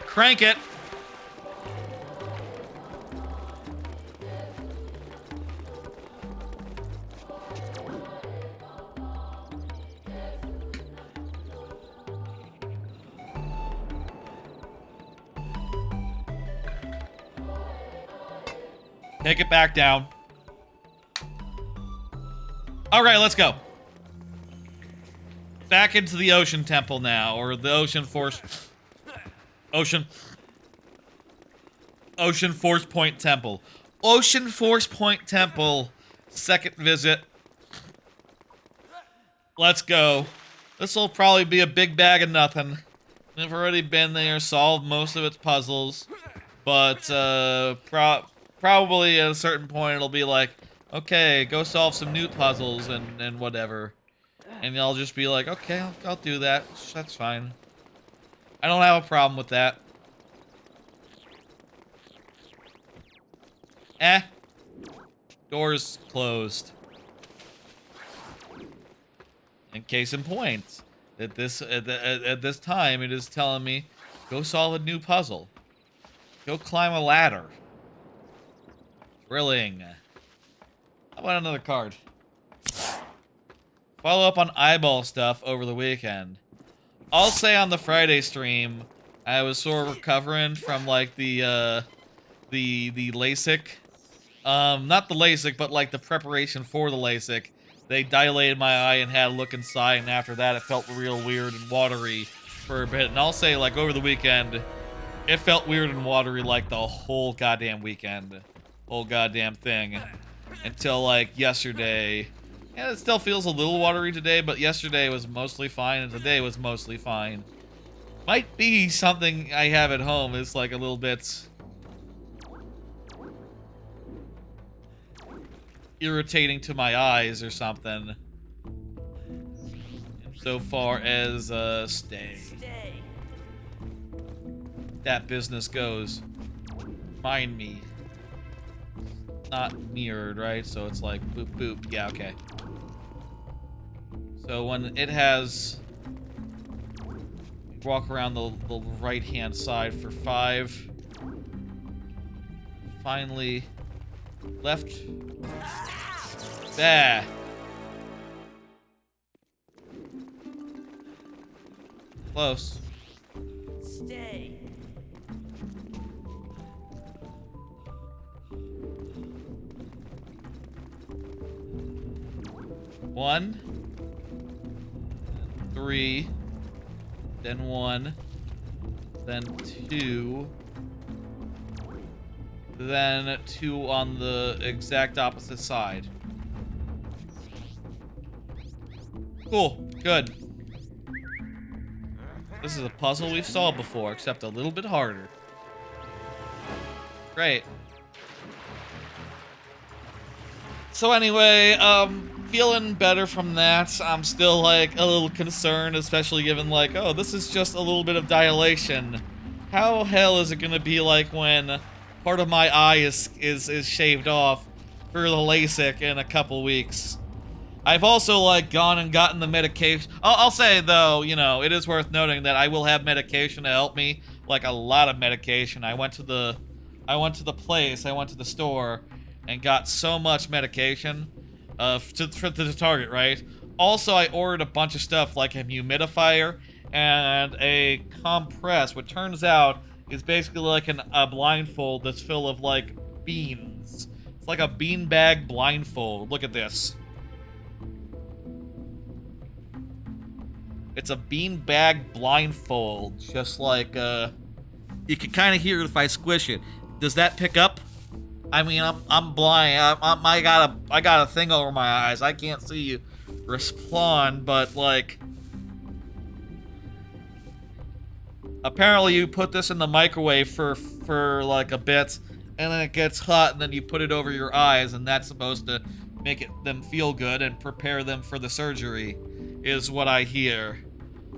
Crank it. Take it back down. Alright, let's go. Back into the Ocean Temple now, or the Ocean Force... Ocean Force Point Temple. Ocean Force Point Temple. Second visit. Let's go. This will probably be a big bag of nothing. I've already been there, solved most of its puzzles. But, probably at a certain point it'll be like, okay, go solve some new puzzles and whatever. And I'll just be like, okay, I'll do that. That's fine. I don't have a problem with that. Doors closed. In case in point, at this time, it is telling me, go solve a new puzzle. Go climb a ladder. Thrilling. How about another card? Follow up on eyeball stuff over the weekend. I'll say on the Friday stream, I was sort of recovering from like the LASIK. Not the LASIK, but like the preparation for the LASIK. They dilated my eye and had a look inside, and after that it felt real weird and watery for a bit. And I'll say, like, over the weekend, it felt weird and watery like the whole goddamn weekend. Whole goddamn thing. Until, like, yesterday. And it still feels a little watery today, but yesterday was mostly fine, and today was mostly fine. Might be something I have at home is, like, a little bit irritating to my eyes or something. So far as, stay. That business goes. Mind me. not mirrored, right? So it's like boop, boop. Yeah, okay. So when it has... Walk around the right-hand side for 5. Finally, left. Bah. Close. Stay. One. 3. Then 1. Then 2. Then 2 on the exact opposite side. Cool. Good. This is a puzzle we've solved before, except a little bit harder. Great. So anyway, feeling better from that. I'm still, like, a little concerned, especially given, like, oh, this is just a little bit of dilation. How hell is it gonna be like when part of my eye is shaved off for the LASIK in a couple weeks? I've also, like, gone and gotten the medication. I'll say, though, you know, it is worth noting that I will have medication to help me. Like, a lot of medication. I went to the store, and got so much medication to the Target, right? Also, I ordered a bunch of stuff, like a humidifier and a compress, which turns out is basically like a blindfold that's full of, like, beans. It's like a beanbag blindfold. Look at this. It's a beanbag blindfold, just like, you can kind of hear it if I squish it. Does that pick up? I mean, I'm blind. I got a thing over my eyes. I can't see you respond, but, like, apparently you put this in the microwave for like a bit, and then it gets hot, and then you put it over your eyes, and that's supposed to make them feel good and prepare them for the surgery, is what I hear.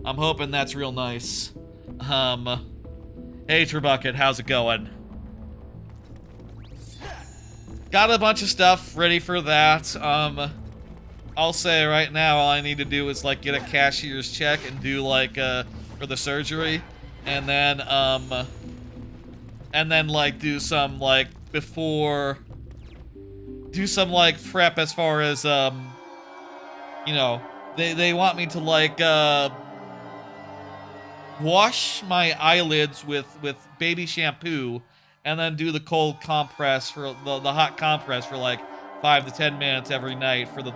I'm hoping that's real nice. Hey, Trebucket, how's it going? Got a bunch of stuff ready for that. I'll say right now, all I need to do is, like, get a cashier's check and do, like, for the surgery, and then, like, do some, like, prep as far as, you know, they want me to, like, wash my eyelids with baby shampoo, and then do the cold compress for the hot compress for like 5 to 10 minutes every night for the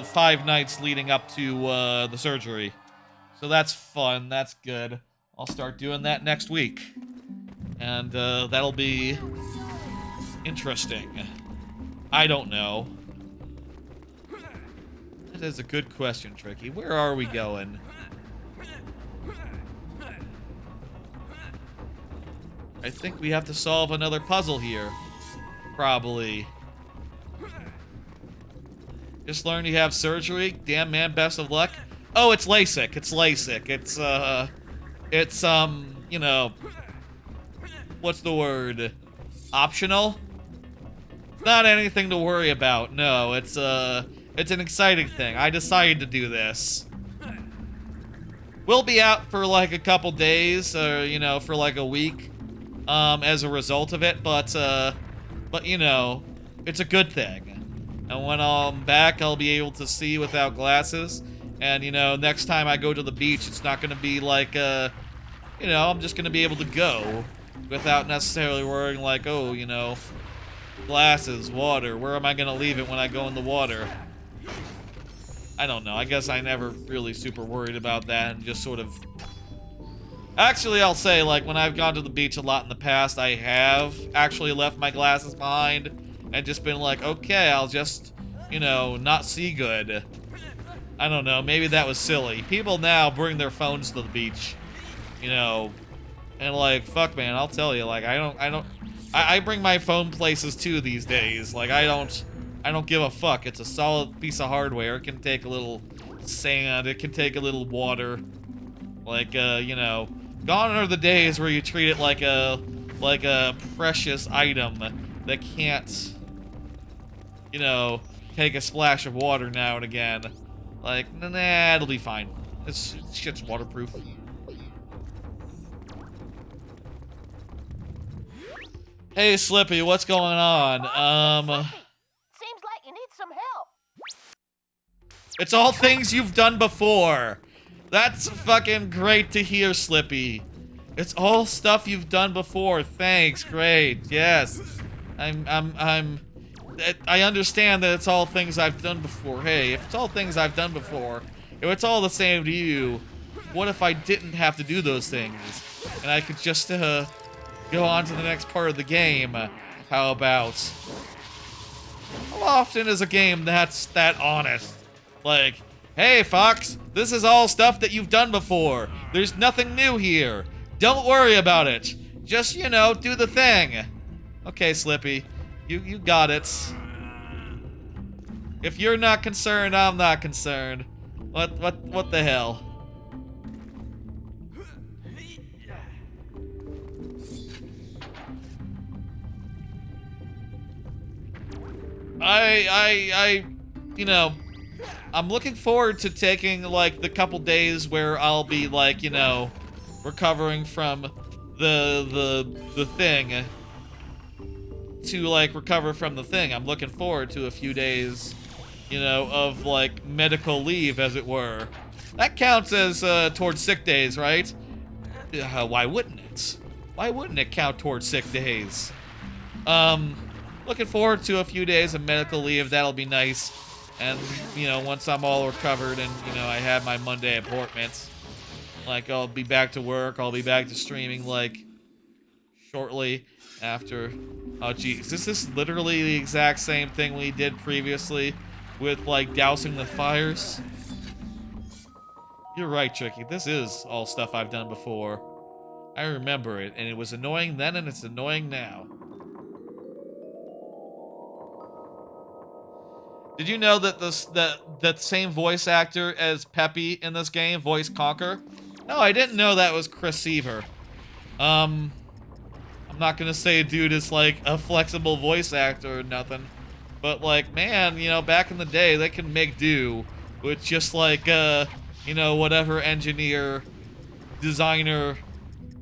5 nights leading up to the surgery. So that's fun. That's good. I'll start doing that next week, and that'll be interesting. I don't know. That is a good question, Tricky. Where are we going? I think we have to solve another puzzle here. Probably. Just learned you have surgery. Damn, man, best of luck. Oh, it's LASIK. It's LASIK. It's, you know, what's the word? Optional? Not anything to worry about. No, it's an exciting thing. I decided to do this. We'll be out for like a couple days, or, you know, for like a week. As a result of it, but you know, it's a good thing. And when I'm back, I'll be able to see without glasses. And, you know, next time I go to the beach, it's not gonna be like, you know, I'm just gonna be able to go without necessarily worrying like, oh, you know, glasses, water, where am I gonna leave it when I go in the water? I don't know. I guess I never really super worried about that, and just sort of... Actually, I'll say, like, when I've gone to the beach a lot in the past, I have actually left my glasses behind and just been like, okay, I'll just, you know, not see good. I don't know, maybe that was silly. People now bring their phones to the beach, you know, and, like, fuck, man, I'll tell you, like, I bring my phone places too these days. Like, I don't give a fuck. It's a solid piece of hardware. It can take a little sand, it can take a little water. Like, you know, gone are the days where you treat it like a precious item that can't, you know, take a splash of water now and again. Like, nah, it'll be fine. This shit's waterproof. Hey, Slippy, what's going on? Seems like you need some help. It's all things you've done before. That's fucking great to hear, Slippy. It's all stuff you've done before. Thanks, great. Yes. I understand that it's all things I've done before. Hey, if it's all things I've done before, if it's all the same to you, what if I didn't have to do those things? And I could just, go on to the next part of the game. How about? How often is a game that's that honest? Like, hey, Fox, this is all stuff that you've done before. There's nothing new here. Don't worry about it. Just, you know, do the thing. Okay, Slippy, you got it. If you're not concerned, I'm not concerned. What the hell? You know, I'm looking forward to taking, like, the couple days where I'll be, like, you know, recovering from the thing to, like, recover from the thing. I'm looking forward to a few days, you know, of, like, medical leave, as it were. That counts as, towards sick days, right? Why wouldn't it? Why wouldn't it count towards sick days? Looking forward to a few days of medical leave. That'll be nice. And, you know, once I'm all recovered and, you know, I have my Monday appointments, like, I'll be back to work. I'll be back to streaming, like, shortly after. Oh, geez. This is literally the exact same thing we did previously with, like, dousing the fires. You're right, Tricky. This is all stuff I've done before. I remember it, and it was annoying then, and it's annoying now. Did you know that that same voice actor as Peppy in this game voiced Conker? No, I didn't know that was Chris Seaver. I'm not gonna say dude is like a flexible voice actor or nothing, but like, man, you know, back in the day they can make do with just like you know, whatever engineer, designer,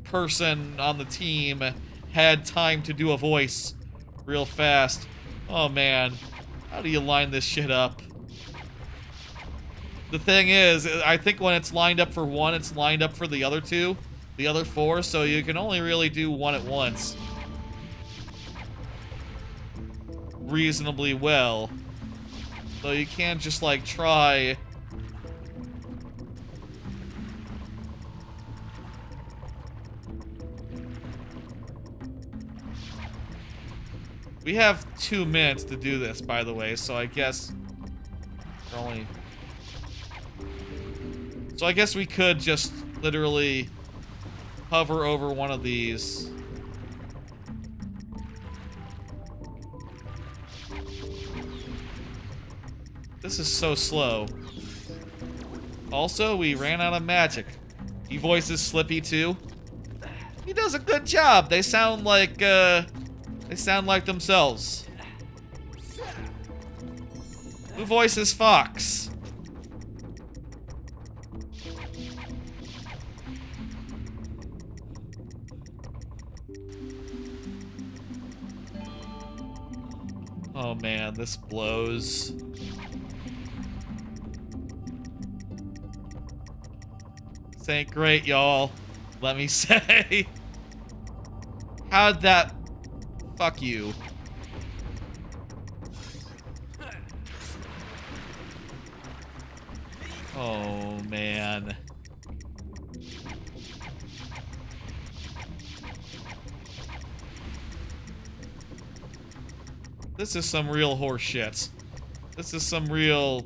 person on the team had time to do a voice real fast. Oh man. How do you line this shit up? The thing is, I think when it's lined up for one, it's lined up for the other two, the other four, so you can only really do one at once. Reasonably well. So you can't just, like, try. We have 2 minutes to do this, by the way, so I guess we're only... So I guess we could just literally hover over one of these. This is so slow. Also, we ran out of magic. He voices Slippy too. He does a good job. They sound like themselves. Who voices Fox? Oh man, this blows. This ain't great, y'all. Let me say. How'd that... Fuck you. Oh, man. This is some real horse shit. This is some real...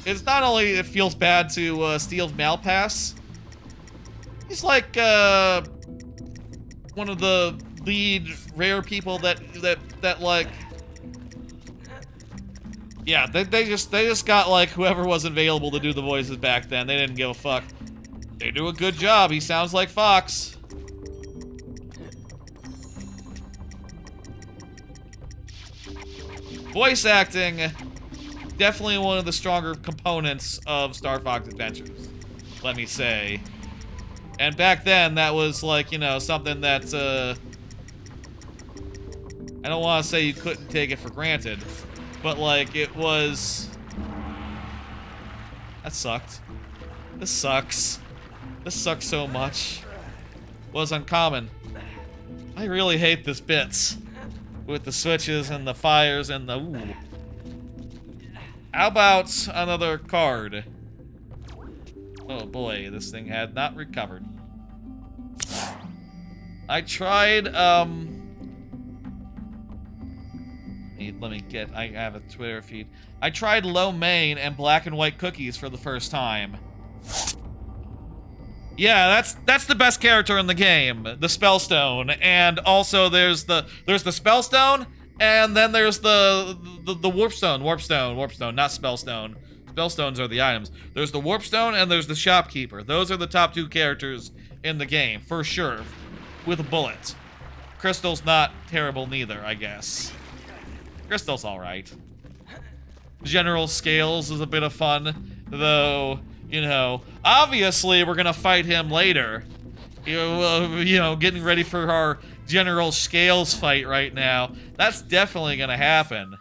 It's not only it feels bad to steal Malpass. He's like one of the lead rare people that like... Yeah, they just got like whoever was available to do the voices back then. They didn't give a fuck. They do a good job. He sounds like Fox. Voice acting, definitely one of the stronger components of Star Fox Adventures, let me say. And back then, that was like, you know, something that, I don't want to say you couldn't take it for granted, but like, it was... That sucked. This sucks. This sucks so much. Was uncommon. I really hate this bits. With the switches and the fires and the... Ooh. How about another card? Oh boy, this thing had not recovered. I tried, let me get, I have a Twitter feed. I tried Lo Mein and Black and White Cookies for the first time. Yeah, that's the best character in the game, the spellstone, and also there's the spellstone, and then there's the warpstone, not spellstone. Spellstones are the items. There's the warpstone and there's the shopkeeper. Those are the top two characters in the game, for sure, with a bullet. Crystal's not terrible neither, I guess. Crystal's all right. General Scales is a bit of fun, though. You know, obviously we're gonna fight him later. You know, getting ready for our General Scales fight right now. That's definitely gonna happen.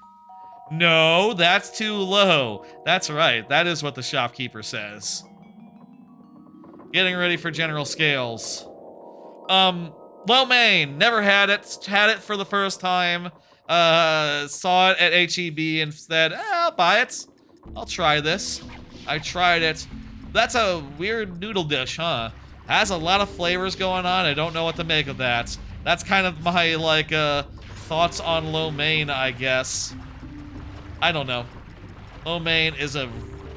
No, that's too low. That's right. That is what the shopkeeper says. Getting ready for General Scales. Lo Mein, never had it. Had it for the first time. Saw it at HEB and said, I'll buy it. I'll try this. I tried it. That's a weird noodle dish, huh? Has a lot of flavors going on. I don't know what to make of that. That's kind of my, like, thoughts on Lo Mein, I guess. I don't know. Lo Mein is a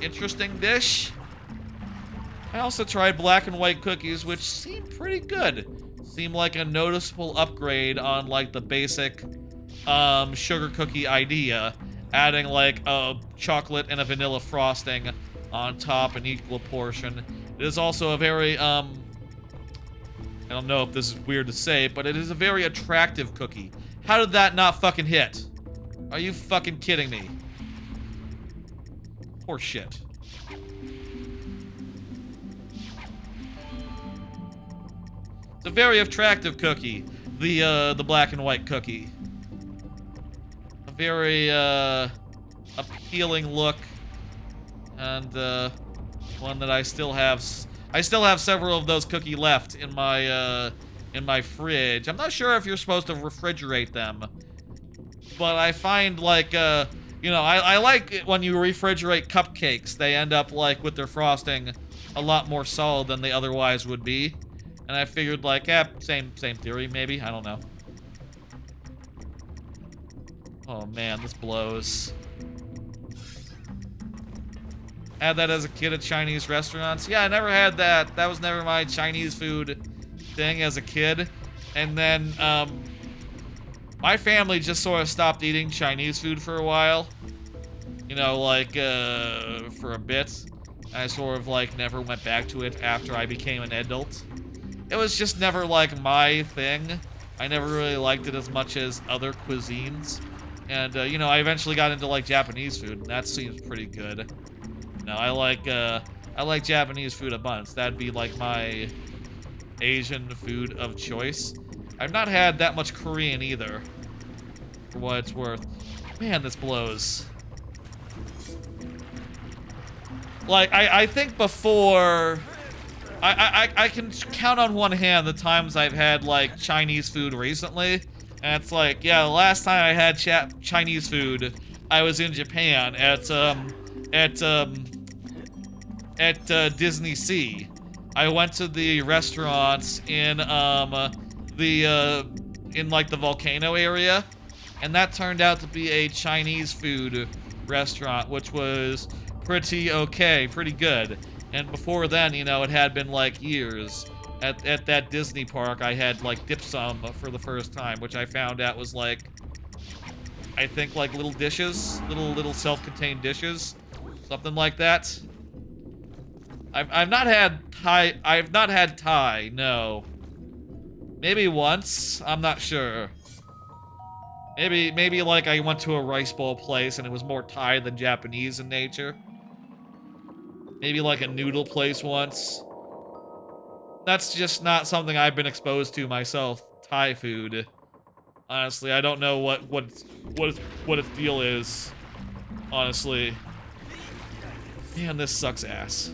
interesting dish. I also tried Black and White Cookies, which seemed pretty good. Seemed like a noticeable upgrade on, like, the basic, sugar cookie idea. Adding, like, a chocolate and a vanilla frosting on top, an equal portion. It is also a very, I don't know if this is weird to say, but it is a very attractive cookie. How did that not fucking hit? Are you fucking kidding me? Poor shit. It's a very attractive cookie, the Black and White cookie. A very, appealing look. And, one that I still have several of those cookies left in my fridge. I'm not sure if you're supposed to refrigerate them. But I find, like, you know, I like it when you refrigerate cupcakes. They end up, like, with their frosting a lot more solid than they otherwise would be. And I figured, like, same theory, maybe. I don't know. Oh, man, this blows. Had that as a kid at Chinese restaurants. Yeah, I never had that. That was never my Chinese food thing as a kid. And then, my family just sort of stopped eating Chinese food for a while. You know, like, for a bit. I sort of, like, never went back to it after I became an adult. It was just never, like, my thing. I never really liked it as much as other cuisines. And, you know, I eventually got into, like, Japanese food, and that seems pretty good. No, I like Japanese food a bunch. That'd be like my Asian food of choice. I've not had that much Korean either, for what it's worth. Man, this blows. Like, I think before... I can count on one hand the times I've had, like, Chinese food recently. And it's like, yeah, the last time I had Chinese food, I was in Japan at Disney Sea. I went to the restaurants in like the volcano area, and that turned out to be a Chinese food restaurant, which was pretty okay, pretty good. And before then, you know, it had been like years. At that Disney park, I had like dim sum for the first time, which I found out was like, I think like little dishes, little self-contained dishes, something like that. I've not had Thai, no. Maybe once, I'm not sure. Maybe like I went to a rice bowl place and it was more Thai than Japanese in nature. Maybe like a noodle place once. That's just not something I've been exposed to myself. Thai food. Honestly, I don't know what its deal is. Honestly. Man, this sucks ass.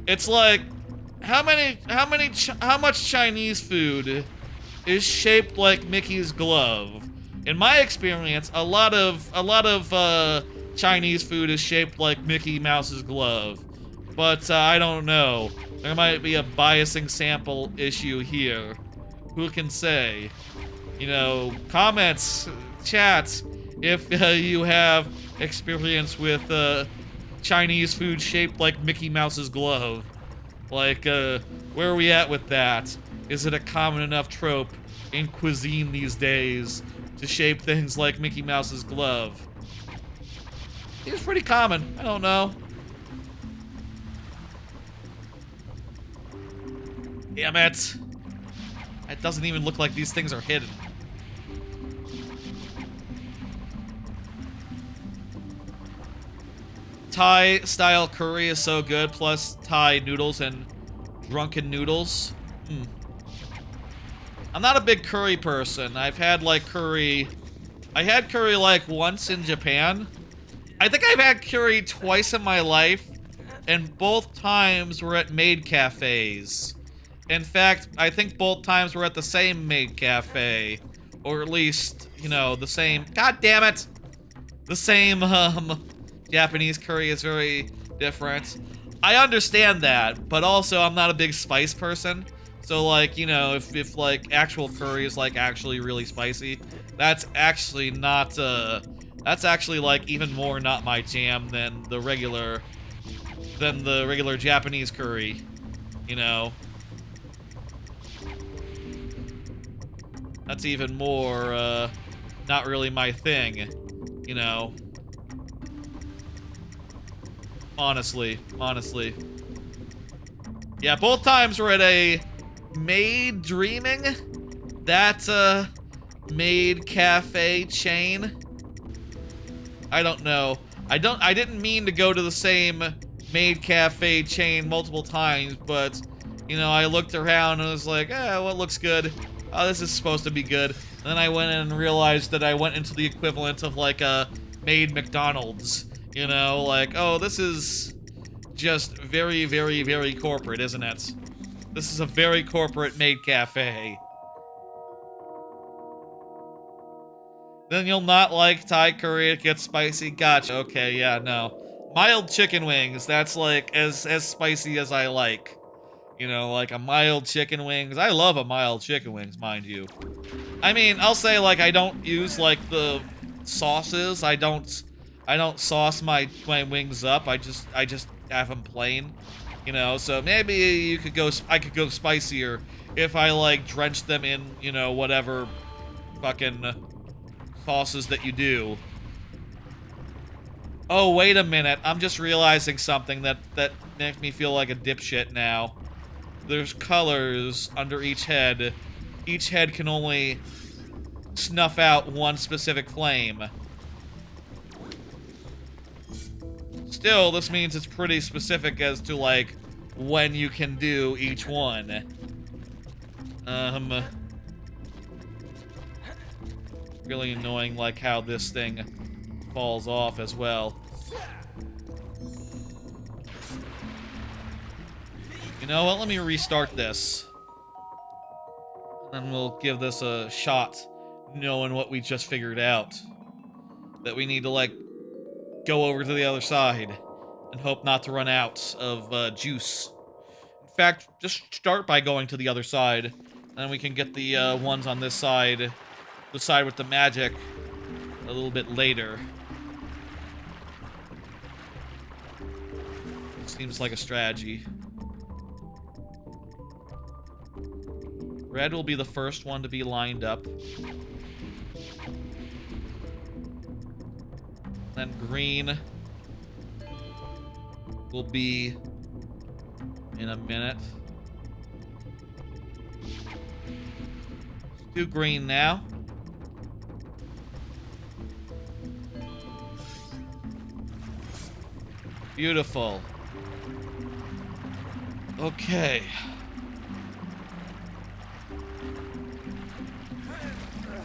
It's like, how much Chinese food is shaped like Mickey's glove? In my experience, a lot of Chinese food is shaped like Mickey Mouse's glove. But I don't know. There might be a biasing sample issue here. Who can say? You know, comments, chats, if you have experience with Chinese food shaped like Mickey Mouse's glove. Like, where are we at with that? Is it a common enough trope in cuisine these days to shape things like Mickey Mouse's glove? It's pretty common. I don't know. Damn it. It doesn't even look like these things are hidden. Thai style curry is so good, plus Thai noodles and drunken noodles. I'm not a big curry person. I've had like curry. I had curry like once in Japan. I think I've had curry twice in my life, and both times were at maid cafes. In fact, I think both times were at the same maid cafe, or at least, you know, the same. God damn it! The same Japanese curry is very different. I understand that, but also I'm not a big spice person. So like, you know, if like actual curry is like actually really spicy, that's actually not that's actually like even more not my jam than the regular Japanese curry, you know. That's even more not really my thing, you know. Honestly. Yeah, both times we're at a Maid Dreaming. That's a maid cafe chain. I don't know. I didn't mean to go to the same maid cafe chain multiple times, but you know, I looked around and was like, what looks good? Oh, this is supposed to be good. And then I went in and realized that I went into the equivalent of like a maid McDonald's. You know, like, oh, this is just very, very, very corporate, isn't it? This is a very corporate maid cafe. Then you'll not like Thai curry, it gets spicy. Gotcha, okay, yeah, no. Mild chicken wings, that's like as spicy as I like. You know, like a mild chicken wings. I love a mild chicken wings, mind you. I mean, I'll say like I don't use like the sauces. I don't sauce my wings up. I just have them plain, you know. So maybe I could go spicier if I like drench them in, you know, whatever fucking sauces that you do. Oh, wait a minute. I'm just realizing something that makes me feel like a dipshit now. There's colors under each head. Each head can only snuff out one specific flame. Still, this means it's pretty specific as to, like, when you can do each one. Really annoying, like, how this thing falls off as well. You know what? Let me restart this. And we'll give this a shot, knowing what we just figured out. That we need to, like, go over to the other side and hope not to run out of juice. In fact, just start by going to the other side, and then we can get the ones on this side, the side with the magic, a little bit later. Seems like a strategy. Red will be the first one to be lined up. Then green. will be in a minute. Let's do green now. Beautiful. Okay.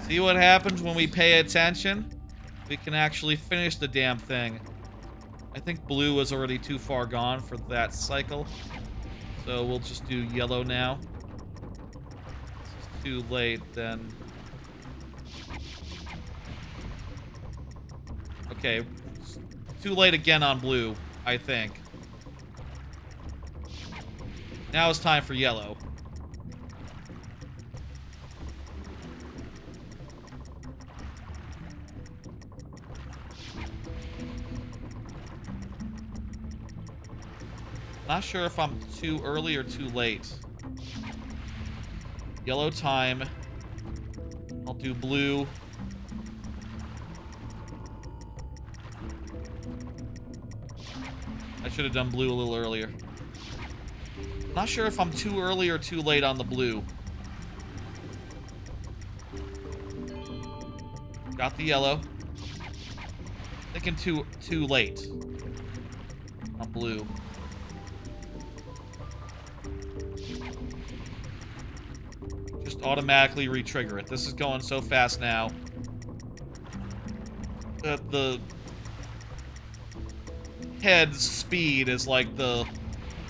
See what happens when we pay attention? We can actually finish the damn thing. I think blue is already too far gone for that cycle. So we'll just do yellow now. It's too late then. Okay. Too late again on blue, I think. Now it's time for yellow. Not sure if I'm too early or too late. Yellow time. I'll do blue. I should have done blue a little earlier. Not sure if I'm too early or too late on the blue. Got the yellow. Thinking too late on blue. Just automatically re-trigger it. This is going so fast now that the head's speed is like the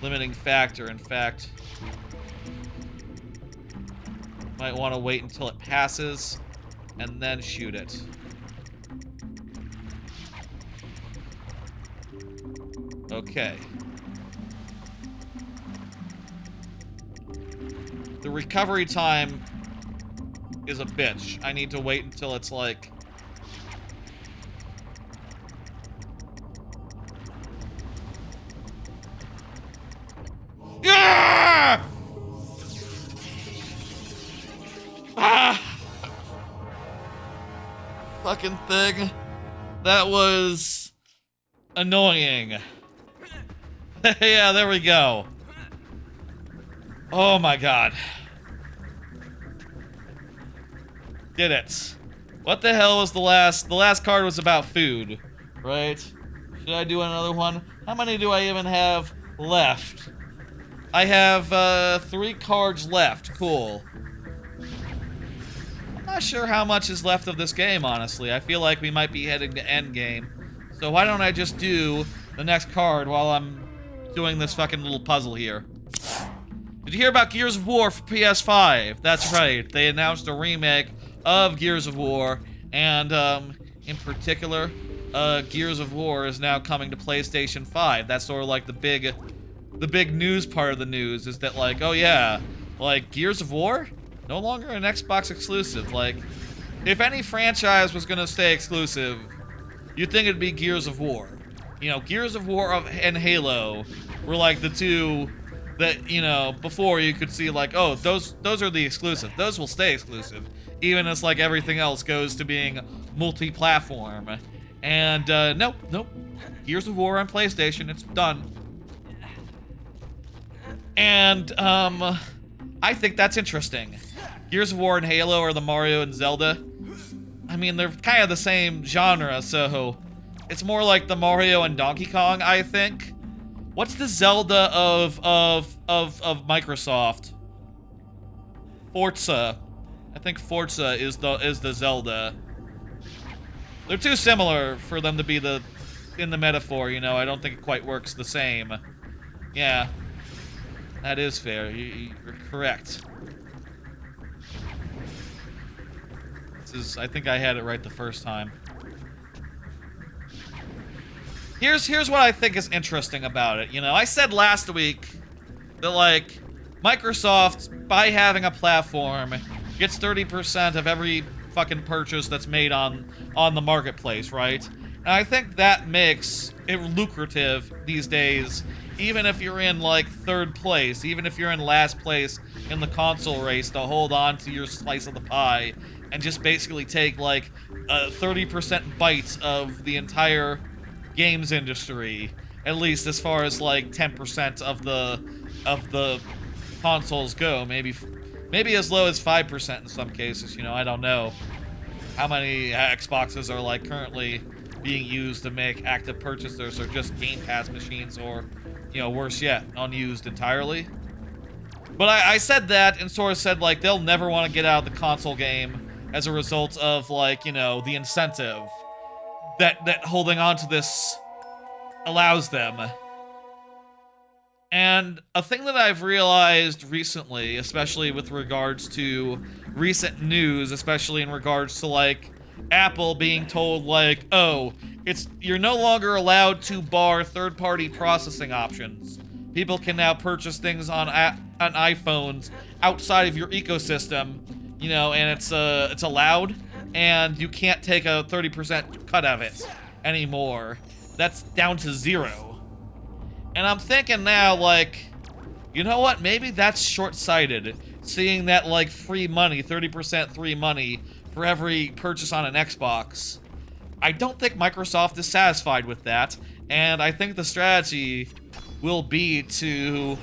limiting factor. In fact, might want to wait until it passes and then shoot it. Okay. The recovery time is a bitch. I need to wait until it's like... Yeah! Ah! Fucking thing. That was annoying. Yeah, there we go. Oh my god. Did it. What the hell was the last card was about food, right? Should I do another one? How many do I even have left? I have 3 cards left. Cool. I'm not sure how much is left of this game, honestly. I feel like we might be heading to endgame. So why don't I just do the next card while I'm doing this fucking little puzzle here. Did you hear about Gears of War for PS5? That's right. They announced a remake of Gears of War, and in particular, Gears of War is now coming to PlayStation 5. That's sort of like the big news part of the news is that, like, oh yeah, like Gears of War no longer an Xbox exclusive. Like, if any franchise was gonna stay exclusive, you'd think it'd be Gears of War. You know, Gears of War and Halo were like the two that, you know, before you could see like, oh, those are the exclusive. Those will stay exclusive. Even as like everything else goes to being multi-platform. And nope. Gears of War on PlayStation, it's done. And I think that's interesting. Gears of War and Halo are the Mario and Zelda. I mean, they're kind of the same genre, so it's more like the Mario and Donkey Kong, I think. What's the Zelda of Microsoft? Forza. I think Forza is the Zelda. They're too similar for them to be in the metaphor, you know. I don't think it quite works the same. Yeah. That is fair. You're correct. I think I had it right the first time. Here's what I think is interesting about it. You know, I said last week that, like, Microsoft, by having a platform, gets 30% of every fucking purchase that's made on the marketplace, right? And I think that makes it lucrative these days, even if you're in, like, 3rd place, even if you're in last place in the console race, to hold on to your slice of the pie and just basically take, like, 30% bites of the entire games industry At least as far as like 10% of the consoles go. Maybe as low as 5% in some cases. You know, I don't know how many Xboxes are like currently being used to make active purchasers, or just Game Pass machines, or, you know, worse yet, unused entirely. But I said that and sort of said, like, they'll never want to get out of the console game as a result of, like, you know, the incentive that holding on to this allows them. And a thing that I've realized recently, especially with regards to recent news, especially in regards to, like, Apple being told, like, oh, you're no longer allowed to bar third-party processing options. People can now purchase things on iPhones outside of your ecosystem, you know, and it's allowed, and you can't take a 30% cut of it anymore. That's down to 0. And I'm thinking now, like, you know what? Maybe that's short-sighted, seeing that, like, free money, 30% free money for every purchase on an Xbox. I don't think Microsoft is satisfied with that, and I think the strategy will be to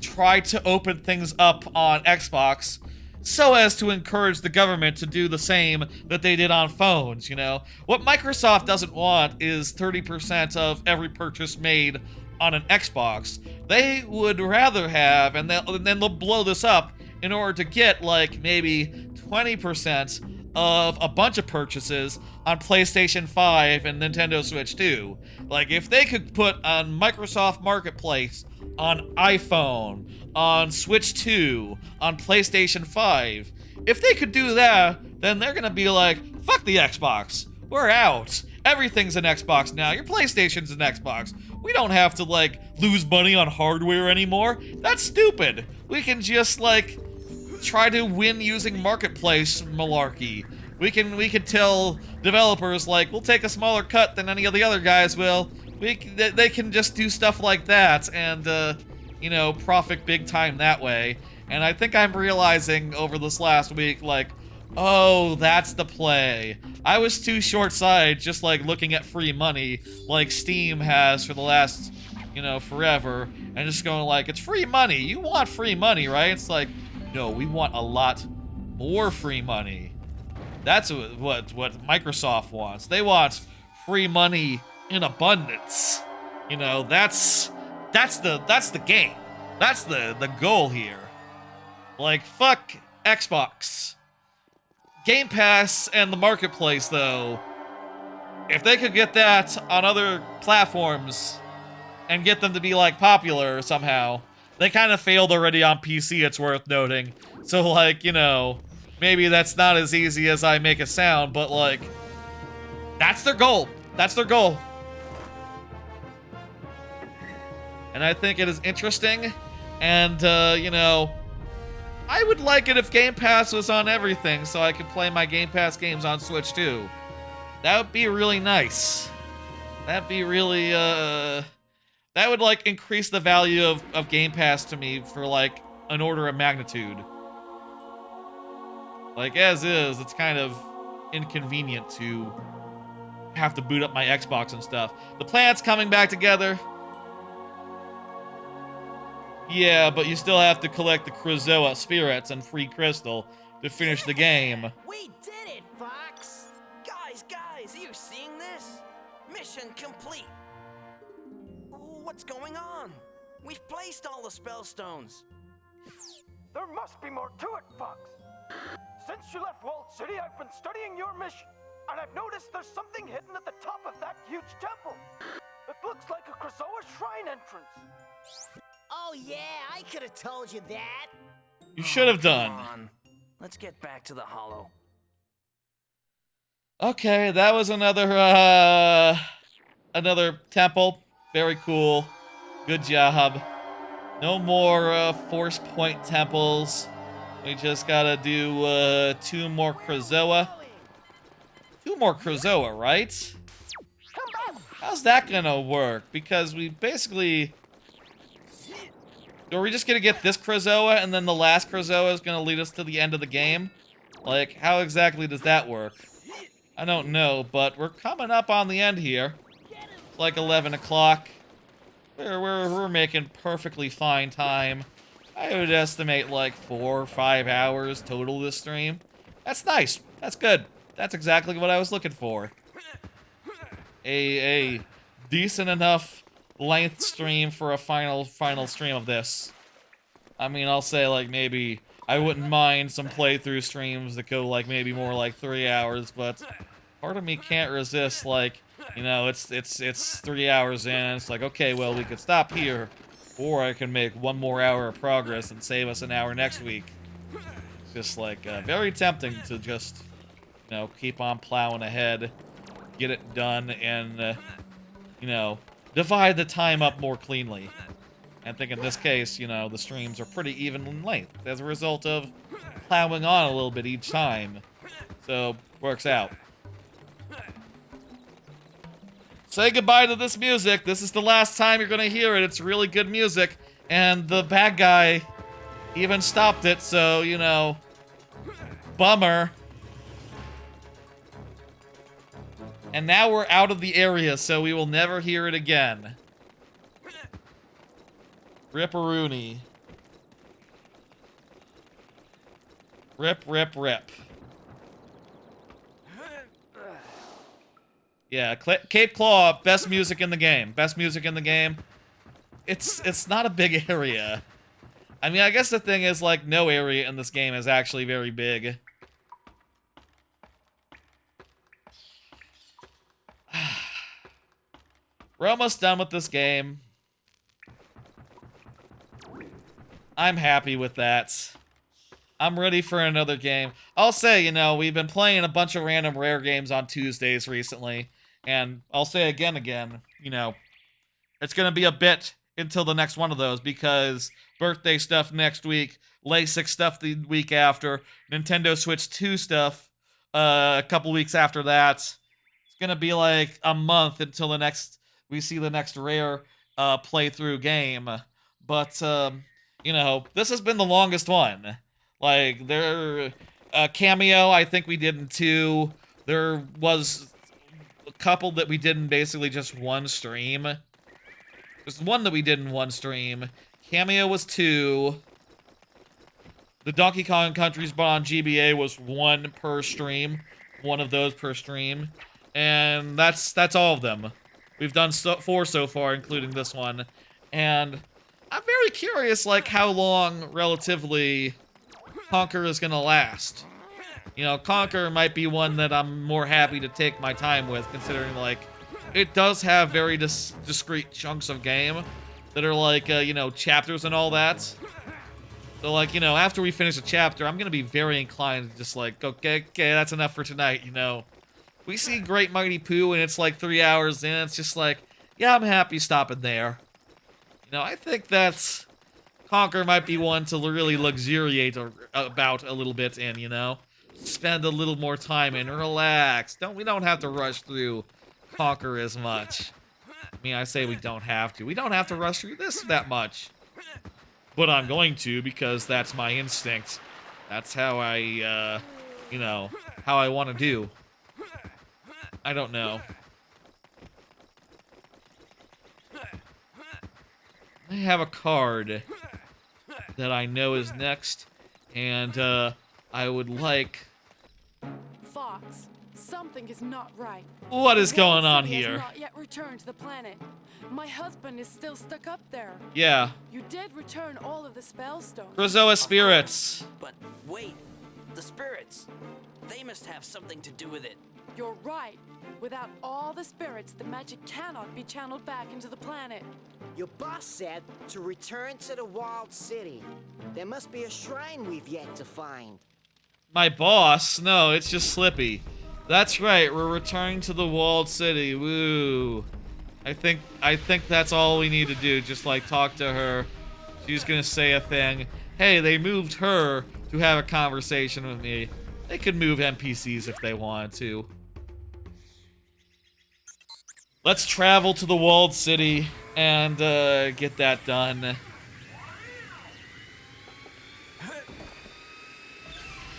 try to open things up on Xbox so as to encourage the government to do the same that they did on phones, you know? What Microsoft doesn't want is 30% of every purchase made on an Xbox. They would rather have, and then they'll blow this up in order to get, like, maybe 20% of a bunch of purchases on PlayStation 5 and Nintendo Switch 2. Like, if they could put on Microsoft Marketplace on iPhone, on Switch 2, on PlayStation 5, if they could do that, then they're gonna be like, fuck the Xbox, we're out. Everything's an Xbox now. Your PlayStation's an Xbox. We don't have to, like, lose money on hardware anymore. That's stupid. We can just, like, try to win using marketplace malarkey. We can tell developers, like, we'll take a smaller cut than any of the other guys will. They can just do stuff like that and, you know, profit big time that way. And I think I'm realizing over this last week, like, oh, that's the play. I was too short-sighted, just, like, looking at free money like Steam has for the last, you know, forever, and just going like, it's free money. You want free money, right? It's like, no, we want a lot more free money. That's what Microsoft wants. They want free money in abundance. You know, that's the game. That's the goal here. Like, fuck Xbox. Game Pass and the marketplace, though, if they could get that on other platforms and get them to be, like, popular somehow. They kind of failed already on PC, it's worth noting. So, like, you know, maybe that's not as easy as I make it sound, but, like, that's their goal. That's their goal. And I think it is interesting, and, you know, I would like it if Game Pass was on everything so I could play my Game Pass games on Switch too. That would be really nice. That'd be really, that would, like, increase the value of Game Pass to me for, like, an order of magnitude. Like, as is, it's kind of inconvenient to have to boot up my Xbox and stuff. The planet's coming back together. Yeah, but you still have to collect the Krazoa spirits and free crystal to finish the game. We did it, Fox! Guys, are you seeing this? Mission complete. What's going on? We've placed all the spellstones. There must be more to it, Fox. Since you left Walled City, I've been studying your mission, and I've noticed there's something hidden at the top of that huge temple. It looks like a Krazoa shrine entrance. Oh yeah, I could have told you that. You should have done. Come on. Let's get back to the Hollow. Okay, that was another temple. Very cool. Good job. No more force point temples. We just gotta do 2 more Krazoa. 2 more Krazoa, right? How's that gonna work? Because we basically... Are we just gonna get this Krazoa and then the last Krazoa is gonna lead us to the end of the game? Like, how exactly does that work? I don't know, but we're coming up on the end here. It's like 11 o'clock. we're making perfectly fine time. I would estimate like 4 or 5 hours total this stream. That's nice. That's good. That's exactly what I was looking for. A decent enough length stream for a final stream of this. I mean, I'll say like maybe I wouldn't mind some playthrough streams that go like maybe more like 3 hours, but part of me can't resist like, you know, it's 3 hours in, and it's like, okay, well, we could stop here, or I can make 1 more hour of progress and save us an hour next week. It's just like very tempting to just, you know, keep on plowing ahead, get it done, and you know, divide the time up more cleanly. I think in this case, you know, the streams are pretty even in length as a result of plowing on a little bit each time. So, works out. Say goodbye to this music. This is the last time you're gonna hear it. It's really good music. And the bad guy even stopped it, so, you know, bummer. And now we're out of the area, so we will never hear it again. Ripperoonie. Rip, rip, rip. Yeah, Cape Claw, best music in the game. Best music in the game. It's not a big area. I mean, I guess the thing is, like, no area in this game is actually very big. We're almost done with this game. I'm happy with that. I'm ready for another game. I'll say, you know, we've been playing a bunch of random rare games on Tuesdays recently. And I'll say again, you know, it's going to be a bit until the next one of those because birthday stuff next week, LASIK stuff the week after, Nintendo Switch 2 stuff a couple weeks after that. It's going to be like a month until we see the next rare playthrough game. But, you know, this has been the longest one. Like, Cameo, I think we did in 2. There was a couple that we did in basically just one stream. There's one that we did in one stream. Cameo was 2. The Donkey Kong Country's Bought on GBA was 1 per stream. 1 of those per stream. And that's all of them. We've done 4 so far, including this one. And I'm very curious, like, how long, relatively, Conquer is gonna last. You know, Conquer might be one that I'm more happy to take my time with, considering, like, it does have very discrete chunks of game that are, like, you know, chapters and all that. So, like, you know, after we finish a chapter, I'm gonna be very inclined to just, like, okay, that's enough for tonight, you know. We see Great Mighty Pooh, and it's, like, 3 hours in, it's just like, yeah, I'm happy stopping there. You know, I think that's... Conquer might be one to really luxuriate about a little bit in, you know? Spend a little more time and relax. We don't have to rush through Conquer as much. I mean, I say we don't have to. We don't have to rush through this that much. But I'm going to because that's my instinct. That's how I, you know, how I want to do. I don't know. I have a card that I know is next, and I would like... Fox, something is not right. What is going on City here? has not yet returned to the planet. My husband is still stuck up there. Yeah. You did return all of the spellstones. Krazoa spirits. But wait, the spirits. They must have something to do with it. You're right. Without all the spirits, the magic cannot be channeled back into the planet. Your boss said to return to the walled city. There must be a shrine we've yet to find. My boss? No, it's just Slippy. That's right, we're returning to the walled city. Woo. I think that's all we need to do. Just, like, talk to her. She's gonna say a thing. Hey, they moved her to have a conversation with me. They could move NPCs if they wanted to. Let's travel to the walled city and get that done.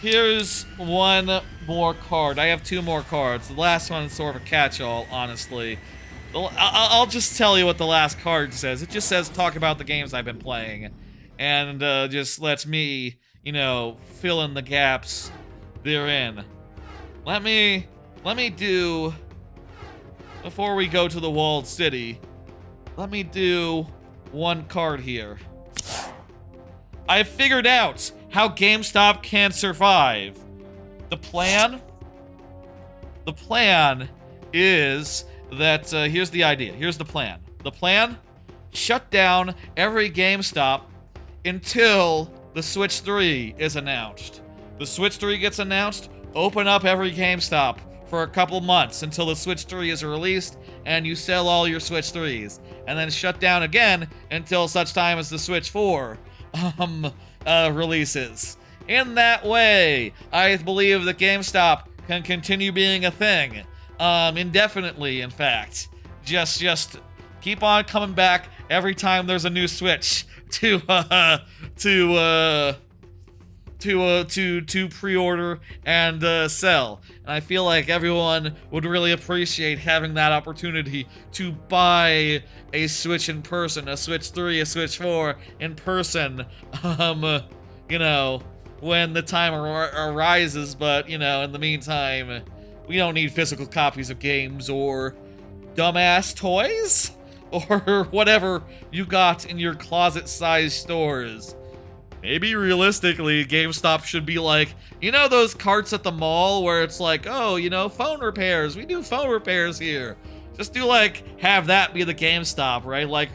Here's one more card. I have 2 more cards. The last one is sort of a catch-all, honestly. I'll just tell you what the last card says. It just says talk about the games I've been playing, and just lets me, you know, fill in the gaps therein. Let me do, before we go to the walled city, let me do one card here. I've figured out how GameStop can survive. The plan is that, here's the idea. Here's the plan. The plan, shut down every GameStop until the Switch 3 is announced. The Switch 3 gets announced, open up every GameStop for a couple months until the Switch 3 is released, and you sell all your Switch 3s. And then shut down again until such time as the Switch 4 releases. In that way, I believe that GameStop can continue being a thing. Indefinitely, in fact. Just keep on coming back every time there's a new Switch to pre-order and sell. And I feel like everyone would really appreciate having that opportunity to buy a Switch in person, a Switch 3, a Switch 4 in person, you know, when the time arises. But, you know, in the meantime, we don't need physical copies of games or dumbass toys or whatever you got in your closet-sized stores. Maybe realistically, GameStop should be like, you know those carts at the mall where it's like, oh, you know, phone repairs. We do phone repairs here. Just do like, have that be the GameStop, right? Like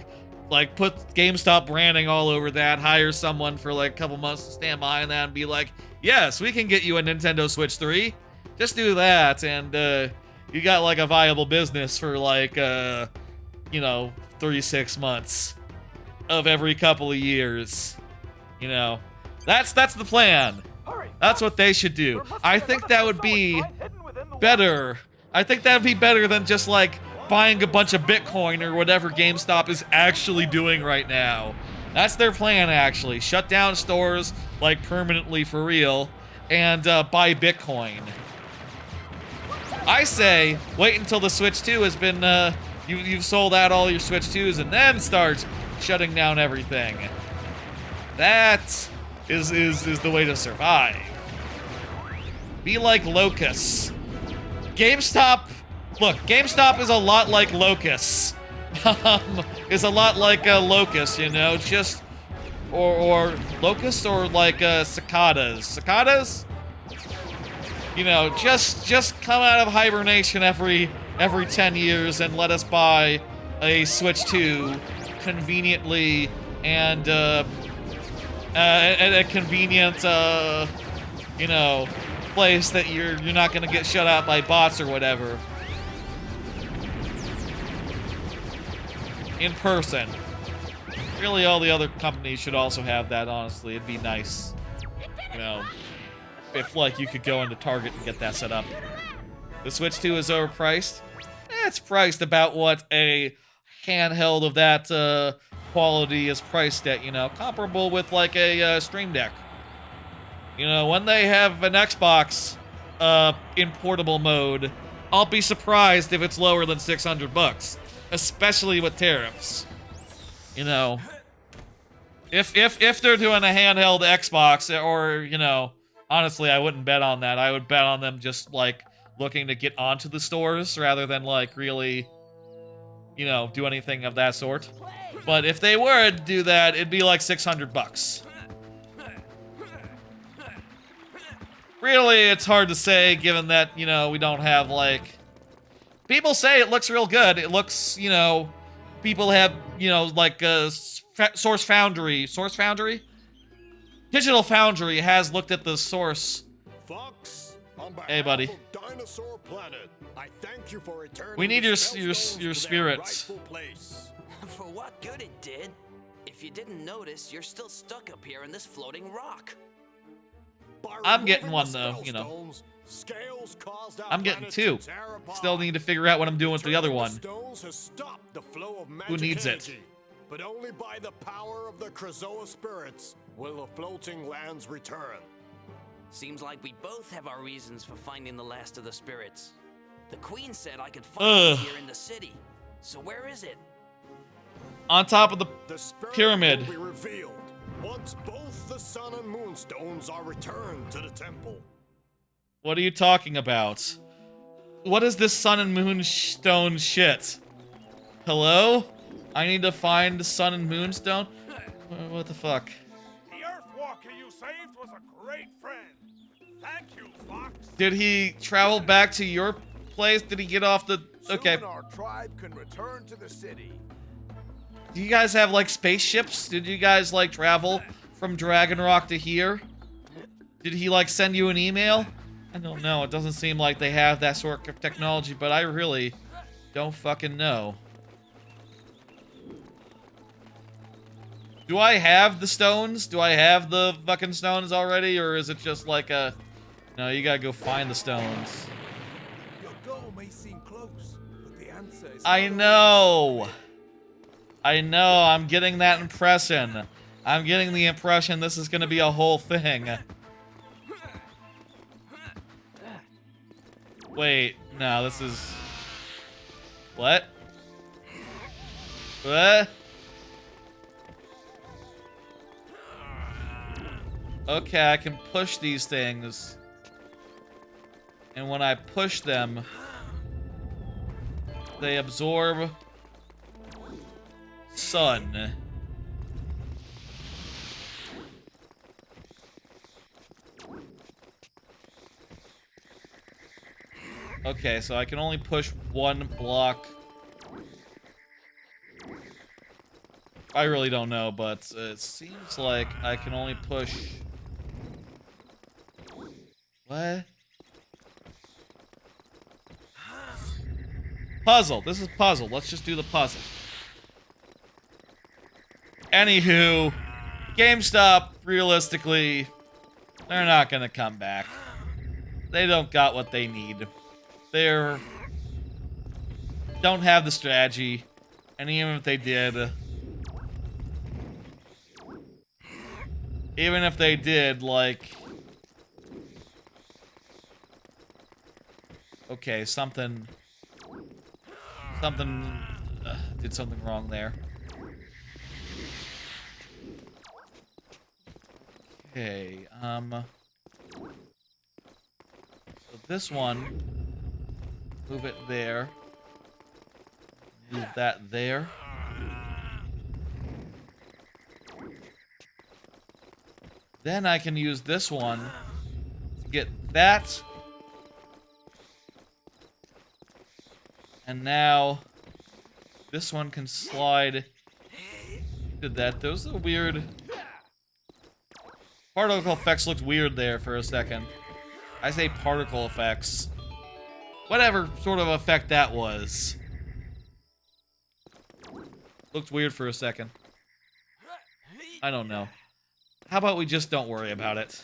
put GameStop branding all over that, hire someone for like a couple months to stand behind that and be like, yes, we can get you a Nintendo Switch 3. Just do that, and you got like a viable business for like, you know, 36 months of every couple of years. You know, that's the plan. That's what they should do. I think that would be better. I think that would be better than just like buying a bunch of Bitcoin or whatever GameStop is actually doing right now. That's their plan, actually. Shut down stores like permanently for real and buy Bitcoin. I say wait until the Switch 2 has been you've sold out all your Switch 2s and then start shutting down everything. That is the way to survive. Be like locusts. GameStop, look, GameStop is a lot like locusts. Is a lot like locusts, you know, just or locusts or like cicadas. Cicadas? You know, just come out of hibernation every 10 years and let us buy a Switch 2 conveniently and at a convenient, you know, place that you're not gonna get shut out by bots or whatever. In person. Really, all the other companies should also have that, honestly. It'd be nice, you know, if, like, you could go into Target and get that set up. The Switch 2 is overpriced. It's priced about what a handheld of that, quality is priced at, you know, comparable with like a Stream Deck. You know, when they have an Xbox in portable mode, I'll be surprised if it's lower than $600, especially with tariffs. You know, if they're doing a handheld Xbox, or, you know, honestly, I wouldn't bet on that. I would bet on them just like looking to get onto the stores rather than like really, you know, do anything of that sort. But if they were to do that, it'd be like $600. Really, it's hard to say, given that, you know, we don't have, like... People say it looks real good. It looks, you know... People have, you know, like, Source Foundry... Source Foundry? Digital Foundry has looked at the source. Fox, on behalf hey, buddy. Of Dinosaur Planet, I thank you for returning we need your spellstones spirits. to their rightful place. For what good it did? If you didn't notice, you're still stuck up here in this floating rock. I'm getting one, though, you know. I'm getting two. Still need to figure out what I'm doing with the other one. Who needs it? But only by the power of the Krazoa spirits will the floating lands return. Seems like we both have our reasons for finding the last of the spirits. The Queen said I could find them here in the city. So where is it? On top of the spirit pyramid. will be revealed once both the sun and moonstones are returned to the temple. What are you talking about? What is this sun and moonstone shit? Hello? I need to find the sun and moonstone? What the fuck? The Earthwalker you saved was a great friend. Thank you, Fox. Did he travel back to your place? Did he get off the... Okay. Soon our tribe can return to the city. Do you guys have, like, spaceships? Did you guys, like, travel from Dragon Rock to here? Did he, like, send you an email? I don't know. It doesn't seem like they have that sort of technology, but I really don't fucking know. Do I have the stones? Do I have the fucking stones already? Or is it just like a... No, you gotta go find the stones. Your goal may seem close, but the answer is... I know! I know, I'm getting that impression. I'm getting the impression this is gonna be a whole thing. Wait, no, this is... What? What? Okay, I can push these things. And when I push them, they absorb sun. Okay, so I can only push one block. I really don't know, but it seems like I can only push... What? Puzzle. This is puzzle. Let's just do the puzzle. Anywho, GameStop, realistically, they're not gonna come back. They don't got what they need. They're... don't have the strategy. And even if they did... Even if they did, like... Okay, something did something wrong there. Okay, so this one, move it there. Move that there. Then I can use this one to get that. And now this one can slide. Did that? Those are weird. Particle effects looked weird there for a second. I say particle effects. Whatever sort of effect that was. Looked weird for a second. I don't know. How about we just don't worry about it?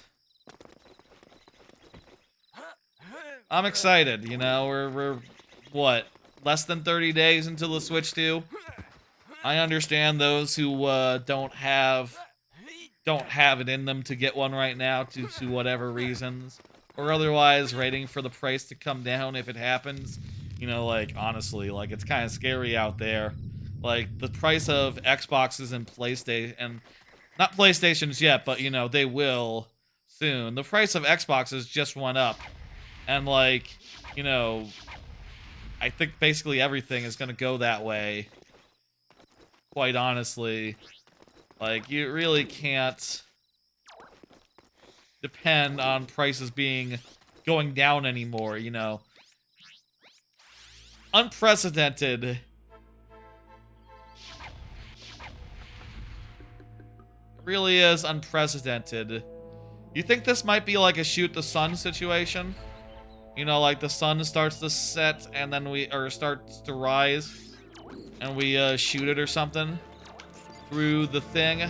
I'm excited, you know, we're what? Less than 30 days until the Switch 2. I understand those who don't have it in them to get one right now due to whatever reasons, or otherwise waiting for the price to come down if it happens. You know, like, honestly, like, it's kind of scary out there. Like, the price of Xboxes and PlayStation, and not PlayStations yet, but, you know, they will soon. The price of Xboxes just went up. And, like, you know, I think basically everything is going to go that way. Quite honestly. Like, you really can't depend on prices going down anymore, you know. Unprecedented. It really is unprecedented. You think this might be like a shoot the sun situation? You know, like the sun starts to set and then starts to rise and we shoot it or something through the thing.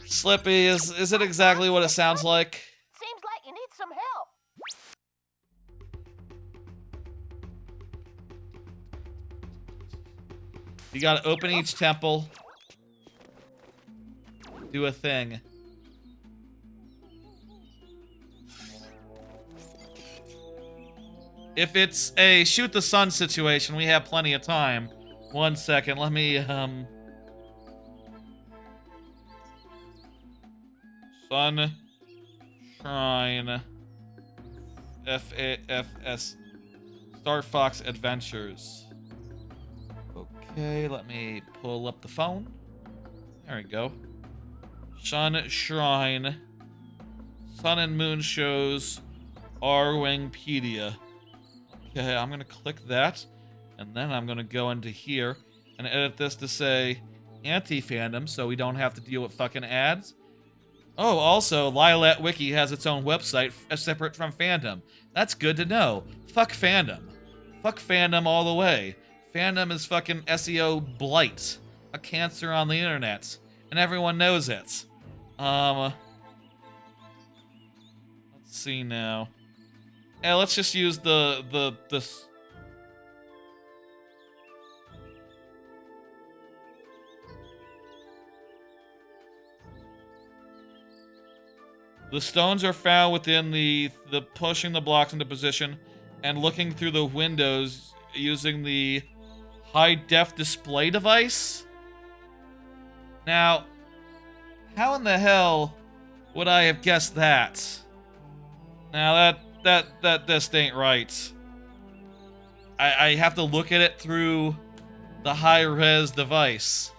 Slippy, is it exactly what it sounds like? Seems like you need some help. You gotta open each temple. Do a thing. If it's a shoot the sun situation, we have plenty of time. 1 second, let me, Sun Shrine FAFS Star Fox Adventures. Okay, let me pull up the phone. There we go. Sun Shrine Sun and Moon shows R-Wingpedia. Okay, I'm gonna click that, and then I'm gonna go into here and edit this to say anti-fandom, so we don't have to deal with fucking ads. Oh, also, Lilat Wiki has its own website separate from fandom. That's good to know. Fuck fandom. Fuck fandom all the way. Fandom is fucking SEO blight. A cancer on the internet. And everyone knows it. Let's see now. Yeah, let's just use the stones are found within the pushing the blocks into position and looking through the windows using the high-def display device. Now, how in the hell would I have guessed that? Now that this ain't right. I have to look at it through the high-res device.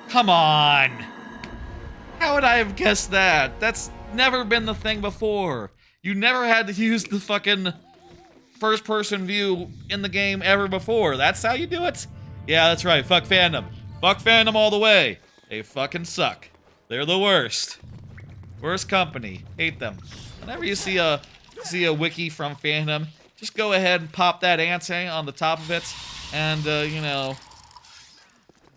Come on! How would I have guessed that? That's never been the thing before. You never had to use the fucking first-person view in the game ever before. That's how you do it? Yeah, that's right. Fuck fandom. Fuck fandom all the way. They fucking suck. They're the worst. Worst company. Hate them. Whenever you see a wiki from fandom, just go ahead and pop that ante on the top of it and, you know,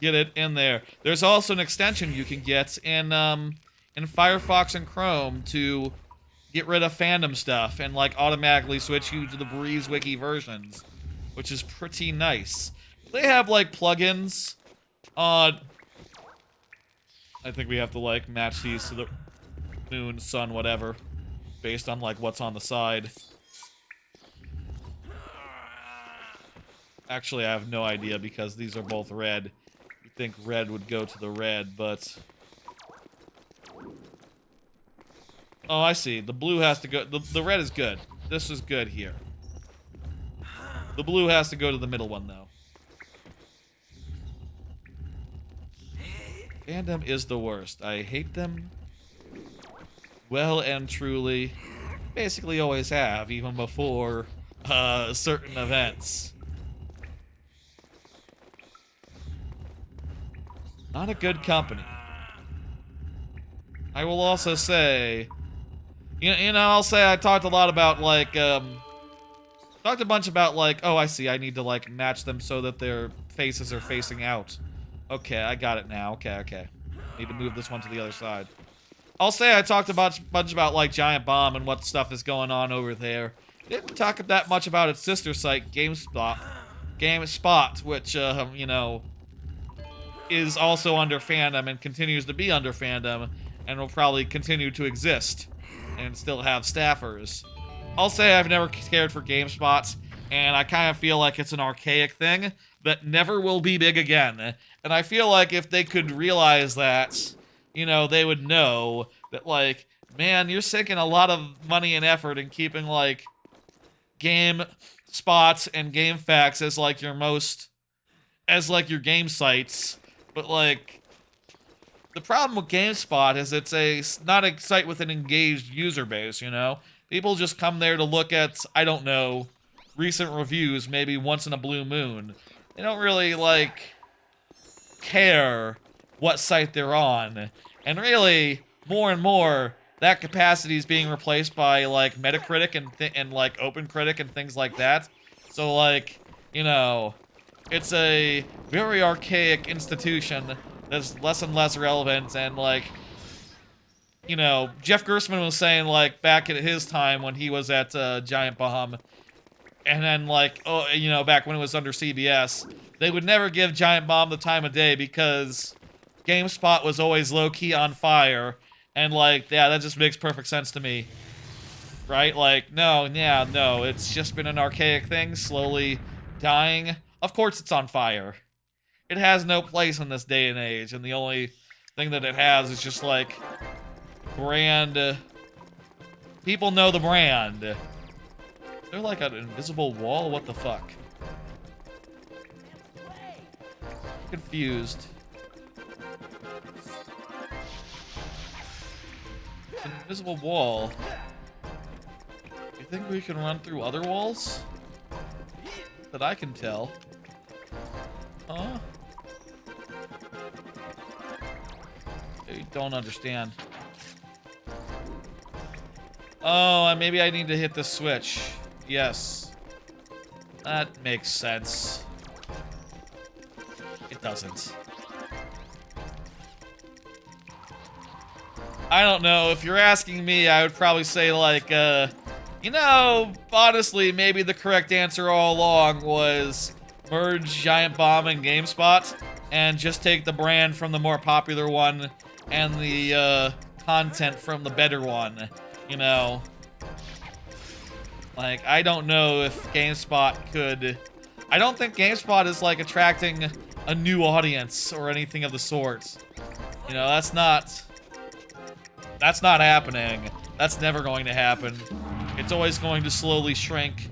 get it in there. There's also an extension you can get in Firefox and Chrome to get rid of fandom stuff and like automatically switch you to the Breeze Wiki versions, which is pretty nice. They have like plugins on. I think we have to like match these to the moon, sun, whatever, based on like what's on the side. Actually, I have no idea because these are both red. You'd think red would go to the red, but oh, I see. The blue has to go. The red is good. This is good here. The blue has to go to the middle one, though. Fandom is the worst. I hate them. Well and truly. Basically always have, even before certain events. Not a good company. I will also say, you know, I'll say I talked a lot about, like, talked a bunch about, like, oh, I see, I need to, like, match them so that their faces are facing out. Okay, I got it now. Okay. Need to move this one to the other side. I'll say I talked a bunch about, like, Giant Bomb and what stuff is going on over there. Didn't talk that much about its sister site, GameSpot, which, you know, is also under fandom and continues to be under fandom and will probably continue to exist and still have staffers. I'll say I've never cared for GameSpot, and I kind of feel like it's an archaic thing that never will be big again. And I feel like if they could realize that, you know, they would know that, like, man, you're sinking a lot of money and effort in keeping, like, GameSpot and GameFAQs as, like, your game sites. But, like, the problem with GameSpot is it's not a site with an engaged user base, you know? People just come there to look at, I don't know, recent reviews maybe once in a blue moon. They don't really, like, care what site they're on. And really, more and more, that capacity is being replaced by, like, Metacritic and like, OpenCritic and things like that. So, like, you know, it's a very archaic institution that's less and less relevant, and, like, you know, Jeff Gerstmann was saying, like, back at his time when he was at Giant Bomb, and then, like, oh, you know, back when it was under CBS, they would never give Giant Bomb the time of day because GameSpot was always low-key on fire. And, like, yeah, that just makes perfect sense to me. Right? Like, no, yeah, no, it's just been an archaic thing, slowly dying. Of course it's on fire. It has no place in this day and age, and the only thing that it has is just, like, brand. People know the brand. Is there, like, an invisible wall? What the fuck? Confused. Invisible wall. You think we can run through other walls? That I can tell. Huh? I don't understand. Oh, maybe I need to hit the switch. Yes. That makes sense. It doesn't. I don't know. If you're asking me, I would probably say, like, you know, honestly, maybe the correct answer all along was merge Giant Bomb and GameSpot and just take the brand from the more popular one and the content from the better one, you know. Like, I don't know if GameSpot could... I don't think GameSpot is, like, attracting a new audience or anything of the sort. You know, that's not happening. That's never going to happen. It's always going to slowly shrink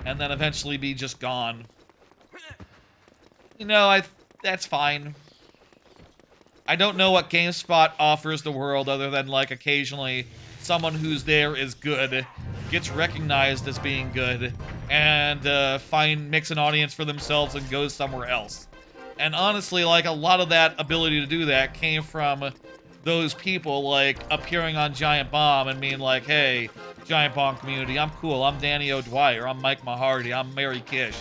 and then eventually be just gone. You know, that's fine. I don't know what GameSpot offers the world other than, like, occasionally someone who's there is good, gets recognized as being good, and makes an audience for themselves and goes somewhere else. And honestly, like, a lot of that ability to do that came from those people, like, appearing on Giant Bomb and being like, hey, Giant Bomb community, I'm cool, I'm Danny O'Dwyer, I'm Mike Mahardy, I'm Mary Kish.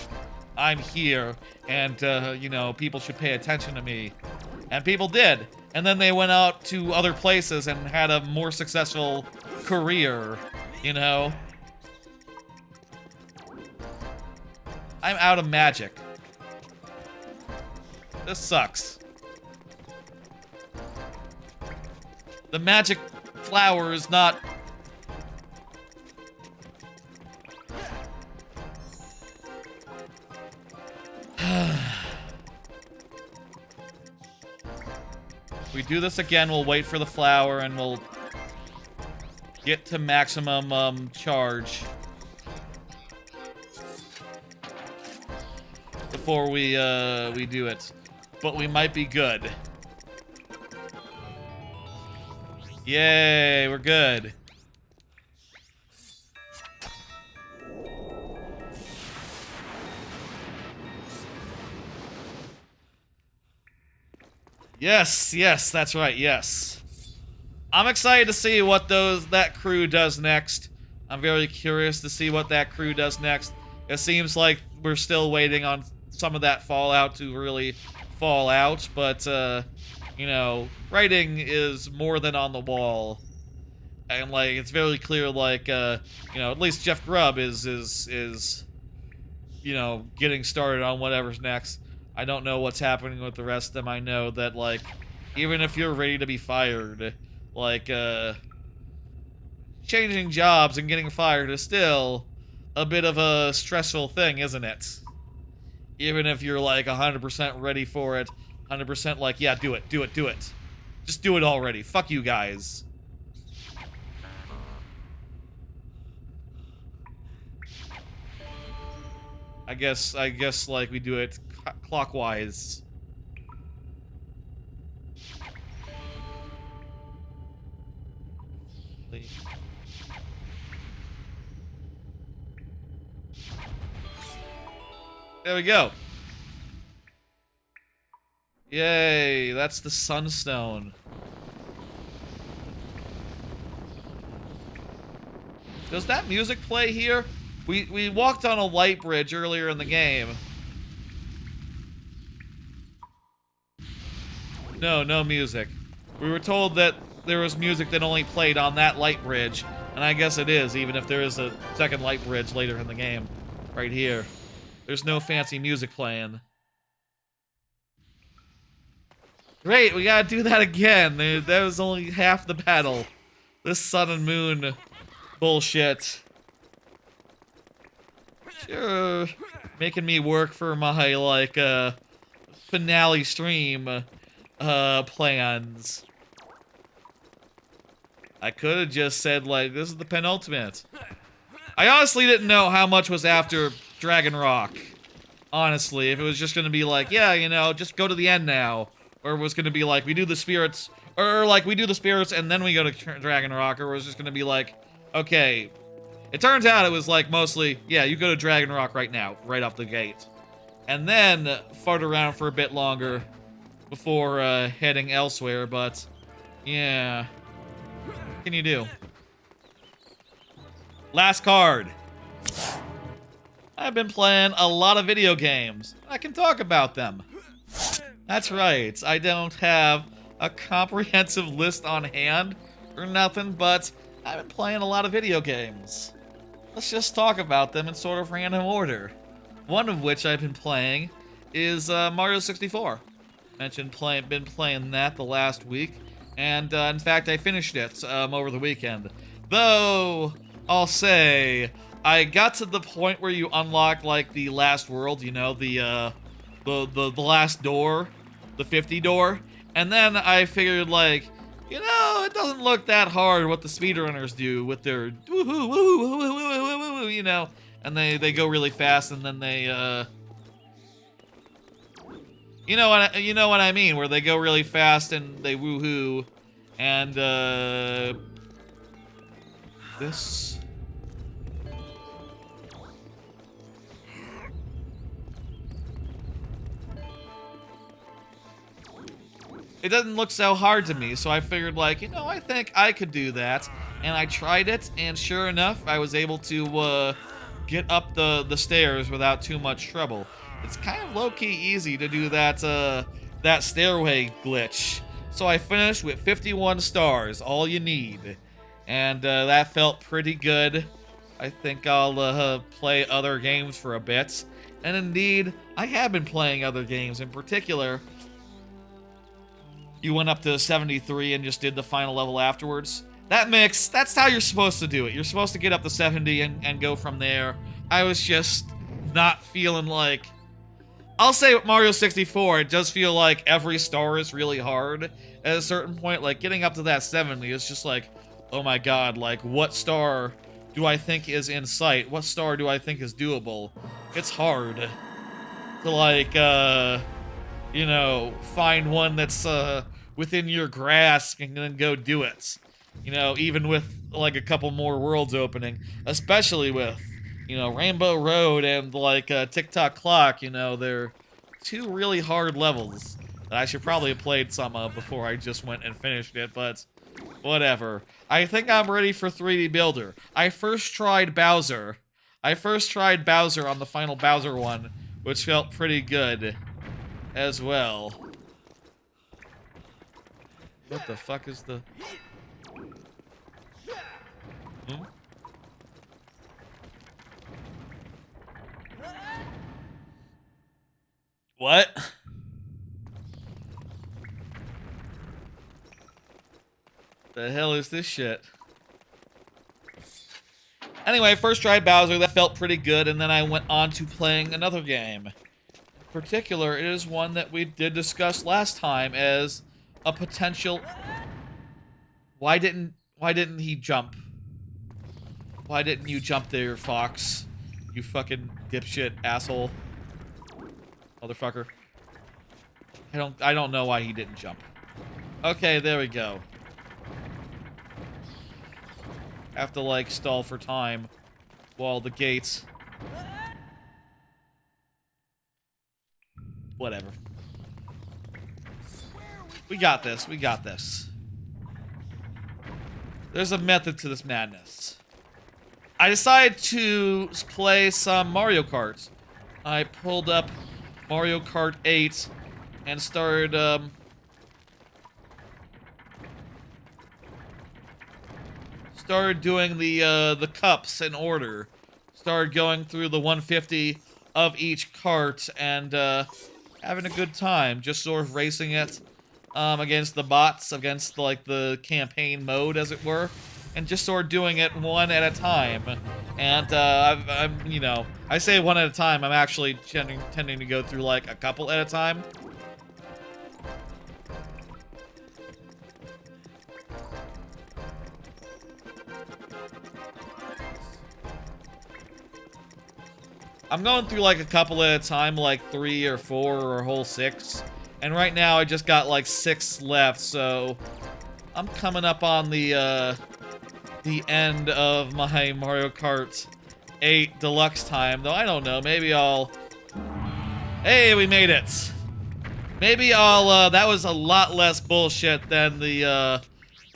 I'm here, and, you know, people should pay attention to me. And people did. And then they went out to other places and had a more successful career, you know? I'm out of magic. This sucks. The magic flower is not... If we do this again, we'll wait for the flower and we'll get to maximum charge before we do it. But we might be good. Yay, we're good. Yes, that's right, yes. I'm excited to see what that crew does next. I'm very curious to see what that crew does next. It seems like we're still waiting on some of that fallout to really fall out, but, you know, writing is more than on the wall. And, like, it's very clear, like, you know, at least Jeff Grubb is, you know, getting started on whatever's next. I don't know what's happening with the rest of them. I know that, like, even if you're ready to be fired, like, changing jobs and getting fired is still a bit of a stressful thing, isn't it? Even if you're, like, 100% ready for it, 100% like, yeah, do it. Just do it already. Fuck you guys. I guess, like, we do it clockwise. There we go. Yay, that's the Sunstone. Does that music play here? We walked on a light bridge earlier in the game. No music. We were told that there was music that only played on that light bridge, and I guess it is, even if there is a second light bridge later in the game. Right here. There's no fancy music playing. Great, we gotta do that again. That was only half the battle. This sun and moon bullshit. Sure, making me work for my, like, finale stream, plans. I could have just said, like, this is the penultimate. I honestly didn't know how much was after Dragon Rock. Honestly, if it was just gonna be like, yeah, you know, just go to the end now. Or it was gonna be like, we do the spirits, or like, we do the spirits and then we go to Dragon Rock, or it was just gonna be like, okay. It turns out it was like, mostly, yeah, you go to Dragon Rock right now, right off the gate. And then fart around for a bit longer before heading elsewhere, but yeah. What can you do? Last card. I've been playing a lot of video games. I can talk about them. That's right, I don't have a comprehensive list on hand or nothing, but I've been playing a lot of video games. Let's just talk about them in sort of random order. One of which I've been playing is Mario 64. Been playing that the last week, and in fact I finished it over the weekend. Though, I'll say, I got to the point where you unlock like the last world, you know, the last door, the 50 door, and then I figured like, you know, it doesn't look that hard what the speedrunners do with their woohoo, woohoo, woohoo, woohoo, woohoo, you know, and they go really fast and then they you know what I mean, where they go really fast and they woohoo, and this. It doesn't look so hard to me, so I figured like, you know, I think I could do that. And I tried it, and sure enough, I was able to get up the stairs without too much trouble. It's kind of low-key easy to do that that stairway glitch. So I finished with 51 stars, all you need. And that felt pretty good. I think I'll play other games for a bit. And indeed, I have been playing other games. In particular, you went up to 73 and just did the final level afterwards. That's how you're supposed to do it. You're supposed to get up to 70 and go from there. I was just not feeling like... I'll say with Mario 64, it does feel like every star is really hard at a certain point. Like, getting up to that 70 is just like, oh my god, like, what star do I think is in sight? What star do I think is doable? It's hard to, like, you know, find one that's within your grasp and then go do it. You know, even with like a couple more worlds opening, especially with, you know, Rainbow Road and like Tick-Tock Clock, you know, they're two really hard levels that I should probably have played some of before I just went and finished it, but whatever. I think I'm ready for 3D Builder. I first tried Bowser on the final Bowser one, which felt pretty good as well. What the fuck is the... Hmm? What? The hell is this shit? Anyway, first tried Bowser, that felt pretty good, and then I went on to playing another game. In particular, it is one that we did discuss last time as a potential... Why didn't he jump? Why didn't you jump there, Fox? You fucking dipshit asshole. Motherfucker. I don't know why he didn't jump. Okay, there we go. Have to, like, stall for time while the gates... Whatever. We got this. We got this. There's a method to this madness. I decided to play some Mario Kart. I pulled up Mario Kart 8 and started, doing the cups in order. Started going through the 150 of each cart and, having a good time. Just sort of racing it. against the bots, against like the campaign mode, as it were, and just sort of doing it one at a time. And I'm, you know, I say one at a time. I'm actually tending to go through like a couple at a time. I'm going through like a couple at a time, like 3 or 4 or a whole 6. And right now I just got like 6 left, so I'm coming up on the end of my Mario Kart 8 Deluxe time, though I don't know, maybe I'll... Hey, we made it! Maybe I'll, that was a lot less bullshit than the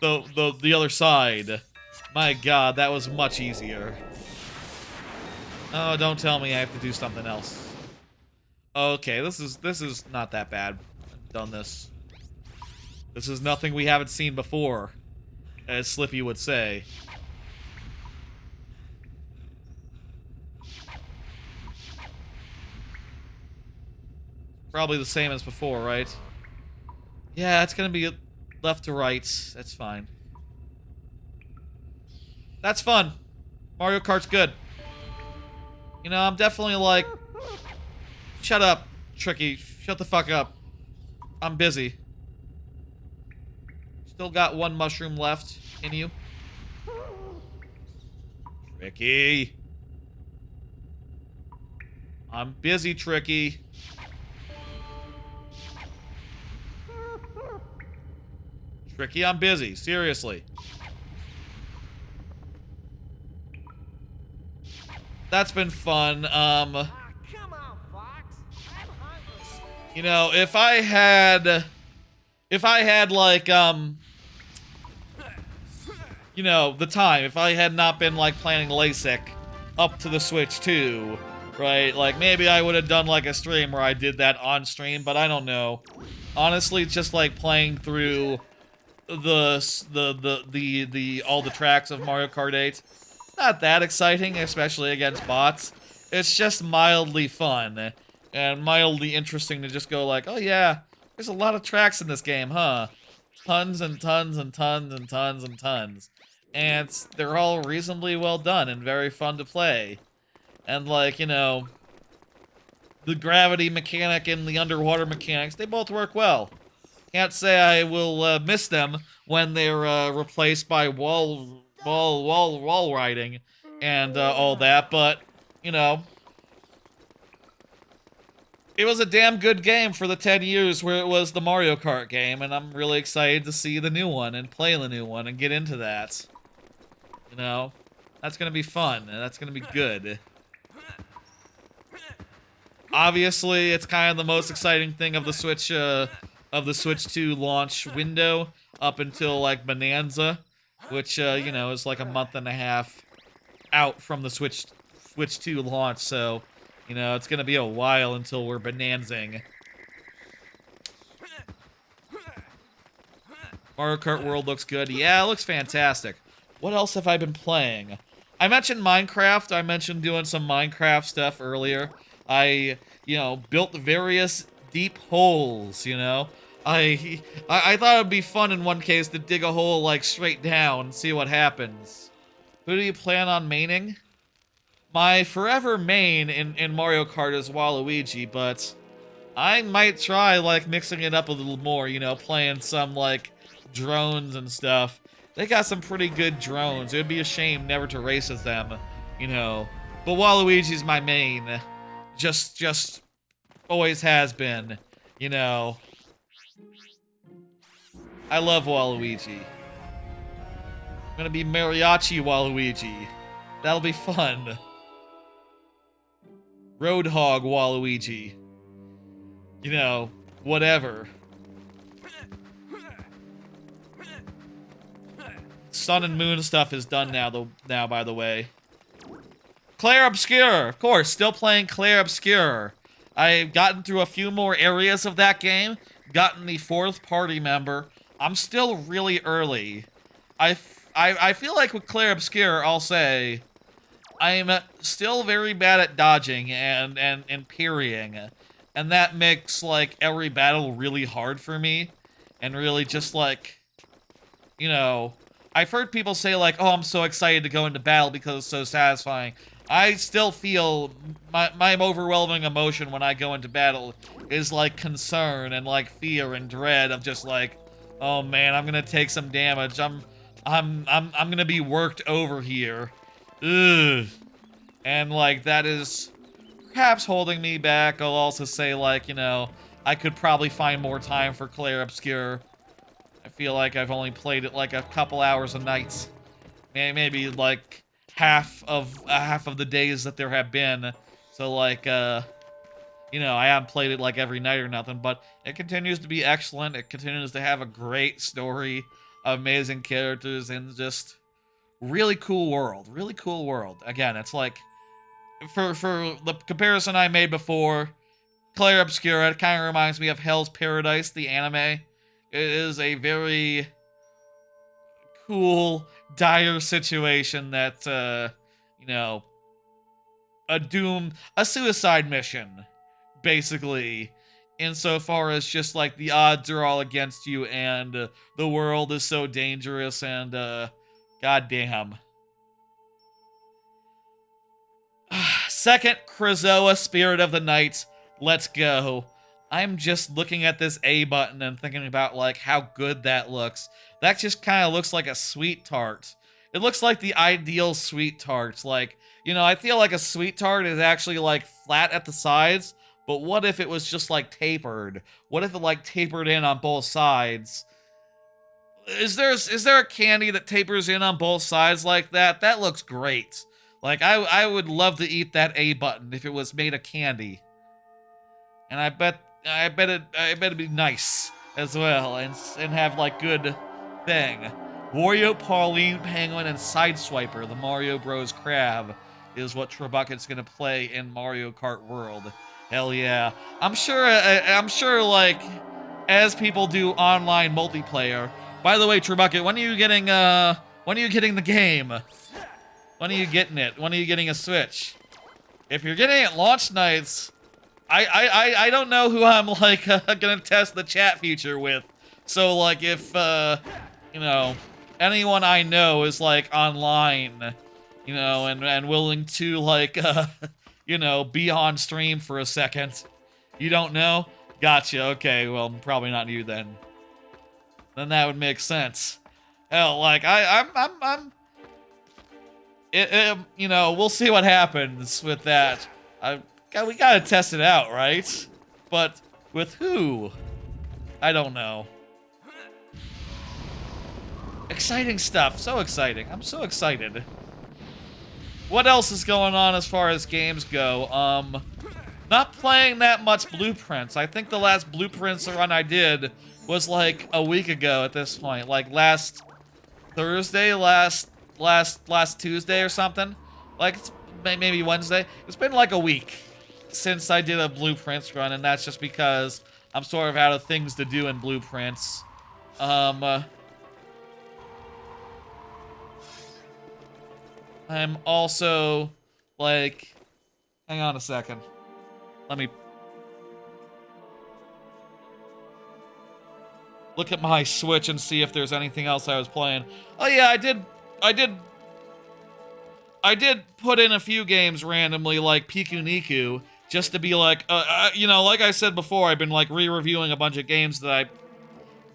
other side. My god, that was much easier. Oh, don't tell me I have to do something else. Okay, this is not that bad. I've done this. This is nothing we haven't seen before, as Slippy would say. Probably the same as before, right? Yeah, it's gonna be left to right. That's fine. That's fun. Mario Kart's good. You know, I'm definitely like... Shut up, Tricky. Shut the fuck up. I'm busy. Still got 1 mushroom left in you. Tricky. I'm busy, Tricky. Tricky, I'm busy. Seriously. That's been fun. Come on, Fox. I'm hungry. You know, if I had like, you know, the time, if I had not been like planning LASIK up to the Switch 2, right? Like maybe I would have done like a stream where I did that on stream, but I don't know. Honestly, it's just like playing through all the tracks of Mario Kart 8. Not that exciting, especially against bots. It's just mildly fun and mildly interesting to just go like, oh yeah, there's a lot of tracks in this game, huh? Tons and tons and tons and tons and tons. And they're all reasonably well done and very fun to play. And like, you know, the gravity mechanic and the underwater mechanics, they both work well. Can't say I will miss them when they're replaced by wall riding and all that, but you know, it was a damn good game for the 10 years where it was the Mario Kart game, and I'm really excited to see the new one and play the new one and get into that. You know, that's gonna be fun and that's gonna be good. Obviously, it's kind of the most exciting thing of the Switch 2 launch window up until like Bonanza, which you know, is like a month and a half out from the Switch 2 launch, so you know, it's gonna be a while until we're bonanzing. Mario Kart World looks good. Yeah, it looks fantastic. What else have I been playing? I mentioned Minecraft. I mentioned doing some Minecraft stuff earlier. I, you know, built various deep holes, you know. I thought it'd be fun in one case to dig a hole like straight down and see what happens. Who do you plan on maining? My forever main in Mario Kart is Waluigi, but I might try like mixing it up a little more, you know, playing some like drones and stuff. They got some pretty good drones. It would be a shame never to race as them, you know. But Waluigi's my main. Just always has been, you know. I love Waluigi. I'm gonna be Mariachi Waluigi. That'll be fun. Roadhog Waluigi. You know, whatever. Sun and Moon stuff is done now, by the way. Claire Obscure, of course, still playing Claire Obscure. I've gotten through a few more areas of that game, gotten the 4th party member. I'm still really early. I feel like with Claire Obscure, I'll say, I'm still very bad at dodging and parrying. And that makes, like, every battle really hard for me. and really just like, you know, I've heard people say like, oh, I'm so excited to go into battle because it's so satisfying. I still feel my overwhelming emotion when I go into battle is like concern and like fear and dread of just like, oh man, I'm gonna take some damage. I'm gonna be worked over here. Ugh. And like that is perhaps holding me back. I'll also say like, you know, I could probably find more time for Clair Obscur. I feel like I've only played it like a couple hours a night. Maybe like half of the days that there have been. So like you know, I haven't played it like every night or nothing, but it continues to be excellent. It continues to have a great story, amazing characters, and just really cool world. Really cool world. Again, it's like for the comparison I made before, Clair Obscur, it kind of reminds me of Hell's Paradise, the anime. It is a very cool, dire situation that, you know, a suicide mission, basically, insofar as just, like, the odds are all against you, and the world is so dangerous, and, goddamn. Second, Krazoa, Spirit of the Night. Let's go. I'm just looking at this A button and thinking about, like, how good that looks. That just kind of looks like a sweet tart. It looks like the ideal sweet tart. Like, you know, I feel like a sweet tart is actually, like, flat at the sides, but what if it was just, like, tapered? What if it, like, tapered in on both sides? Is there a candy that tapers in on both sides like that? That looks great. Like, I would love to eat that A button if it was made of candy. And I bet it'd be nice as well, and have like good thing. Wario, Pauline, Penguin, and Sideswiper, the Mario Bros. Crab, is what Trebucket's gonna play in Mario Kart World. Hell yeah! I'm sure like as people do online multiplayer. By the way, Trebucket, when are you getting the game? When are you getting it? When are you getting a Switch? If you're getting it launch nights, I don't know who I'm like gonna test the chat feature with. So like if you know, anyone I know is like online, you know, and willing to like you know, be on stream for a second. You don't know? Gotcha. Okay, well probably not you then. Then that would make sense. Hell, like I'm you know, we'll see what happens with that. We gotta test it out, right? But with who? I don't know. Exciting stuff. So exciting. I'm so excited. What else is going on as far as games go? Not playing that much Blueprints. I think the last Blueprints run I did was like a week ago at this point. Like last Thursday, last Tuesday or something. Like maybe Wednesday. It's been like a week since I did a Blueprints run, and that's just because I'm sort of out of things to do in Blueprints. I'm also, like, hang on a second. Let me look at my Switch and see if there's anything else I was playing. Oh yeah, I did put in a few games randomly, like Piku Niku, just to be like, you know, like I said before, I've been like re-reviewing a bunch of games that I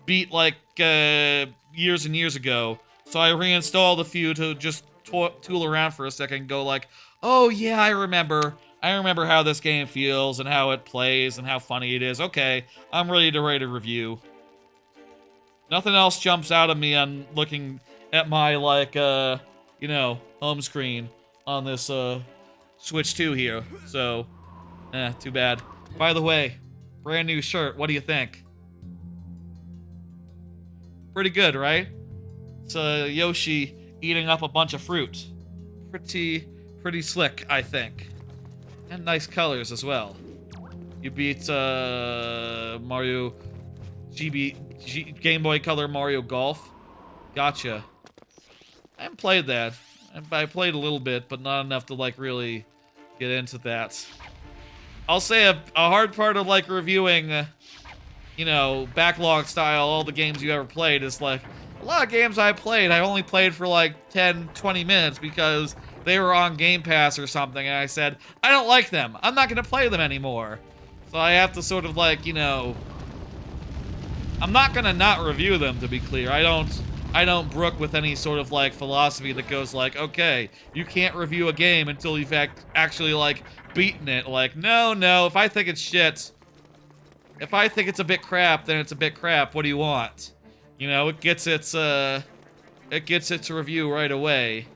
beat like years and years ago. So I reinstalled a few to just tool around for a second and go like, oh yeah, I remember how this game feels and how it plays and how funny it is. Okay, I'm ready to write a review. Nothing else jumps out at me on looking at my like you know, home screen on this Switch 2 here. So, too bad. By the way, brand new shirt. What do you think? Pretty good, right? It's Yoshi eating up a bunch of fruit. Pretty slick, I think. And nice colors as well. You beat Mario Game Boy Color Mario Golf. Gotcha. I haven't played that. I played a little bit, but not enough to like really get into that. I'll say a hard part of like reviewing you know, backlog style, all the games you ever played. It's like, a lot of games I played, I only played for like 10, 20 minutes because they were on Game Pass or something, and I said, I don't like them. I'm not gonna play them anymore. So I have to sort of like, you know, I'm not gonna not review them, to be clear. I don't brook with any sort of like philosophy that goes like, okay, you can't review a game until you've actually like beaten it. Like, no, if I think it's shit, if I think it's a bit crap, then it's a bit crap. What do you want? You know, it gets its review right away.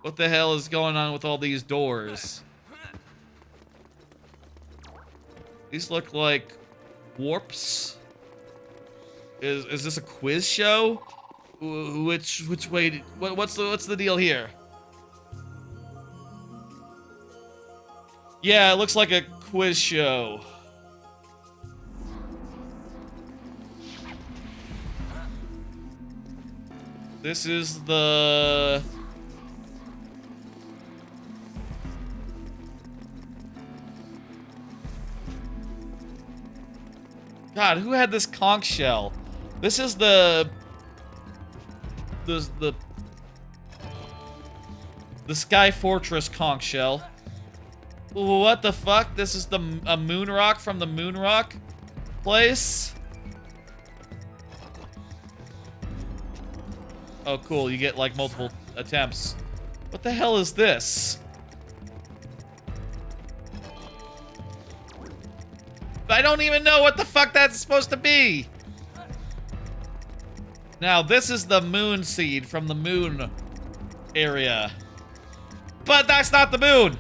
What the hell is going on with all these doors? These look like warps. Is this a quiz show? Which way? What's the deal here? Yeah, it looks like a quiz show. This is the... God, who had this conch shell? This is the Sky Fortress conch shell. What the fuck? This is a moon rock from the moon rock place? Oh, cool. You get, like, multiple attempts. What the hell is this? I don't even know what the fuck that's supposed to be. Now, this is the moon seed from the moon area. But that's not the moon!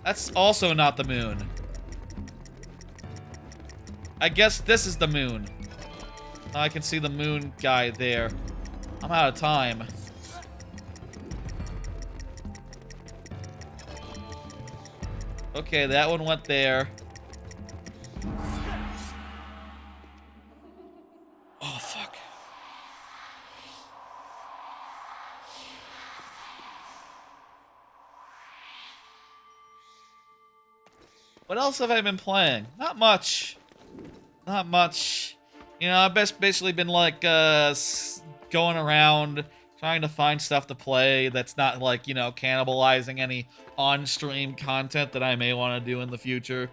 That's also not the moon. I guess this is the moon. I can see the moon guy there. I'm out of time. Okay, that one went there. Oh, fuck. What else have I been playing? Not much. Not much. You know, I've basically been like going around trying to find stuff to play that's not like, you know, cannibalizing any on-stream content that I may want to do in the future.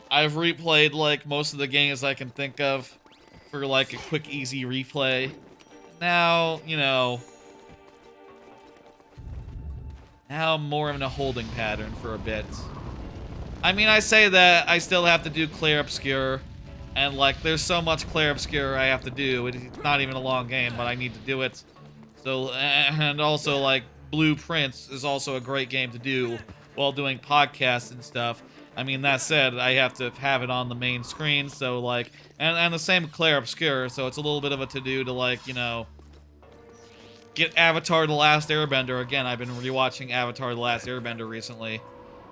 I've replayed like most of the games I can think of for like a quick, easy replay. Now, you know, now I'm more in a holding pattern for a bit. I mean, I say that I still have to do Clair Obscur, and like, there's so much Clair Obscur I have to do. It's not even a long game, but I need to do it. So, and also like, Blueprints is also a great game to do while doing podcasts and stuff. I mean, that said, I have to have it on the main screen, so like, and the same with Clair Obscur, so it's a little bit of a to-do to like, you know, get Avatar: The Last Airbender. Again, I've been rewatching Avatar: The Last Airbender recently.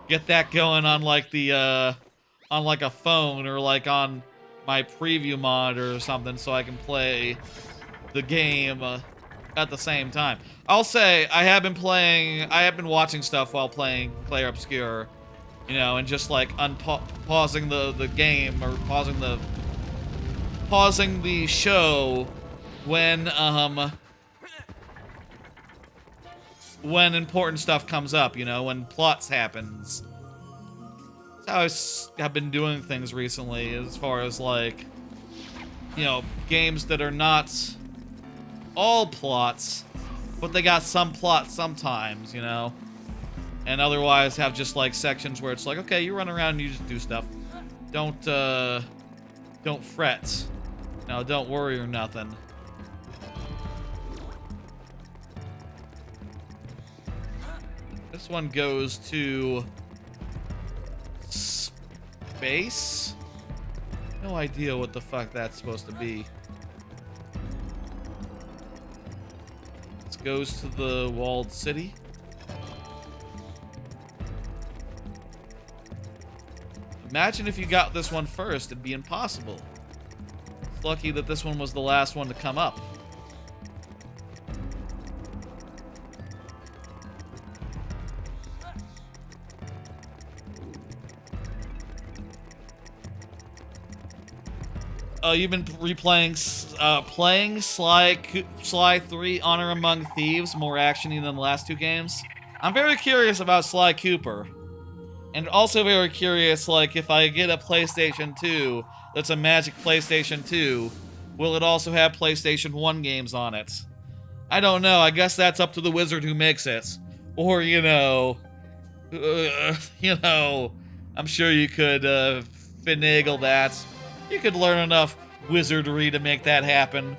Get that going on like the, on like a phone or like on my preview monitor or something so I can play the game at the same time. I'll say I have been watching stuff while playing Clair Obscur, you know, and just like pausing the game or pausing the show when important stuff comes up, you know, when plots happens. That's how I've been doing things recently, as far as like, you know, games that are not all plots, but they got some plots sometimes, you know, and otherwise have just like sections where it's like, okay, you run around and you just do stuff. Don't fret. No, don't worry or nothing. This one goes to space? No idea what the fuck that's supposed to be. This goes to the walled city. Imagine if you got this one first, it'd be impossible. It's lucky that this one was the last one to come up. you've been replaying, playing Sly 3 Honor Among Thieves, more actiony than the last two games. I'm very curious about Sly Cooper. And also very curious, like, if I get a PlayStation 2 that's a Magic PlayStation 2, will it also have PlayStation 1 games on it? I don't know. I guess that's up to the wizard who makes it. Or, you know, I'm sure you could finagle that. You could learn enough wizardry to make that happen.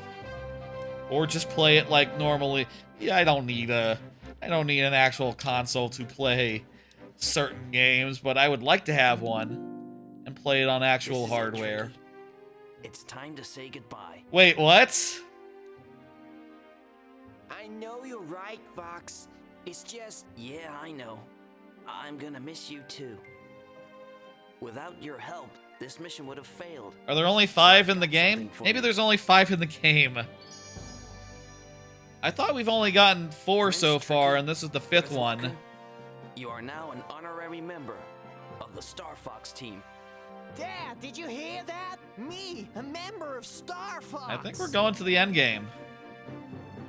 Or just play it like normally. Yeah, I don't need an actual console to play certain games, but I would like to have one and play it on actual hardware. It's time to say goodbye. Wait, what? I know you're right, Fox. It's just... Yeah, I know. I'm gonna miss you too. Without your help, this mission would have failed. Are there only 5 in the game? Maybe there's only 5 in the game. I thought we've only gotten 4 so far, and this is the 5th one. You are now an honorary member of the Star Fox team. Dad, did you hear that? Me, a member of Star Fox. I think we're going to the end game.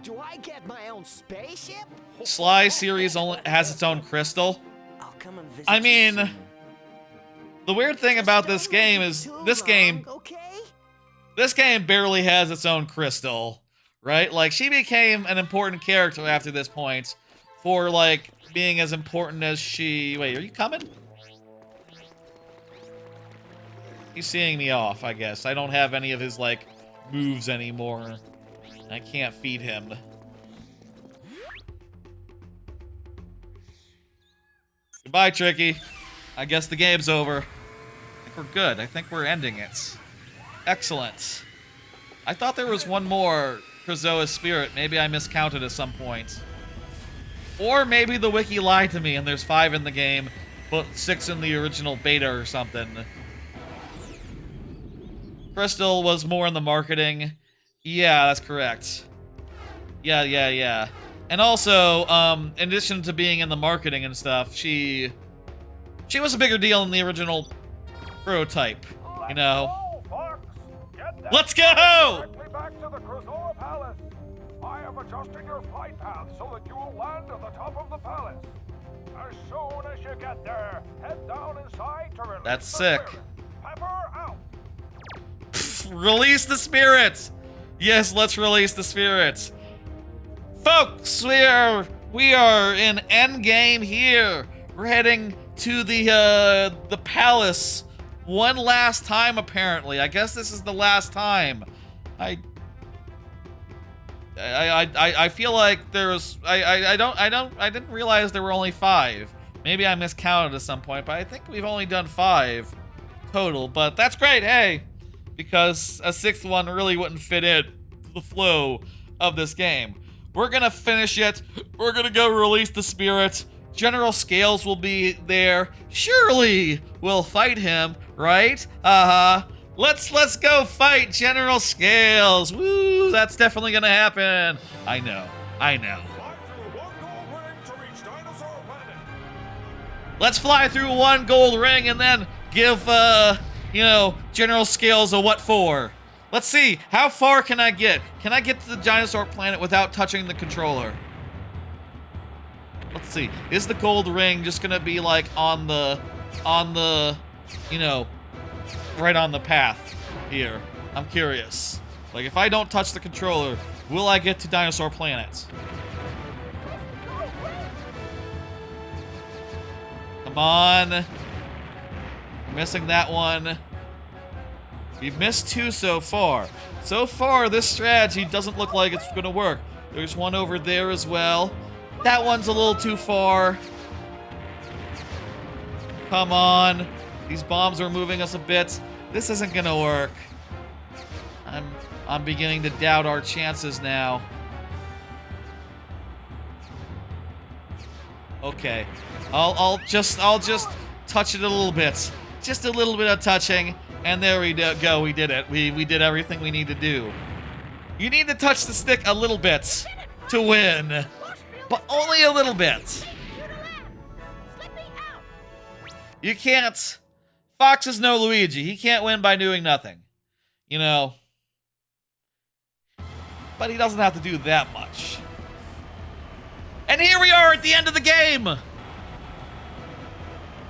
Do I get my own spaceship? Sly series only has its own crystal. I'll come and visit I mean, you soon. the weird thing about this game is this game barely has its own crystal, right? Like, she became an important character after this point for, like, being as important as she... Wait, are you coming? He's seeing me off, I guess. I don't have any of his, like, moves anymore. I can't feed him. Goodbye, Tricky. I guess the game's over. I think we're good. I think we're ending it. Excellent. I thought there was one more Krazoa's Spirit. Maybe I miscounted at some point. Or maybe the wiki lied to me and there's 5 in the game, but 6 in the original beta or something. Crystal was more in the marketing. Yeah, that's correct. Yeah. And also, in addition to being in the marketing and stuff, she was a bigger deal in the original prototype, you know. Let's go! Back to the Krazoa Palace. I have adjusted your flight path so that you will land at the top of the palace. As soon as you get there, head down inside to release That's the sick. spirit. Pepper out. Release the spirits! Yes, let's release the spirits. Folks, we are in endgame here. We're heading to the palace one last time, apparently. I guess this is the last time. I feel like there was I didn't realize there were only 5. Maybe I miscounted at some point, but I think we've only done 5 total. But that's great, hey, because a 6th one really wouldn't fit in to the flow of this game. We're gonna finish it. We're gonna go release the spirit. General Scales will be there. Surely we'll fight him, right? Let's go fight General Scales. Woo, that's definitely gonna happen. I know. Let's fly through one gold ring and then give, General Scales a what for. Let's see, how far can I get? Can I get to the dinosaur planet without touching the controller? Let's see, is the gold ring just gonna be like on the, right on the path here? I'm curious. Like, if I don't touch the controller, will I get to dinosaur planet? Come on. We're missing that one. We've missed 2 so far. So far, this strategy doesn't look like it's gonna work. There's one over there as well. That one's a little too far. Come on. These bombs are moving us a bit. This isn't gonna work. I'm beginning to doubt our chances now. Okay. I'll just touch it a little bit. Just a little bit of touching. And there we go. We did it. We did everything we need to do. You need to touch the stick a little bit to win. But only a little bit. You can't. Fox is no Luigi. He can't win by doing nothing. you know. But he doesn't have to do that much. And here we are at the end of the game!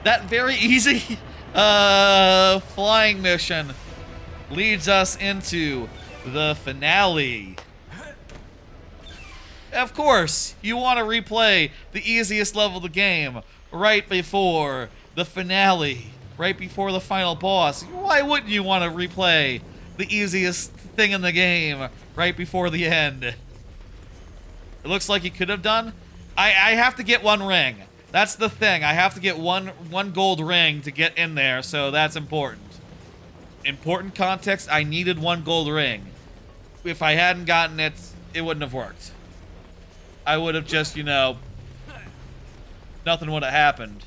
That very easy flying mission leads us into the finale. Of course, you want to replay the easiest level of the game right before the finale, right before the final boss. Why wouldn't you want to replay the easiest thing in the game right before the end? It looks like you could have done. I have to get one ring. That's the thing. I have to get one gold ring to get in there, so that's important. Important context, I needed one gold ring. If I hadn't gotten it, it wouldn't have worked. I would have just, you know, nothing would have happened.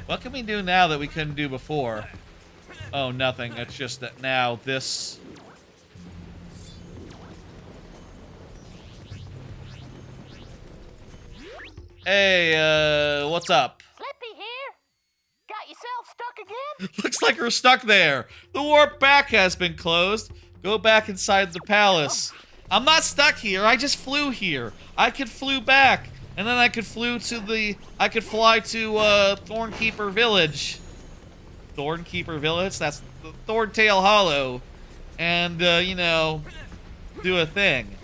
What can we do now that we couldn't do before? Oh, nothing. It's just that now this... Hey, what's up? Flippy here. Got yourself stuck again? Looks like we're stuck there. The warp back has been closed. Go back inside the palace. I'm not stuck here. I just flew here. I could flew back, and then I could fly to Thornkeeper Village. Thornkeeper Village? That's the Thorntail Hollow. And, you know, do a thing.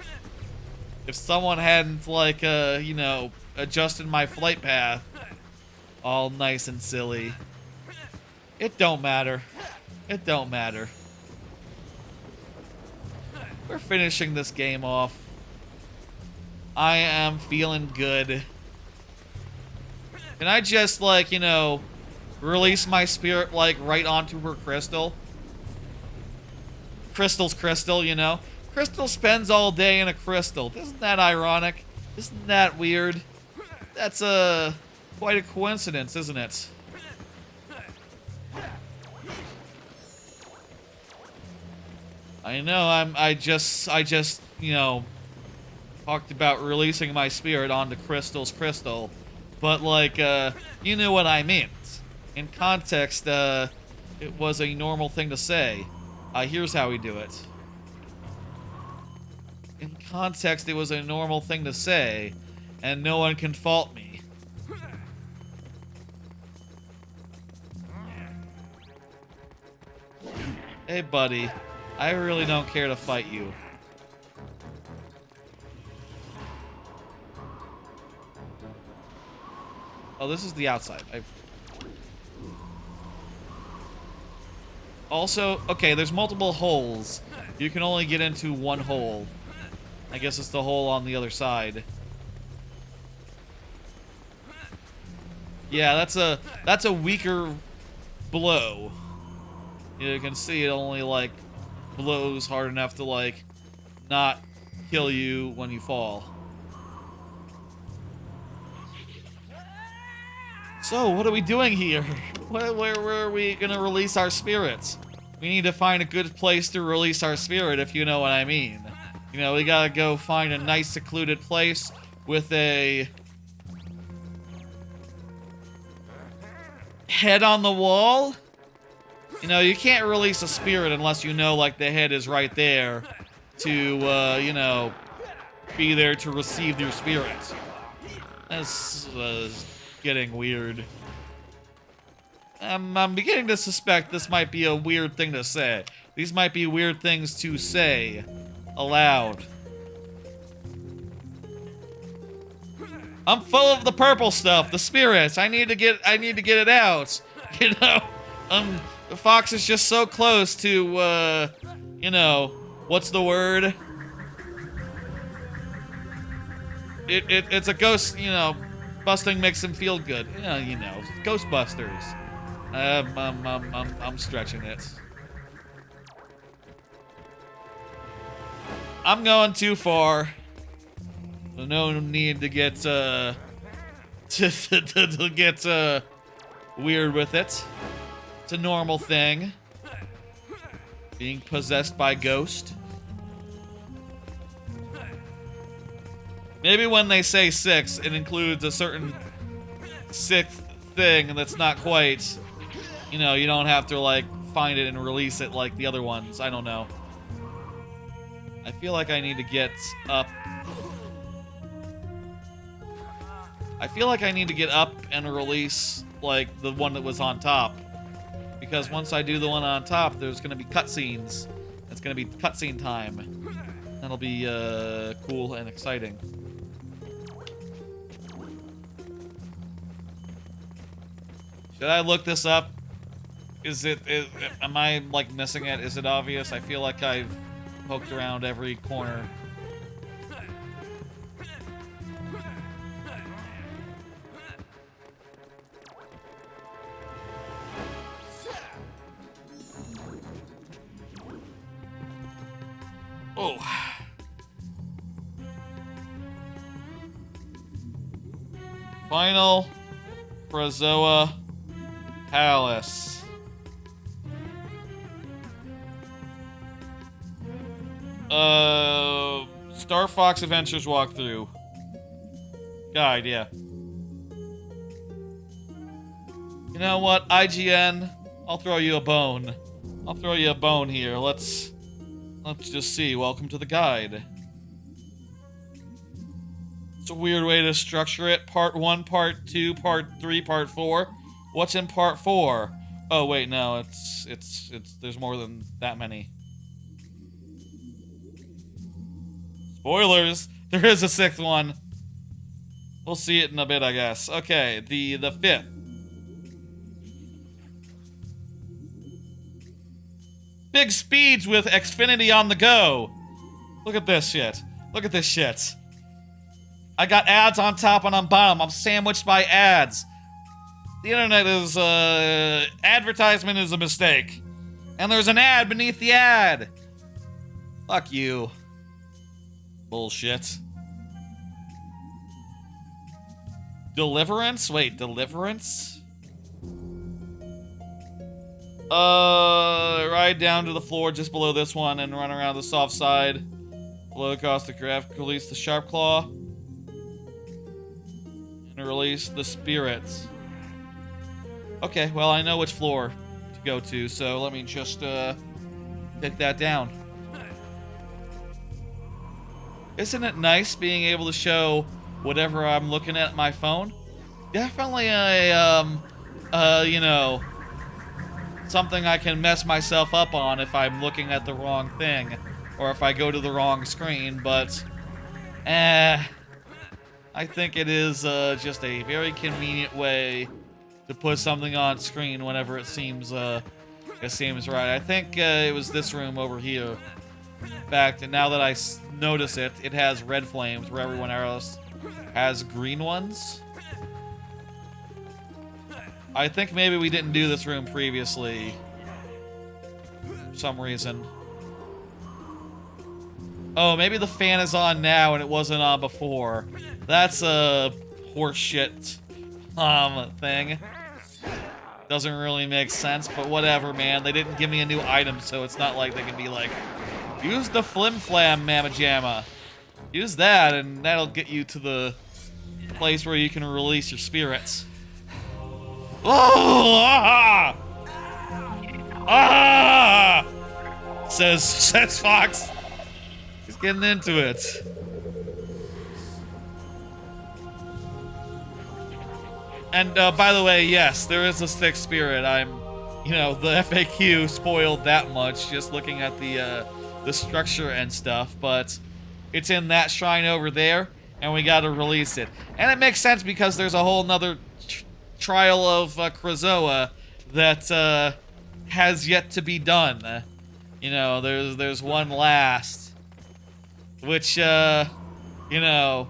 If someone hadn't, like, you know, adjusted my flight path all nice and silly. It don't matter. It don't matter. We're finishing this game off. I am feeling good. Can I just, like, you know, release my spirit, like, right onto her crystal? Crystal's crystal, you know? Crystal spends all day in a crystal. Isn't that ironic? Isn't that weird? That's quite a coincidence, isn't it? I know I just, you know, talked about releasing my spirit onto Crystal's crystal, but like, you knew what I meant. In context, it was a normal thing to say. Here's how we do it. In context, it was a normal thing to say, and no one can fault me. Hey, buddy. I really don't care to fight you. Oh, this is the outside. Also, okay, there's multiple holes. You can only get into one hole. I guess it's the hole on the other side. Yeah, that's a weaker blow. You can see it only, like, blows hard enough to, like, not kill you when you fall. So, what are we doing here? Where are we gonna release our spirits? We need to find a good place to release our spirit, if you know what I mean. You know, we gotta go find a nice secluded place with a head on the wall. You know, you can't release a spirit unless you know, like, the head is right there to, you know, be there to receive your spirit. This is getting weird. I'm beginning to suspect this might be a weird thing to say. These might be weird things to say aloud. I'm full of the purple stuff, the spirits. I need to get it out. You know, the fox is just so close to, you know, what's the word? It's a ghost, you know, busting makes him feel good. You know, Ghostbusters. I'm stretching it. I'm going too far. No need to get to get weird with it. It's a normal thing. Being possessed by ghost. Maybe when they say 6, it includes a certain 6th thing that's not quite, you know, you don't have to, like, find it and release it like the other ones. I don't know. I feel like I need to get up. I feel like I need to get up and release, like, the one that was on top. Because once I do the one on top, there's going to be cutscenes. It's going to be cutscene time. That'll be cool and exciting. Should I look this up? Am I, like, missing it? Is it obvious? I feel like I've poked around every corner. Oh. Final Krazoa Palace. Star Fox Adventures walkthrough. Guide, yeah. You know what, IGN? I'll throw you a bone. I'll throw you a bone here. Let's just see. Welcome to the guide. It's a weird way to structure it. Part 1, Part 2, Part 3, Part 4. What's in Part 4? Oh, wait, no. It's there's more than that many. Spoilers! There is a 6th one. We'll see it in a bit, I guess. Okay, the 5th. Big speeds with Xfinity on the go. Look at this shit. Look at this shit. I got ads on top and on bottom. I'm sandwiched by ads. The internet is, advertisement is a mistake. And there's an ad beneath the ad. Fuck you. Bullshit. Deliverance? Wait, Deliverance? Ride down to the floor just below this one and run around the soft side. Below across the craft, release the sharp claw. And release the spirits. Okay, well, I know which floor to go to, so let me just, take that down. Isn't it nice being able to show whatever I'm looking at my phone? Definitely you know, something I can mess myself up on if I'm looking at the wrong thing, or if I go to the wrong screen, but, I think it is, just a very convenient way to put something on screen whenever it seems right. I think, it was this room over here. In fact, and now that I notice it, it has red flames where everyone else has green ones. I think maybe we didn't do this room previously. For some reason. Oh, maybe the fan is on now and it wasn't on before. That's a horseshit thing. Doesn't really make sense, but whatever, man. They didn't give me a new item, so it's not like they can be like, use the Flim Flam Mamma Jamma. Use that, and that'll get you to the place where you can release your spirits. Oh! Ah! Ah! Says Fox. He's getting into it. And by the way, yes, there is a 6th spirit. You know, the FAQ spoiled that much just looking at the structure and stuff, but it's in that shrine over there, and we gotta release it. And it makes sense because there's a whole nother trial of Krazoa that has yet to be done. You know, there's one last, which, you know,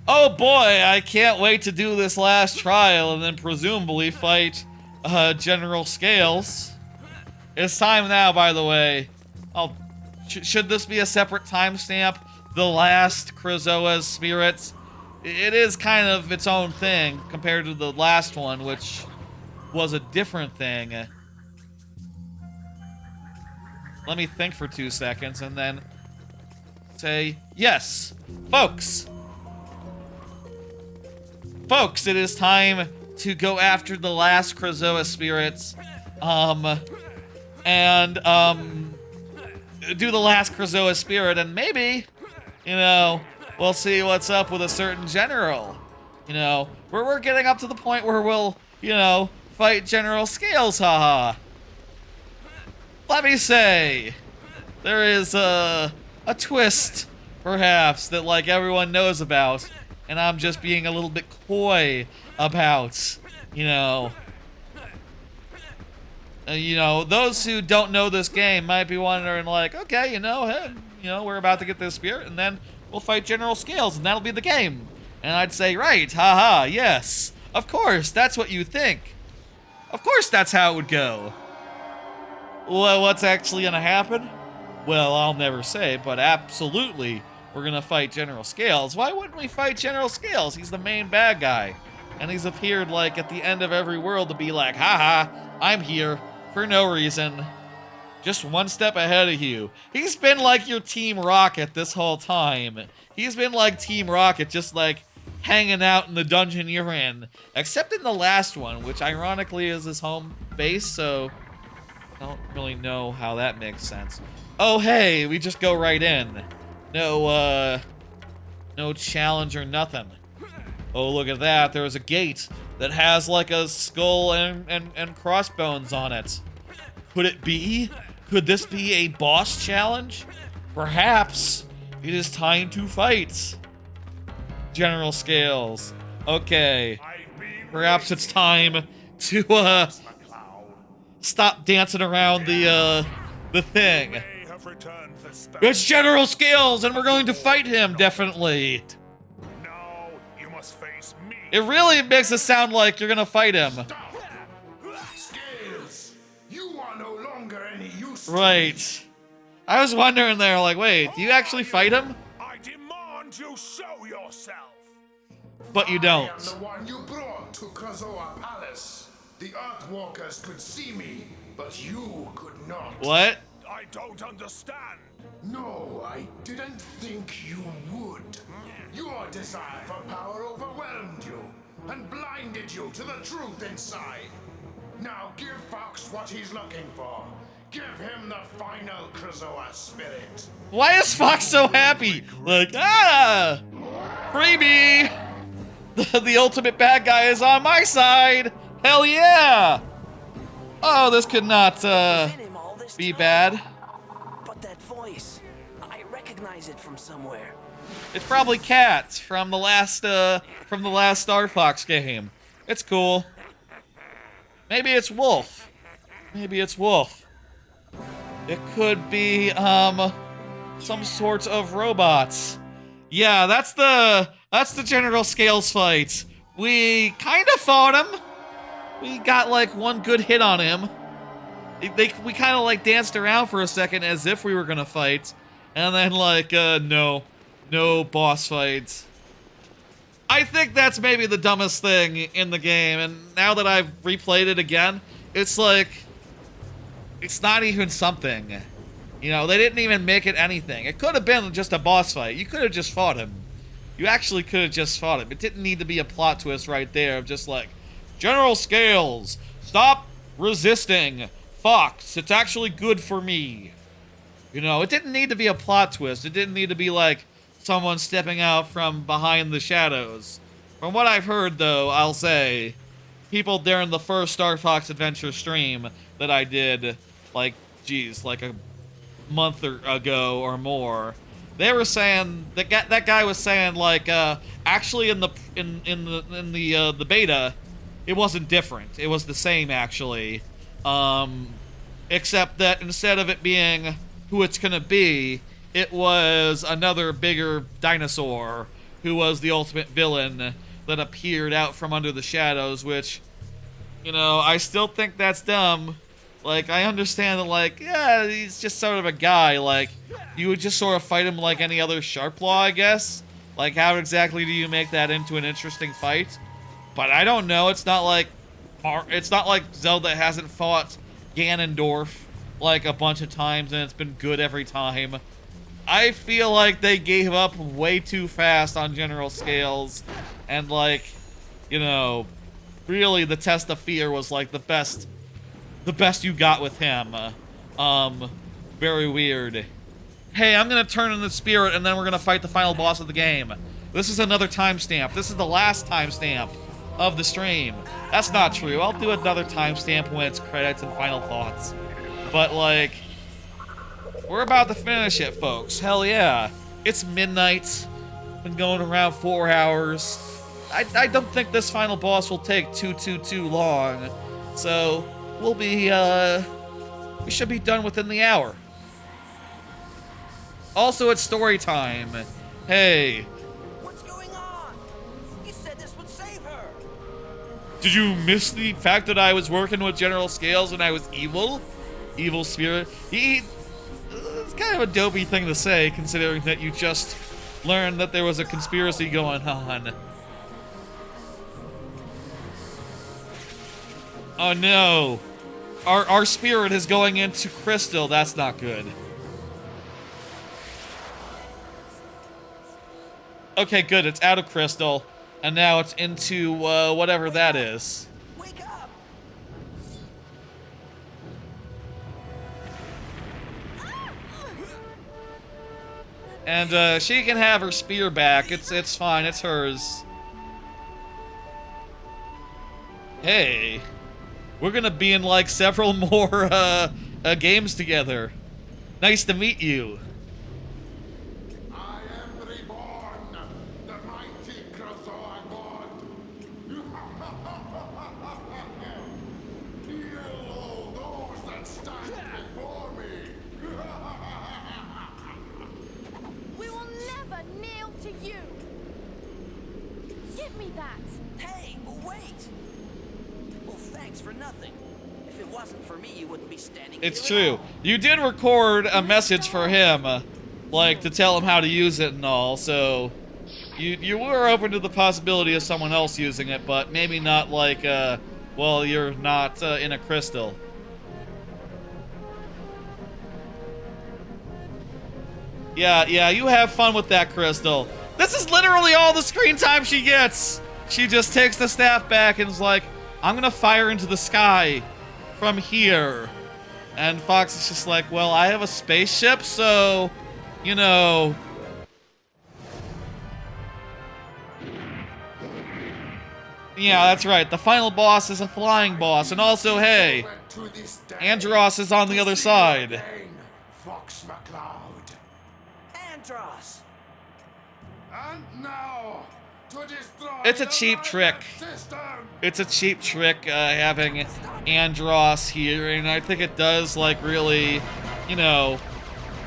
oh boy, I can't wait to do this last trial and then presumably fight General Scales. It's time now, by the way. Should this be a separate timestamp? The last Krazoa's spirits? It is kind of its own thing compared to the last one, which was a different thing. Let me think for 2 seconds and then say, yes, folks. Folks, it is time to go after the last Krazoa spirits. do the last Krazoa spirit, and maybe, you know, we'll see what's up with a certain general. You know, we're getting up to the point where we'll, you know, fight General Scales, haha. Let me say, there is a twist, perhaps, that like everyone knows about, and I'm just being a little bit coy about, you know. You know, those who don't know this game might be wondering, like, okay, you know, hey, you know, we're about to get this spirit, and then we'll fight General Scales, and that'll be the game. And I'd say, right, haha, yes, of course, that's what you think. Of course, that's how it would go. Well, what's actually gonna happen? Well, I'll never say, but absolutely, we're gonna fight General Scales. Why wouldn't we fight General Scales? He's the main bad guy. And he's appeared, like, at the end of every world to be like, haha, I'm here for no reason. Just one step ahead of you. He's been like your Team Rocket this whole time. He's been like Team Rocket, just like hanging out in the dungeon you're in. Except in the last one, which ironically is his home base, so I don't really know how that makes sense. Oh, hey, we just go right in. No challenge or nothing. Oh, look at that. There was a gate that has like a skull and crossbones on it. Could it be? Could this be a boss challenge? Perhaps. It is time to fight General Scales. Okay. Perhaps it's time to stop dancing around the thing. It's General Scales, and we're going to fight him, definitely. Now you must face me. It really makes it sound like you're gonna fight him. Scales, you are no longer any use. Right. I was wondering there, like, wait, do you actually fight him? I demand you show yourself. But you don't. I am the one you brought to Krazoa Palace. The Earthwalkers could see me, but you could not. What? I don't understand. No, I didn't think you would. Your desire for power overwhelmed you and blinded you to the truth inside. Now give Fox what he's looking for. Give him the final Krazoa spirit. Why is Fox so happy? Like, ah! Freebie! The ultimate bad guy is on my side! Hell yeah! Oh, this could not, be bad. But that voice, I recognize it from somewhere. It's probably Cat from the last Star Fox game. It's cool. Maybe it's Wolf. Maybe it's Wolf. It could be, some sorts of robots. Yeah, that's the General Scales fight. We kind of fought him. We got, like, one good hit on him. We kind of, like, danced around for a second as if we were gonna fight. And then, like, no boss fights. I think that's maybe the dumbest thing in the game, and now that I've replayed it again, it's like, it's not even something. You know, they didn't even make it anything. It could have been just a boss fight. You could have just fought him. You actually could have just fought him. It didn't need to be a plot twist right there of just like, General Scales, stop resisting. Fox, it's actually good for me. You know, it didn't need to be a plot twist. It didn't need to be like someone stepping out from behind the shadows. From what I've heard, though, I'll say, people during the first Star Fox Adventure stream that I did, like, geez, like a month ago or more, they were saying that guy was saying like, actually in the beta, it wasn't different. It was the same actually, except that instead of it being who it's gonna be, it was another bigger dinosaur who was the ultimate villain that appeared out from under the shadows, which, you know, I still think that's dumb. Like, I understand that, like, yeah, he's just sort of a guy. Like, you would just sort of fight him like any other Sharplaw, I guess. Like, how exactly do you make that into an interesting fight? But I don't know. It's not like Zelda hasn't fought Ganondorf, like, a bunch of times, and it's been good every time. I feel like they gave up way too fast on General Scales, and, like, you know, really the Test of Fear was, like, the best you got with him. Very weird. Hey, I'm gonna turn in the spirit and then we're gonna fight the final boss of the game. This is another timestamp. This is the last timestamp of the stream. That's not true. I'll do another timestamp when it's credits and final thoughts. But, like, we're about to finish it, folks. Hell yeah. It's midnight. Been going around 4 hours. I don't think this final boss will take too long. So, we'll be, we should be done within the hour. Also, it's story time. Hey. What's going on? You said this would save her. Did you miss the fact that I was working with General Scales and I was evil? Evil spirit. It's kind of a dopey thing to say, considering that you just learned that there was a conspiracy going on. Oh no. Our spirit is going into Crystal. That's not good. Okay, good. It's out of Crystal. And now it's into, whatever that is. Wake up! And, she can have her spear back. It's fine. It's hers. Hey. We're gonna be in, like, several more, games together. Nice to meet you. I am reborn, the mighty Krazoa god. Yellow those that stand before me. We will never kneel to you. Give me that. Hey, wait! Well, thanks for nothing. If it wasn't for me, you wouldn't be standing It's here at true. all. You did record a message for him, like, to tell him how to use it and all, so... You were open to the possibility of someone else using it, but maybe not like, well, you're not in a crystal. Yeah, you have fun with that crystal. This is literally all the screen time she gets! She just takes the staff back and is like, I'm gonna fire into the sky from here. And Fox is just like, well, I have a spaceship, so, you know... Yeah, that's right. The final boss is a flying boss. And also, hey, Andros is on the other side. Fox McCloud. Andros! And now, to destroy It's a the cheap trick. Lylat system. It's a cheap trick, having Andros here, and I think it does, like, really, you know,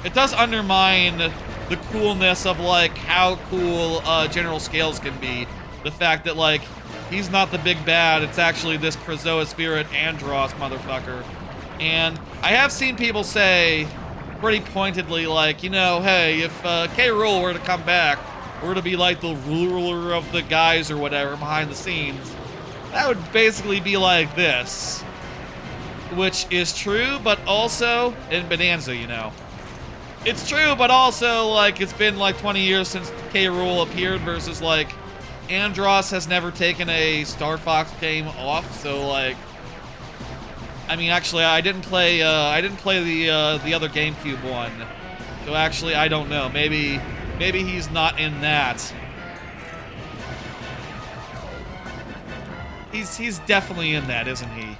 it does undermine the coolness of, like, how cool, General Scales can be. The fact that, like, he's not the big bad, it's actually this Krazoa spirit Andros motherfucker. And I have seen people say, pretty pointedly, like, you know, hey, if, K. Rool were to come back, were to be, like, the ruler of the guys or whatever behind the scenes, that would basically be like this. Which is true, but also in Bonanza, you know. It's true, but also, like, it's been, like, 20 years since K. Rool appeared versus, like, Andros has never taken a Star Fox game off, so, like... I mean, actually, I didn't play the other GameCube one. So, actually, I don't know. Maybe he's not in that. He's definitely in that, isn't he?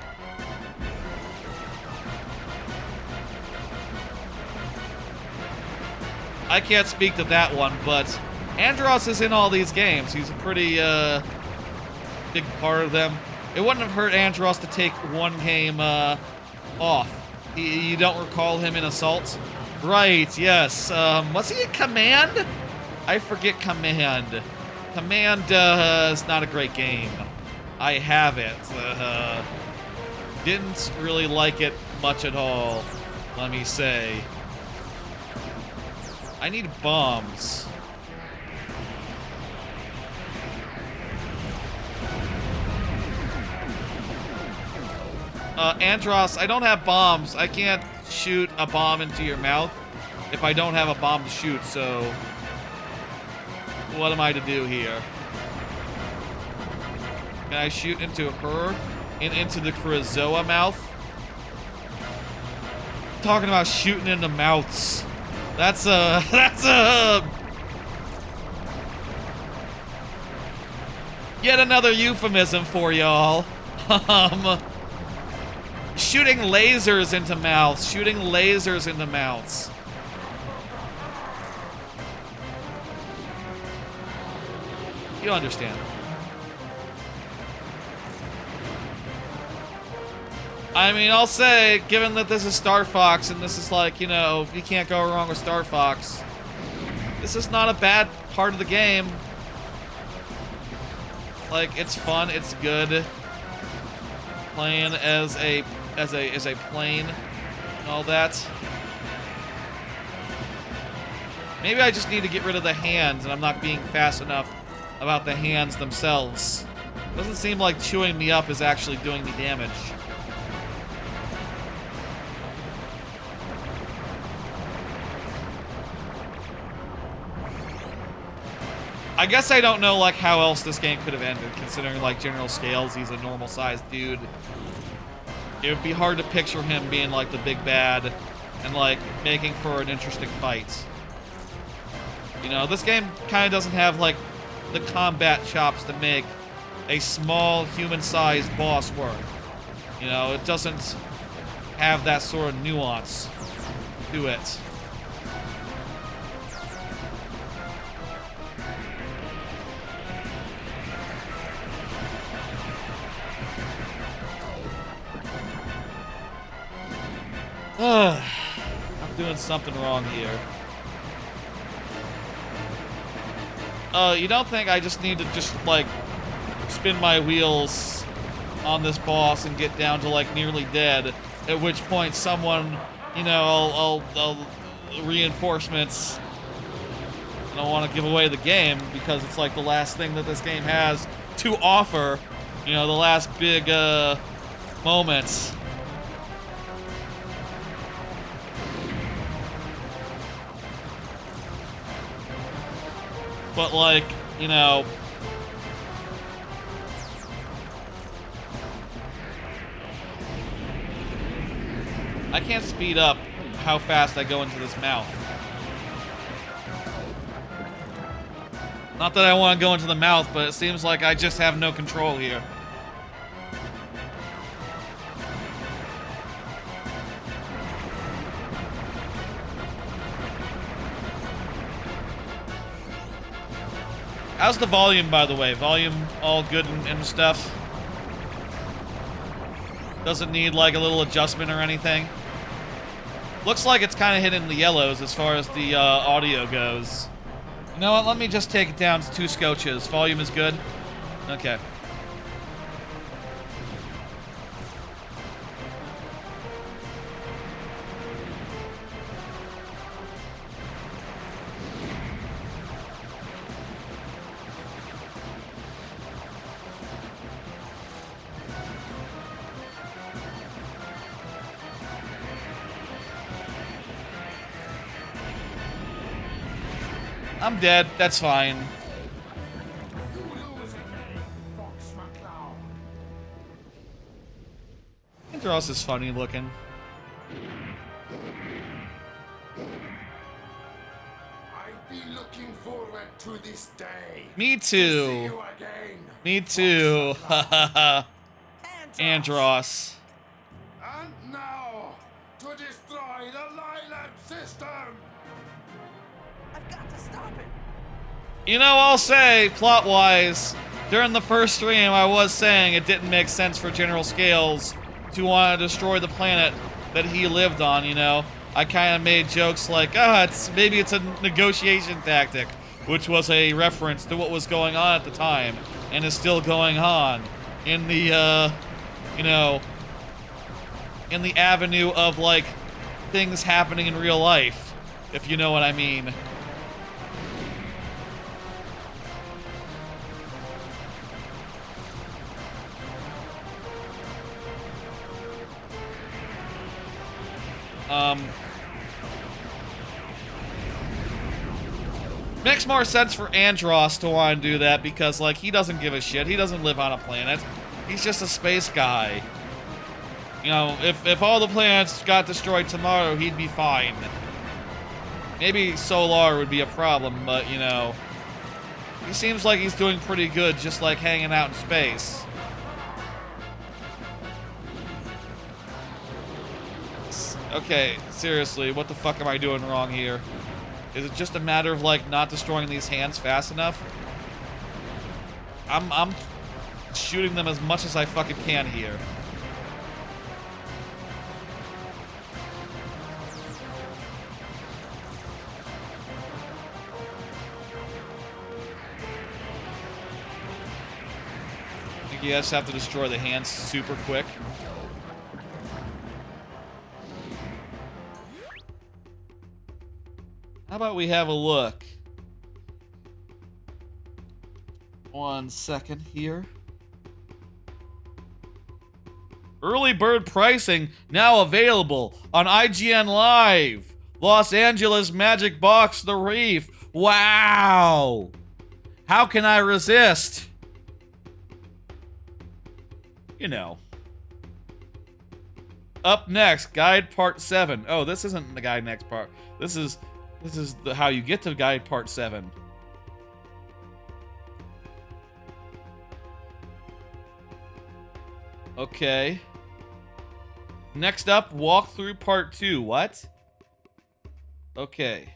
I can't speak to that one, but Andros is in all these games. He's a pretty big part of them. It wouldn't have hurt Andros to take one game off. You don't recall him in Assault? Right, yes. Was he in Command? I forget Command. Command is not a great game. I have it. Didn't really like it much at all, let me say. I need bombs. Andros, I don't have bombs. I can't shoot a bomb into your mouth if I don't have a bomb to shoot, so... What am I to do here? Can I shoot into her? Into the Krazoa mouth? talking about shooting into mouths. That's yet another euphemism for y'all. Shooting lasers into mouths. Shooting lasers into mouths. You understand. I mean, I'll say, given that this is Star Fox, and this is like, you know, you can't go wrong with Star Fox. This is not a bad part of the game. Like, it's fun, it's good. Playing as a plane and all that. Maybe I just need to get rid of the hands, and I'm not being fast enough about the hands themselves. Doesn't seem like chewing me up is actually doing me damage. I guess I don't know, like, how else this game could have ended, considering, like, general scales, he's a normal-sized dude. It would be hard to picture him being, like, the big bad and, like, making for an interesting fight. You know, this game kind of doesn't have, like, the combat chops to make a small, human-sized boss work. You know, it doesn't have that sort of nuance to it. I'm doing something wrong here. You don't think I just need to just, like, spin my wheels on this boss and get down to, like, nearly dead, at which point someone, you know, I'll reinforcements. I don't want to give away the game because it's, like, the last thing that this game has to offer. You know, the last big, moments. But, like, you know, I can't speed up how fast I go into this mouth. Not that I want to go into the mouth, but it seems like I just have no control here. How's the volume, by the way? Volume all good and stuff? Doesn't need, like, a little adjustment or anything? Looks like it's kind of hitting the yellows as far as the audio goes. You know what? Let me just take it down to 2 scotches. Volume is good? Okay. I'm dead. That's fine. Andros is funny looking. I've been looking forward to this day. Me too. To see you again. Me too. Andros. And now to destroy the Lilac system. I've got to stop it. You know, I'll say, plot-wise, during the first stream, I was saying it didn't make sense for General Scales to want to destroy the planet that he lived on, you know? I kind of made jokes like, maybe it's a negotiation tactic, which was a reference to what was going on at the time, and is still going on in the, you know, in the avenue of, like, things happening in real life, if you know what I mean. Makes more sense for Andros to want to do that because, like, he doesn't give a shit. He doesn't live on a planet. He's just a space guy. You know, if all the planets got destroyed tomorrow, he'd be fine. Maybe Solar would be a problem, but, you know, he seems like he's doing pretty good just like hanging out in space. Okay, seriously, what the fuck am I doing wrong here? Is it just a matter of, like, not destroying these hands fast enough? I'm shooting them as much as I fucking can here. I think you guys have to destroy the hands super quick. How about we have a look? 1 second here. Early bird pricing now available on IGN Live. Los Angeles Magic Box The Reef. Wow! How can I resist? You know. Up next, Guide Part 7. Oh, this isn't the guide next part. This is how you get to Guide Part 7. Okay. Next up, Walkthrough Part 2. What? Okay.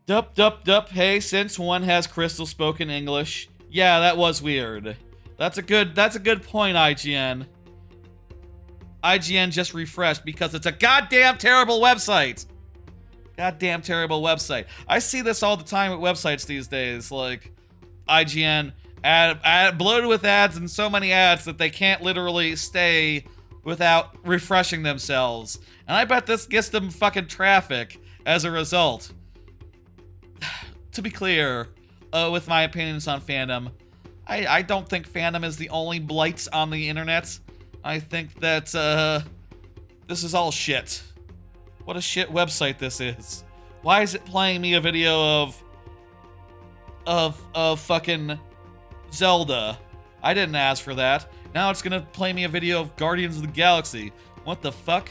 Dup. Hey, since one has Crystal spoken English. Yeah, that was weird. That's a good point, IGN. IGN just refreshed because it's a goddamn terrible website. Goddamn terrible website. I see this all the time at websites these days, like IGN bloated with ads and so many ads that they can't literally stay without refreshing themselves. And I bet this gets them fucking traffic as a result. To be clear, with my opinions on fandom, I don't think fandom is the only blight on the internet. I think that, this is all shit. What a shit website this is. Why is it playing me a video of fucking Zelda? I didn't ask for that. Now it's gonna play me a video of Guardians of the Galaxy. What the fuck?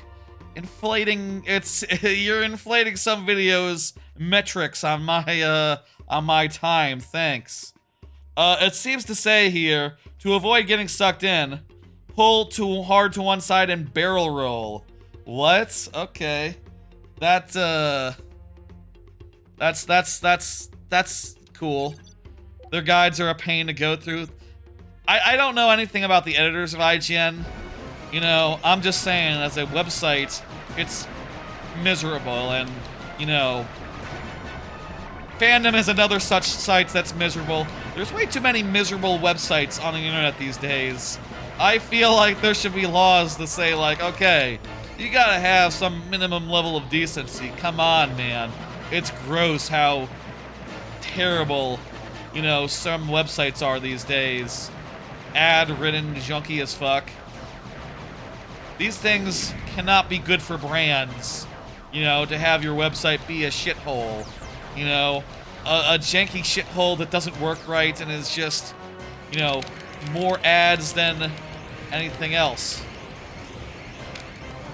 You're inflating some videos metrics on my time, thanks. It seems to say here, to avoid getting sucked in, pull too hard to one side and barrel roll. What? Okay. That's cool. Their guides are a pain to go through. I don't know anything about the editors of IGN. You know, I'm just saying, as a website, it's miserable, and, you know, fandom is another such site that's miserable. There's way too many miserable websites on the internet these days. I feel like there should be laws to say, like, okay, you gotta have some minimum level of decency. Come on, man. It's gross how terrible, you know, some websites are these days. Ad-ridden, junky as fuck. These things cannot be good for brands, you know, to have your website be a shithole. You know, a janky shithole that doesn't work right and is just, you know, more ads than anything else.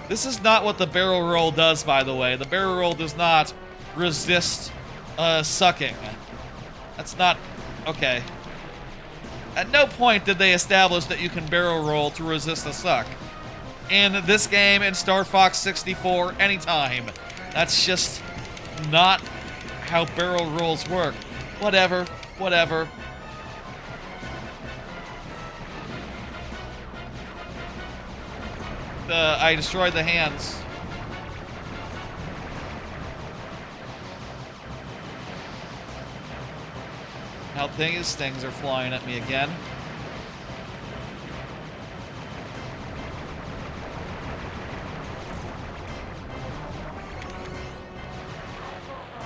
This is not what the barrel roll does, by the way. The barrel roll does not resist sucking. That's not... okay. At no point did they establish that you can barrel roll to resist a suck. In this game, in Star Fox 64, anytime. That's just not how barrel rolls work. Whatever. I destroyed the hands. Now things are flying at me again.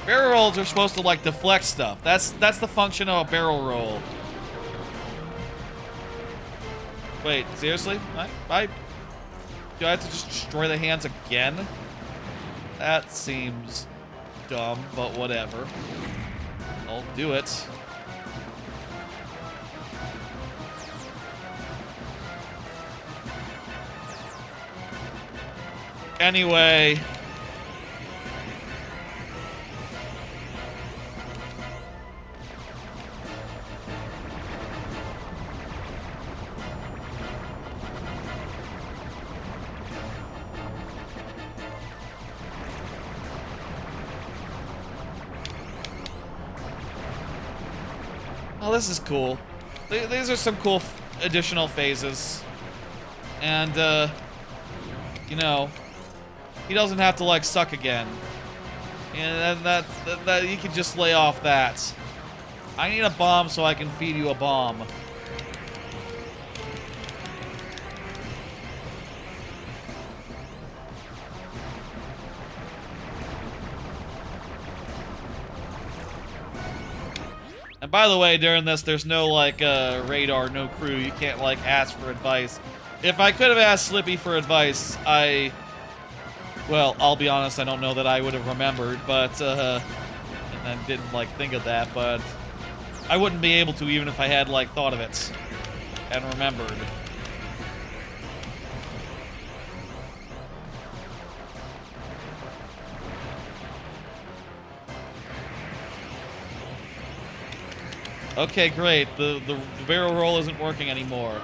Barrel rolls are supposed to, like, deflect stuff. That's the function of a barrel roll. Wait, seriously? Do I have to just destroy the hands again? That seems dumb, but whatever. I'll do it. Anyway. Oh, this is cool. These are some cool additional phases. And, you know, he doesn't have to, like, suck again. And that you can just lay off that. I need a bomb so I can feed you a bomb. And by the way, during this, there's no, like, radar, no crew. You can't, like, ask for advice. If I could have asked Slippy for advice, well, I'll be honest, I don't know that I would have remembered, but, and I didn't, like, think of that, but I wouldn't be able to even if I had, like, thought of it and remembered. Okay, great. The barrel roll isn't working anymore.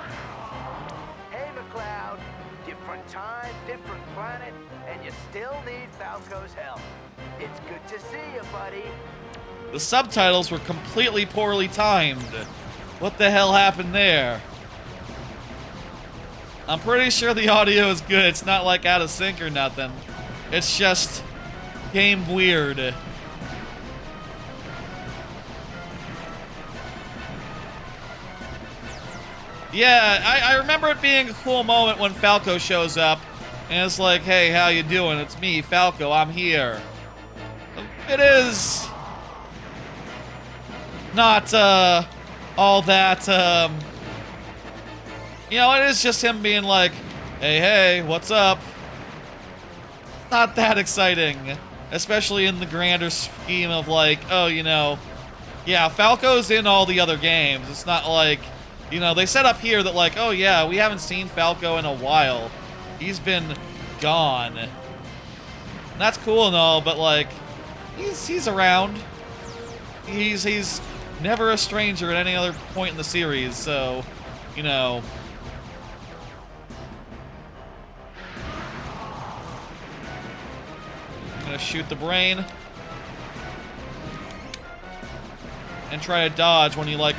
Hey, McCloud. Different time, different planet, and you still need Falco's help. It's good to see you, buddy. The subtitles were completely poorly timed. What the hell happened there? I'm pretty sure the audio is good. It's not like out of sync or nothing. It's just game weird. Yeah, I remember it being a cool moment when Falco shows up and it's like, hey, how you doing? It's me, Falco, I'm here. It is not all that, you know, it is just him being like, hey, what's up? Not that exciting, especially in the grander scheme of like, oh, you know, yeah, Falco's in all the other games. It's not like, you know, they set up here that like, oh yeah, we haven't seen Falco in a while. He's been gone. And that's cool and all, but like, he's around. He's never a stranger at any other point in the series, so, you know. I'm gonna shoot the brain. And try to dodge when he like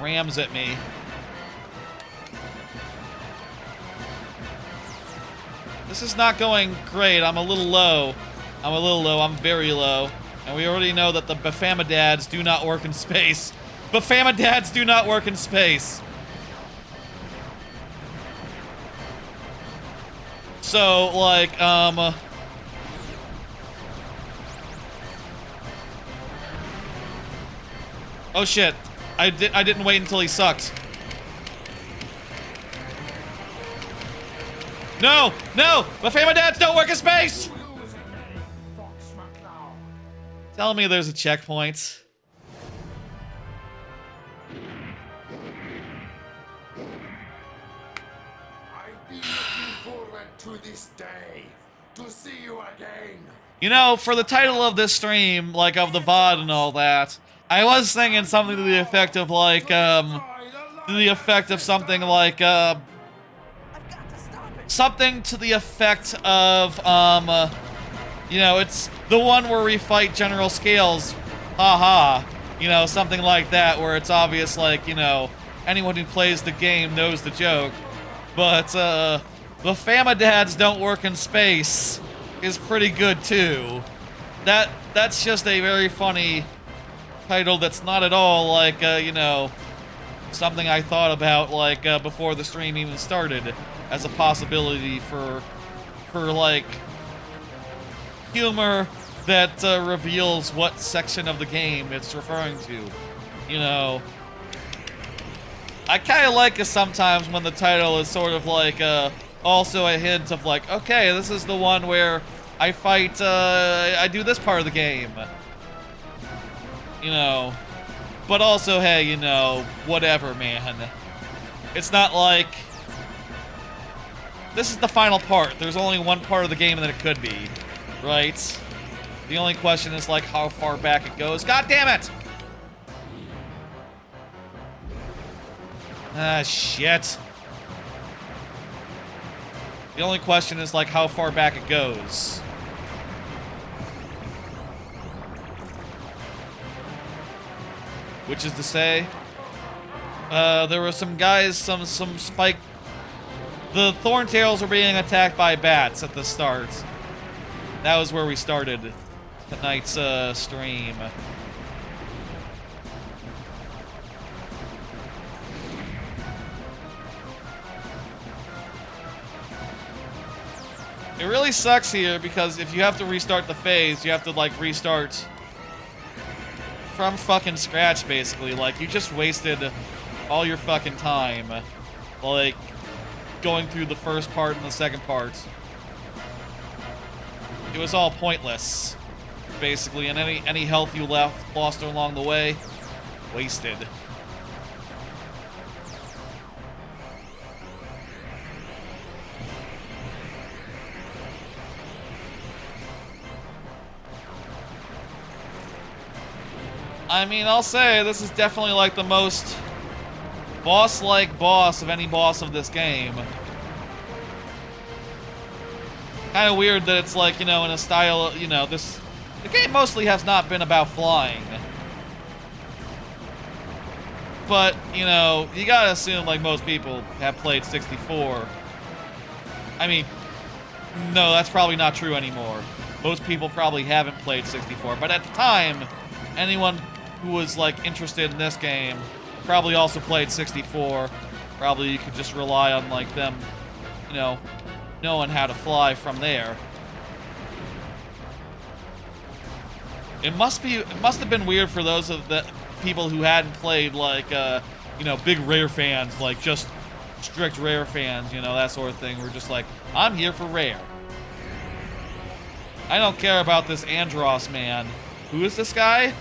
rams at me. This is not going great. I'm a little low. I'm very low. And we already know that the Bafomdads do not work in space. Bafomdads do not work in space. So, like, oh shit. I didn't wait until he sucked. No! No! Bafomdads don't work in space! Tell me there's a checkpoint. I've been looking forward to this day, to see you again. You know, for the title of this stream, like of the VOD and all that, I was thinking something to the effect of like, something to the effect of, you know, it's the one where we fight General Scales, haha, you know, something like that, where it's obvious, like, you know, anyone who plays the game knows the joke, but, the Bafomdads don't work in space is pretty good, too. That's just a very funny title that's not at all, like, you know, something I thought about, like, before the stream even started, as a possibility for like, humor that reveals what section of the game it's referring to. You know, I kind of like it sometimes when the title is sort of like also a hint of like, okay, this is the one where I fight, I do this part of the game. You know, but also, hey, you know, whatever, man. It's not like this is the final part. There's only one part of the game that it could be, right? The only question is, like, how far back it goes. God damn it! Ah, shit. The only question is, like, how far back it goes. Which is to say, there were some guys, some spike... The Thorntails were being attacked by bats at the start. That was where we started tonight's stream. It really sucks here because if you have to restart the phase, you have to, like, restart from fucking scratch, basically. Like, you just wasted all your fucking time, like, going through the first part and the second part. It was all pointless, basically, and any health you lost along the way, wasted. I mean, I'll say, this is definitely, like, the most boss-like boss of any boss of this game. Kind of weird that it's, like, you know, in a style, you know, the game mostly has not been about flying. But, you know, you gotta assume, like, most people have played 64. I mean, no, that's probably not true anymore. Most people probably haven't played 64, but at the time, anyone who was, like, interested in this game probably also played 64. Probably you could just rely on, like, them, you know, knowing how to fly from there. It must have been weird for those of the people who hadn't played, like, you know, big Rare fans, like, just strict Rare fans, you know, that sort of thing. We're just like, I'm here for Rare. I don't care about this Andros man. Who is this guy?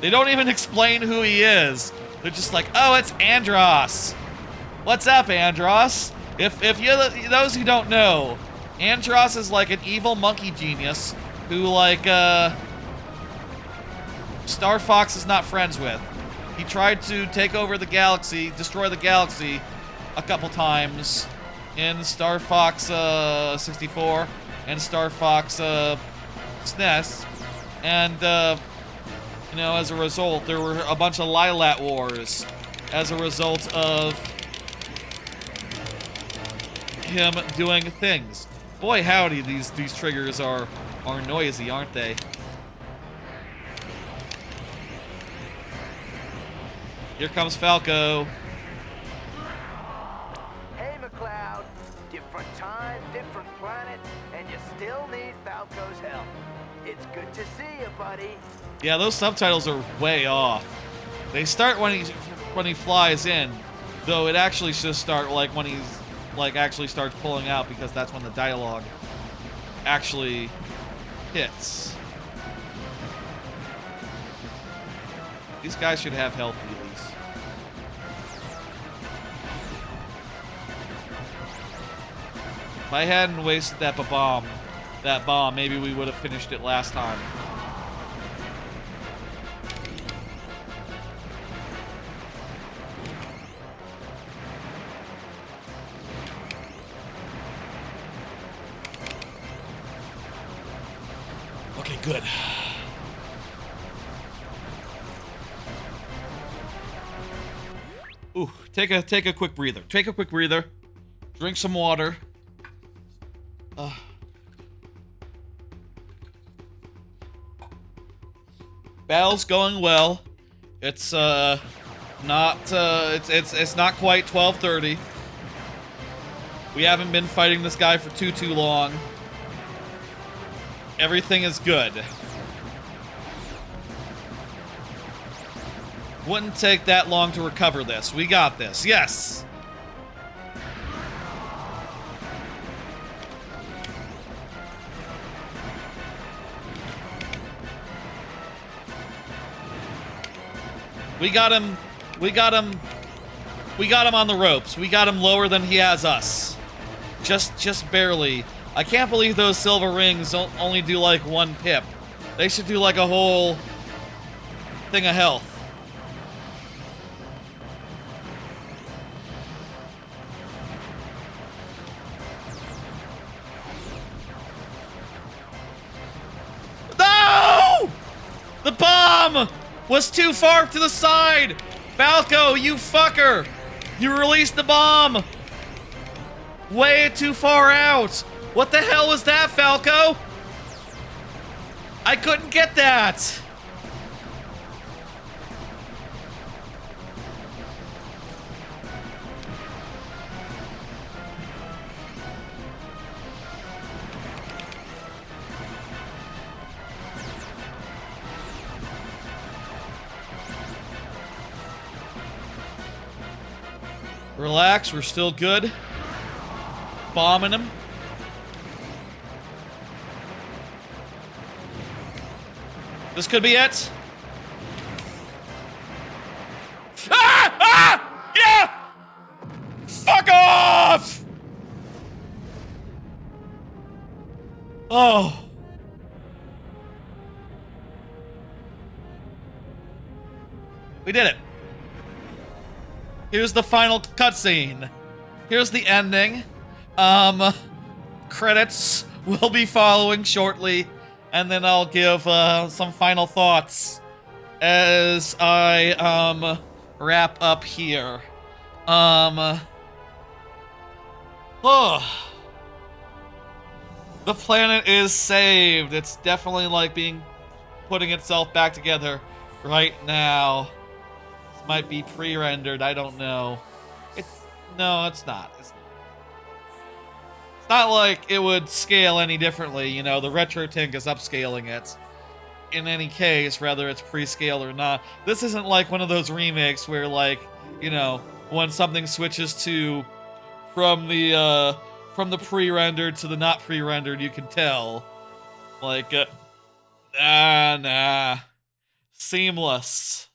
They don't even explain who he is. They're just like, oh, it's Andros. What's up, Andros? If you're those who don't know, Andros is like an evil monkey genius who, like, Star Fox is not friends with. He tried to take over the galaxy, destroy the galaxy a couple times in Star Fox 64 and Star Fox SNES, and you know, as a result, there were a bunch of Lilat wars as a result of him doing things. Boy, howdy, these triggers are noisy, aren't they? Here comes Falco. Hey, McCloud. Different time, different planet, and you still need Falco's help. It's good to see you, buddy. Yeah, those subtitles are way off. They start when he flies in, though it actually should start, like, when he's, like, actually starts pulling out, because that's when the dialogue actually hits. These guys should have health dealies. If I hadn't wasted that bomb, maybe we would have finished it last time. Okay, good. Ooh, take a quick breather. Take a quick breather. Drink some water. Battle's going well. It's not it's not quite 12:30. We haven't been fighting this guy for too long. Everything is good. Wouldn't take that long to recover this. We got this. Yes. We got him. We got him on the ropes. We got him lower than he has us. Just barely. I can't believe those silver rings only do like 1 pip. They should do like a whole thing of health. No! The bomb was too far to the side! Falco, you fucker! You released the bomb! Way too far out! What the hell was that, Falco? I couldn't get that! Relax, we're still good. Bombing him. This could be it. Ah! Ah! Yeah! Fuck off! Oh. We did it. Here's the final cutscene. Here's the ending. Credits will be following shortly, and then I'll give some final thoughts as I wrap up here. Oh. The planet is saved. It's definitely like putting itself back together right now. This might be pre-rendered, I don't know. No, it's not. It's not like it would scale any differently, you know, the RetroTink is upscaling it. In any case, whether it's pre-scaled or not. This isn't like one of those remakes where, like, you know, when something switches to from the pre-rendered to the not pre-rendered, you can tell. Like, nah. Seamless.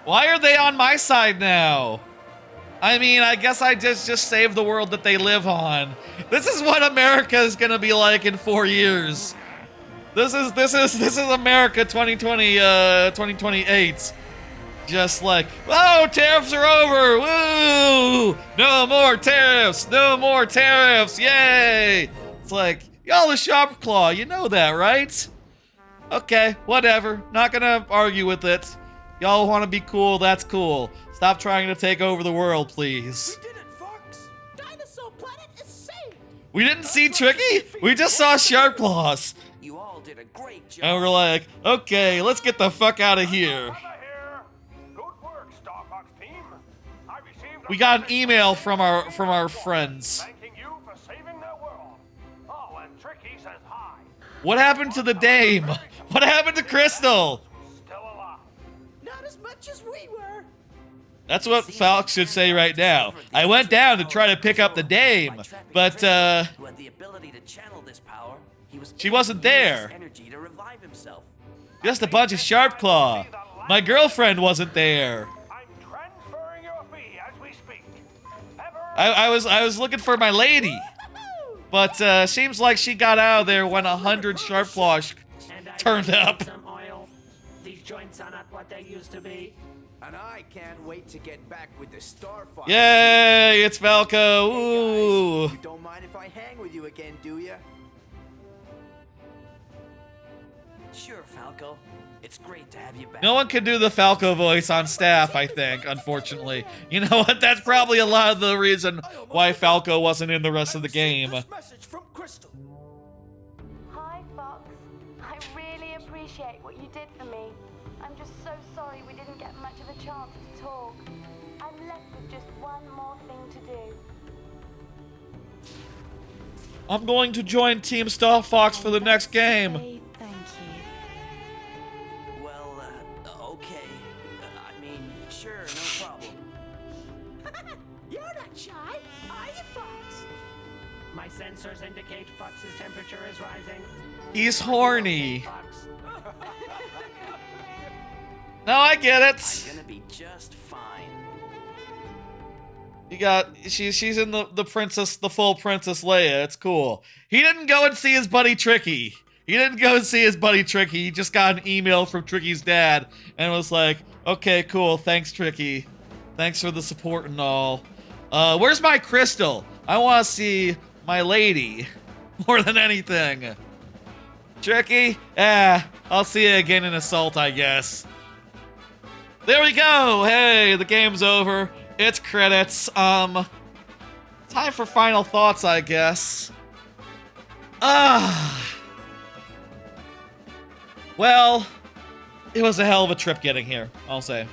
Why are they on my side now? I mean, I guess I just saved the world that they live on. This is what America is gonna be like in 4 years. This is America 2028. Just like, oh, tariffs are over, woo! No more tariffs, no more tariffs, yay! It's like, y'all the sharp claw, you know that, right? Okay, whatever, not gonna argue with it. Y'all wanna be cool, that's cool. Stop trying to take over the world, please. We did it, Fox! Dinosaur Planet is saved! We didn't see Tricky, we just saw Sharp Claws. You all did a great job. And we're like, okay, let's get the fuck out of here. We got an email from our friends. What happened to the dame? What happened to Crystal? Not as much as we were. That's what Falx should say right now. I went down to try to pick up the dame, but she wasn't there. Just a bunch of Sharp Claw. My girlfriend wasn't there. I was looking for my lady, but seems like she got out of there when 100 Sharp Claws turned up. These joints are not what they used to be. And I can't wait to get back with the Starfox. Yay, it's Falco. Ooh. You don't mind if I hang with you again, do ya? Sure, Falco. It's great to have you back. No one can do the Falco voice on staff, I think, unfortunately. You know what? That's probably a lot of the reason why Falco wasn't in the rest of the game. Message from Crystal. Hi, Fox. I really appreciate what you did for me. I'm just so sorry we didn't get much of a chance to talk. I'm left with just one more thing to do. I'm going to join Team Star Fox for the next game. Thank you. Well, okay. I mean, sure, no problem. You're not shy, are you, Fox? My sensors indicate Fox's temperature is rising. He's horny. Fox. No, I get it. I'm gonna be just fine. She's in the full Princess Leia. It's cool. He didn't go and see his buddy Tricky. He just got an email from Tricky's dad and was like, okay, cool. Thanks, Tricky. Thanks for the support and all. Where's my crystal? I want to see my lady more than anything. Tricky? I'll see you again in Assault, I guess. There we go. Hey, the game's over. It's credits. Time for final thoughts, I guess. Well, it was a hell of a trip getting here, I'll say.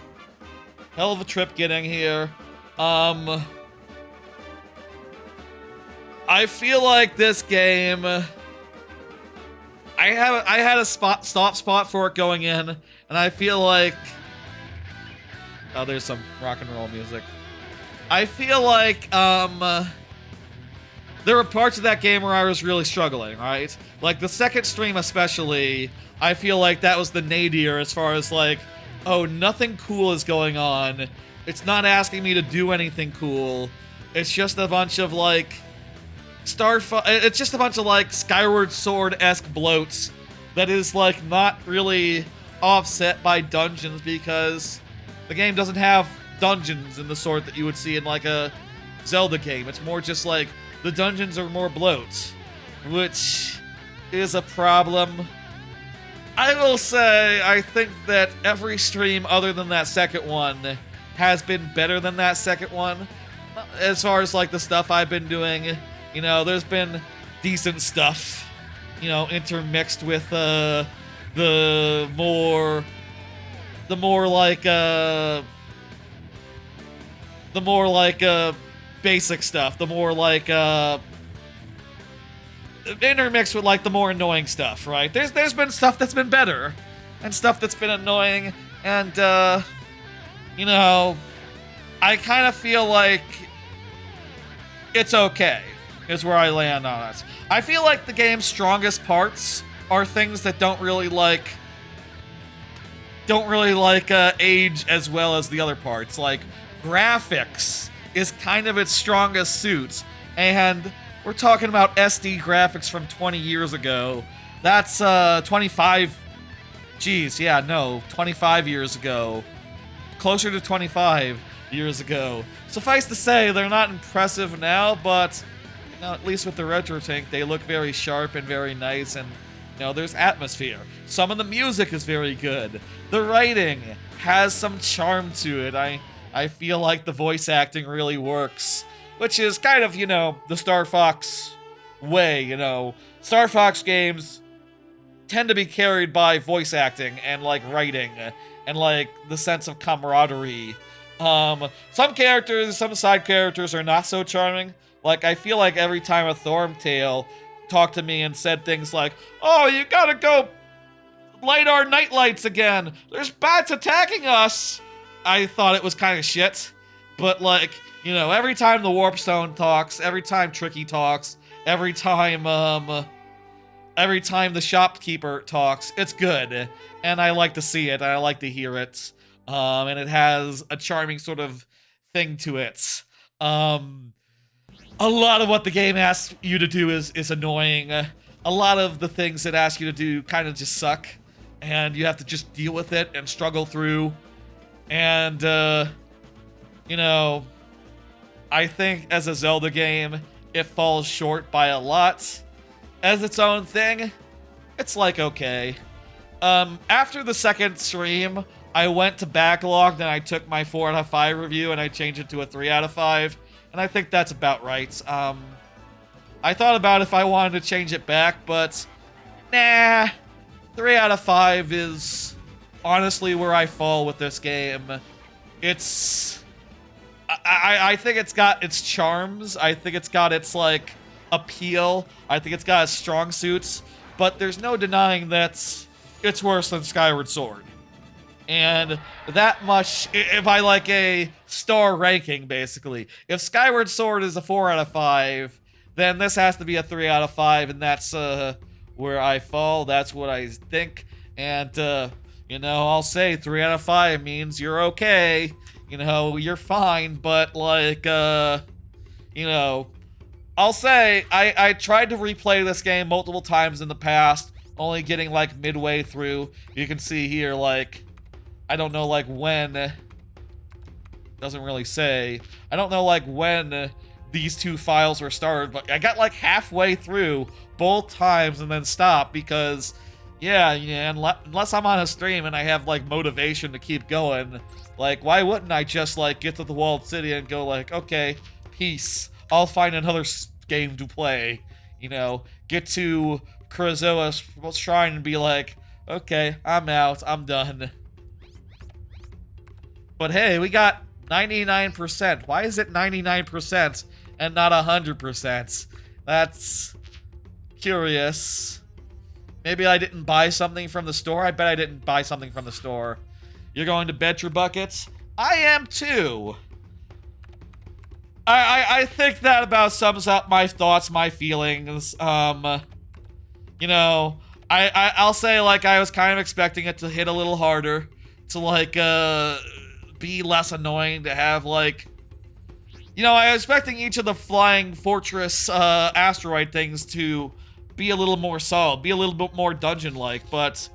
Hell of a trip getting here. I feel like this game, I had a soft spot for it going in, and I feel like, oh, there's some rock and roll music. I feel like, there were parts of that game where I was really struggling, right? Like, the second stream especially, I feel like that was the nadir as far as, like, oh, nothing cool is going on. It's not asking me to do anything cool. It's just a bunch of, like, it's just a bunch of, like, Skyward Sword-esque bloats that is, like, not really offset by dungeons because the game doesn't have dungeons in the sort that you would see in, like, a Zelda game. It's more just, like, the dungeons are more bloats, which is a problem. I will say, I think that every stream other than that second one has been better than that second one. As far as, like, the stuff I've been doing, you know, there's been decent stuff, you know, intermixed with, the more basic stuff, the more, like, intermixed with, like, the more annoying stuff, right? There's been stuff that's been better, and stuff that's been annoying, and, you know, I kind of feel like it's okay, is where I land on it. I feel like the game's strongest parts are things that don't really, age as well as the other parts. Like, graphics is kind of its strongest suit, and we're talking about SD graphics from 20 years ago. That's 25 years ago. Closer to 25 years ago. Suffice to say, they're not impressive now, but, you know, at least with the retro tank, they look very sharp and very nice, and, you know, there's atmosphere. Some of the music is very good. The writing has some charm to it. I feel like the voice acting really works, which is kind of, you know, the Star Fox way, you know. Star Fox games tend to be carried by voice acting and, like, writing and, like, the sense of camaraderie. Some side characters are not so charming. Like, I feel like every time a Thorntail talked to me and said things like, oh, you gotta go light our nightlights again. There's bats attacking us. I thought it was kind of shit. But, like, you know, every time the Warpstone talks, every time Tricky talks, every time the shopkeeper talks, it's good. And I like to see it, and I like to hear it. And it has a charming sort of thing to it. A lot of what the game asks you to do is annoying. A lot of the things it asks you to do kind of just suck. And you have to just deal with it and struggle through. And, you know, I think as a Zelda game, it falls short by a lot. As its own thing, it's like okay. After the second stream, I went to backlog, and I took my 4 out of 5 review and I changed it to a 3 out of 5. And I think that's about right. I thought about if I wanted to change it back, but nah. 3 out of 5 is honestly where I fall with this game. It's... I think it's got its charms. I think it's got its, like, appeal. I think it's got its strong suits. But there's no denying that it's worse than Skyward Sword. And that much, by like a star ranking, basically. If Skyward Sword is a 4 out of 5, then this has to be a 3 out of 5, and that's where I fall. That's what I think. And, you know, I'll say 3 out of 5 means you're okay. You know, you're fine, but like, you know, I'll say I tried to replay this game multiple times in the past, only getting like midway through. You can see here, like, I don't know like when, doesn't really say. I don't know like when these two files were started, but I got like halfway through both times and then stopped because, yeah, unless I'm on a stream and I have like motivation to keep going, like, why wouldn't I just like get to the walled city and go like, okay, peace. I'll find another game to play, you know, get to Krazoa's shrine and be like, okay, I'm out, I'm done. But hey, we got 99%. Why is it 99% and not 100%? That's curious. Maybe I didn't buy something from the store. I bet I didn't buy something from the store. You're going to bet your buckets? I am too. I think that about sums up my thoughts, my feelings. You know, I'll say, like, I was kind of expecting it to hit a little harder, to like be less annoying, to have like, you know, I was expecting each of the flying fortress asteroid things to be a little more solid, be a little bit more dungeon-like, but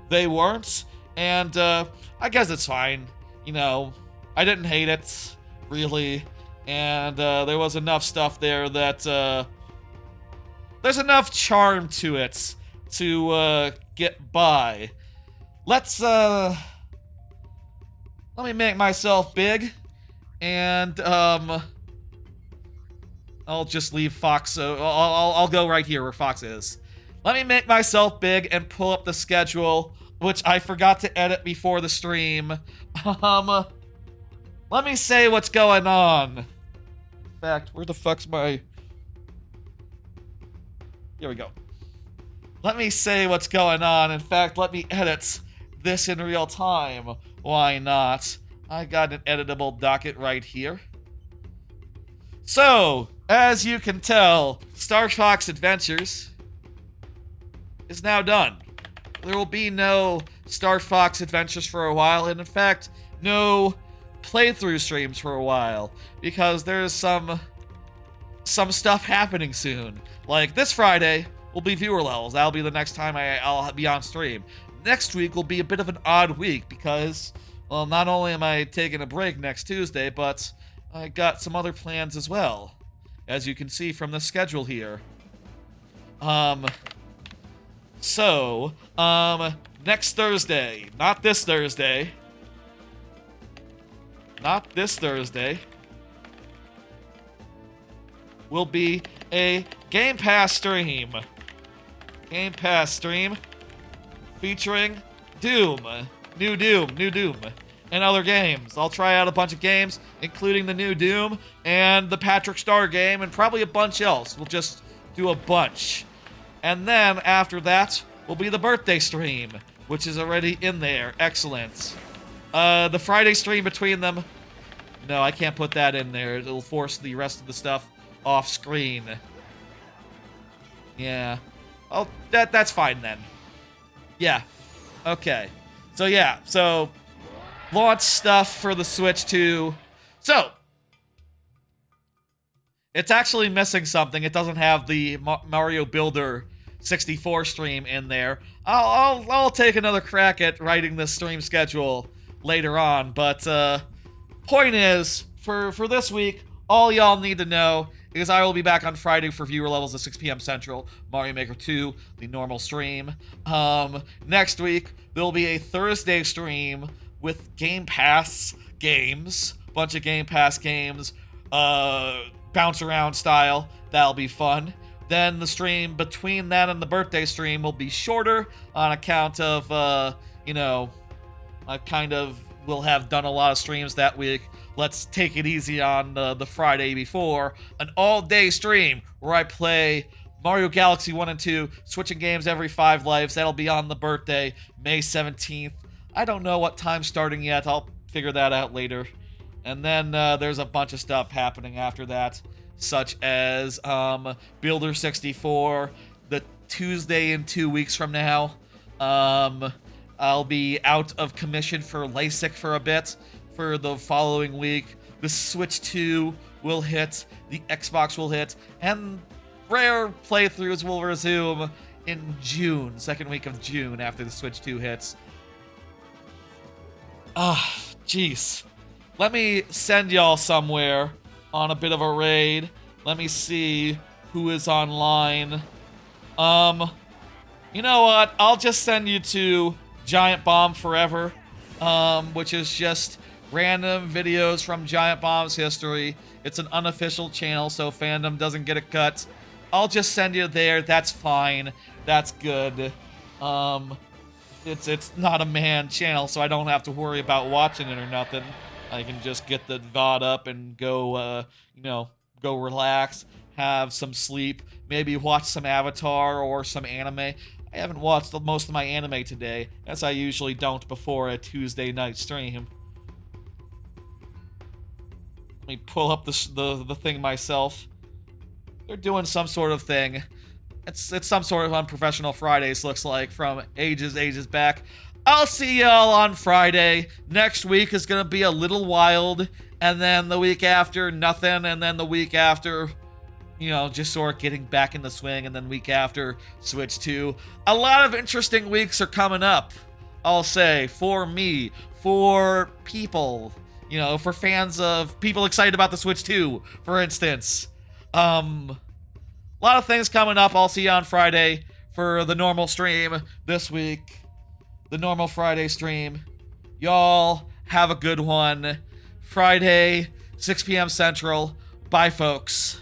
they weren't, and I guess it's fine. You know, I didn't hate it, really. And there was enough stuff there that there's enough charm to it to get by. Let me make myself big, and I'll just leave Fox. I'll go right here where Fox is. Let me make myself big and pull up the schedule, which I forgot to edit before the stream. Let me say what's going on. In fact, where the fuck's my... Here we go. Let me say what's going on. In fact, let me edit this in real time. Why not? I got an editable docket right here. So, as you can tell, Star Fox Adventures is now done. There will be no Star Fox Adventures for a while, and in fact, no playthrough streams for a while, because there's some stuff happening soon. Like this Friday will be viewer levels. That'll be the next time I'll be on stream. Next week will be a bit of an odd week because, well, not only am I taking a break next Tuesday, but I got some other plans as well, as you can see from the schedule here. Next Thursday, not this Thursday, will be a Game Pass stream. Game Pass stream featuring Doom, new Doom, and other games. I'll try out a bunch of games, including the new Doom and the Patrick Star game, and probably a bunch else. We'll just do a bunch. And then after that will be the birthday stream, which is already in there. Excellent. The Friday stream between them, no, I can't put that in there. It'll force the rest of the stuff off screen. Yeah. Oh, that's fine then. Yeah. Okay. So yeah, so launch stuff for the Switch 2. So it's actually missing something. It doesn't have the Mario Builder 64 stream in there. I'll take another crack at writing this stream schedule later on, but point is, for this week, all y'all need to know is I will be back on Friday for viewer levels at 6 p.m. Central, Mario Maker 2, the normal stream. Next week, there'll be a Thursday stream with Game Pass games, bunch of Game Pass games, bounce around style. That'll be fun. Then the stream between that and the birthday stream will be shorter on account of, you know, I kind of will have done a lot of streams that week. Let's take it easy on the Friday before. An all-day stream where I play Mario Galaxy 1 and 2, switching games every 5 lives. That'll be on the birthday, May 17th. I don't know what time starting yet. I'll figure that out later. And then there's a bunch of stuff happening after that, such as Builder 64, the Tuesday in 2 weeks from now. I'll be out of commission for LASIK for a bit, for the following week. The Switch 2 will hit, the Xbox will hit, and rare playthroughs will resume in June, second week of June after the Switch 2 hits. Jeez. Let me send y'all somewhere on a bit of a raid. Let me see who is online. You know what? I'll just send you to Giant Bomb Forever, which is just random videos from Giant Bomb's history. It's an unofficial channel, so fandom doesn't get a cut. I'll just send you there. That's fine. That's good. It's not a man channel, so I don't have to worry about watching it or nothing. I can just get the VOD up and go, go relax, have some sleep, maybe watch some Avatar or some anime. I haven't watched most of my anime today, as I usually don't before a Tuesday night stream. Let me pull up the thing myself. They're doing some sort of thing. It's some sort of Unprofessional Fridays, looks like, from ages back. I'll see y'all on Friday. Next week is gonna be a little wild, and then the week after, nothing, and then the week after, just sort of getting back in the swing, and then week after, Switch 2. A lot of interesting weeks are coming up, I'll say, for me, for people, for fans of people excited about the Switch 2, for instance. A lot of things coming up. I'll see you on Friday for the normal stream this week. The normal Friday stream. Y'all have a good one. Friday, 6 p.m. Central. Bye, folks.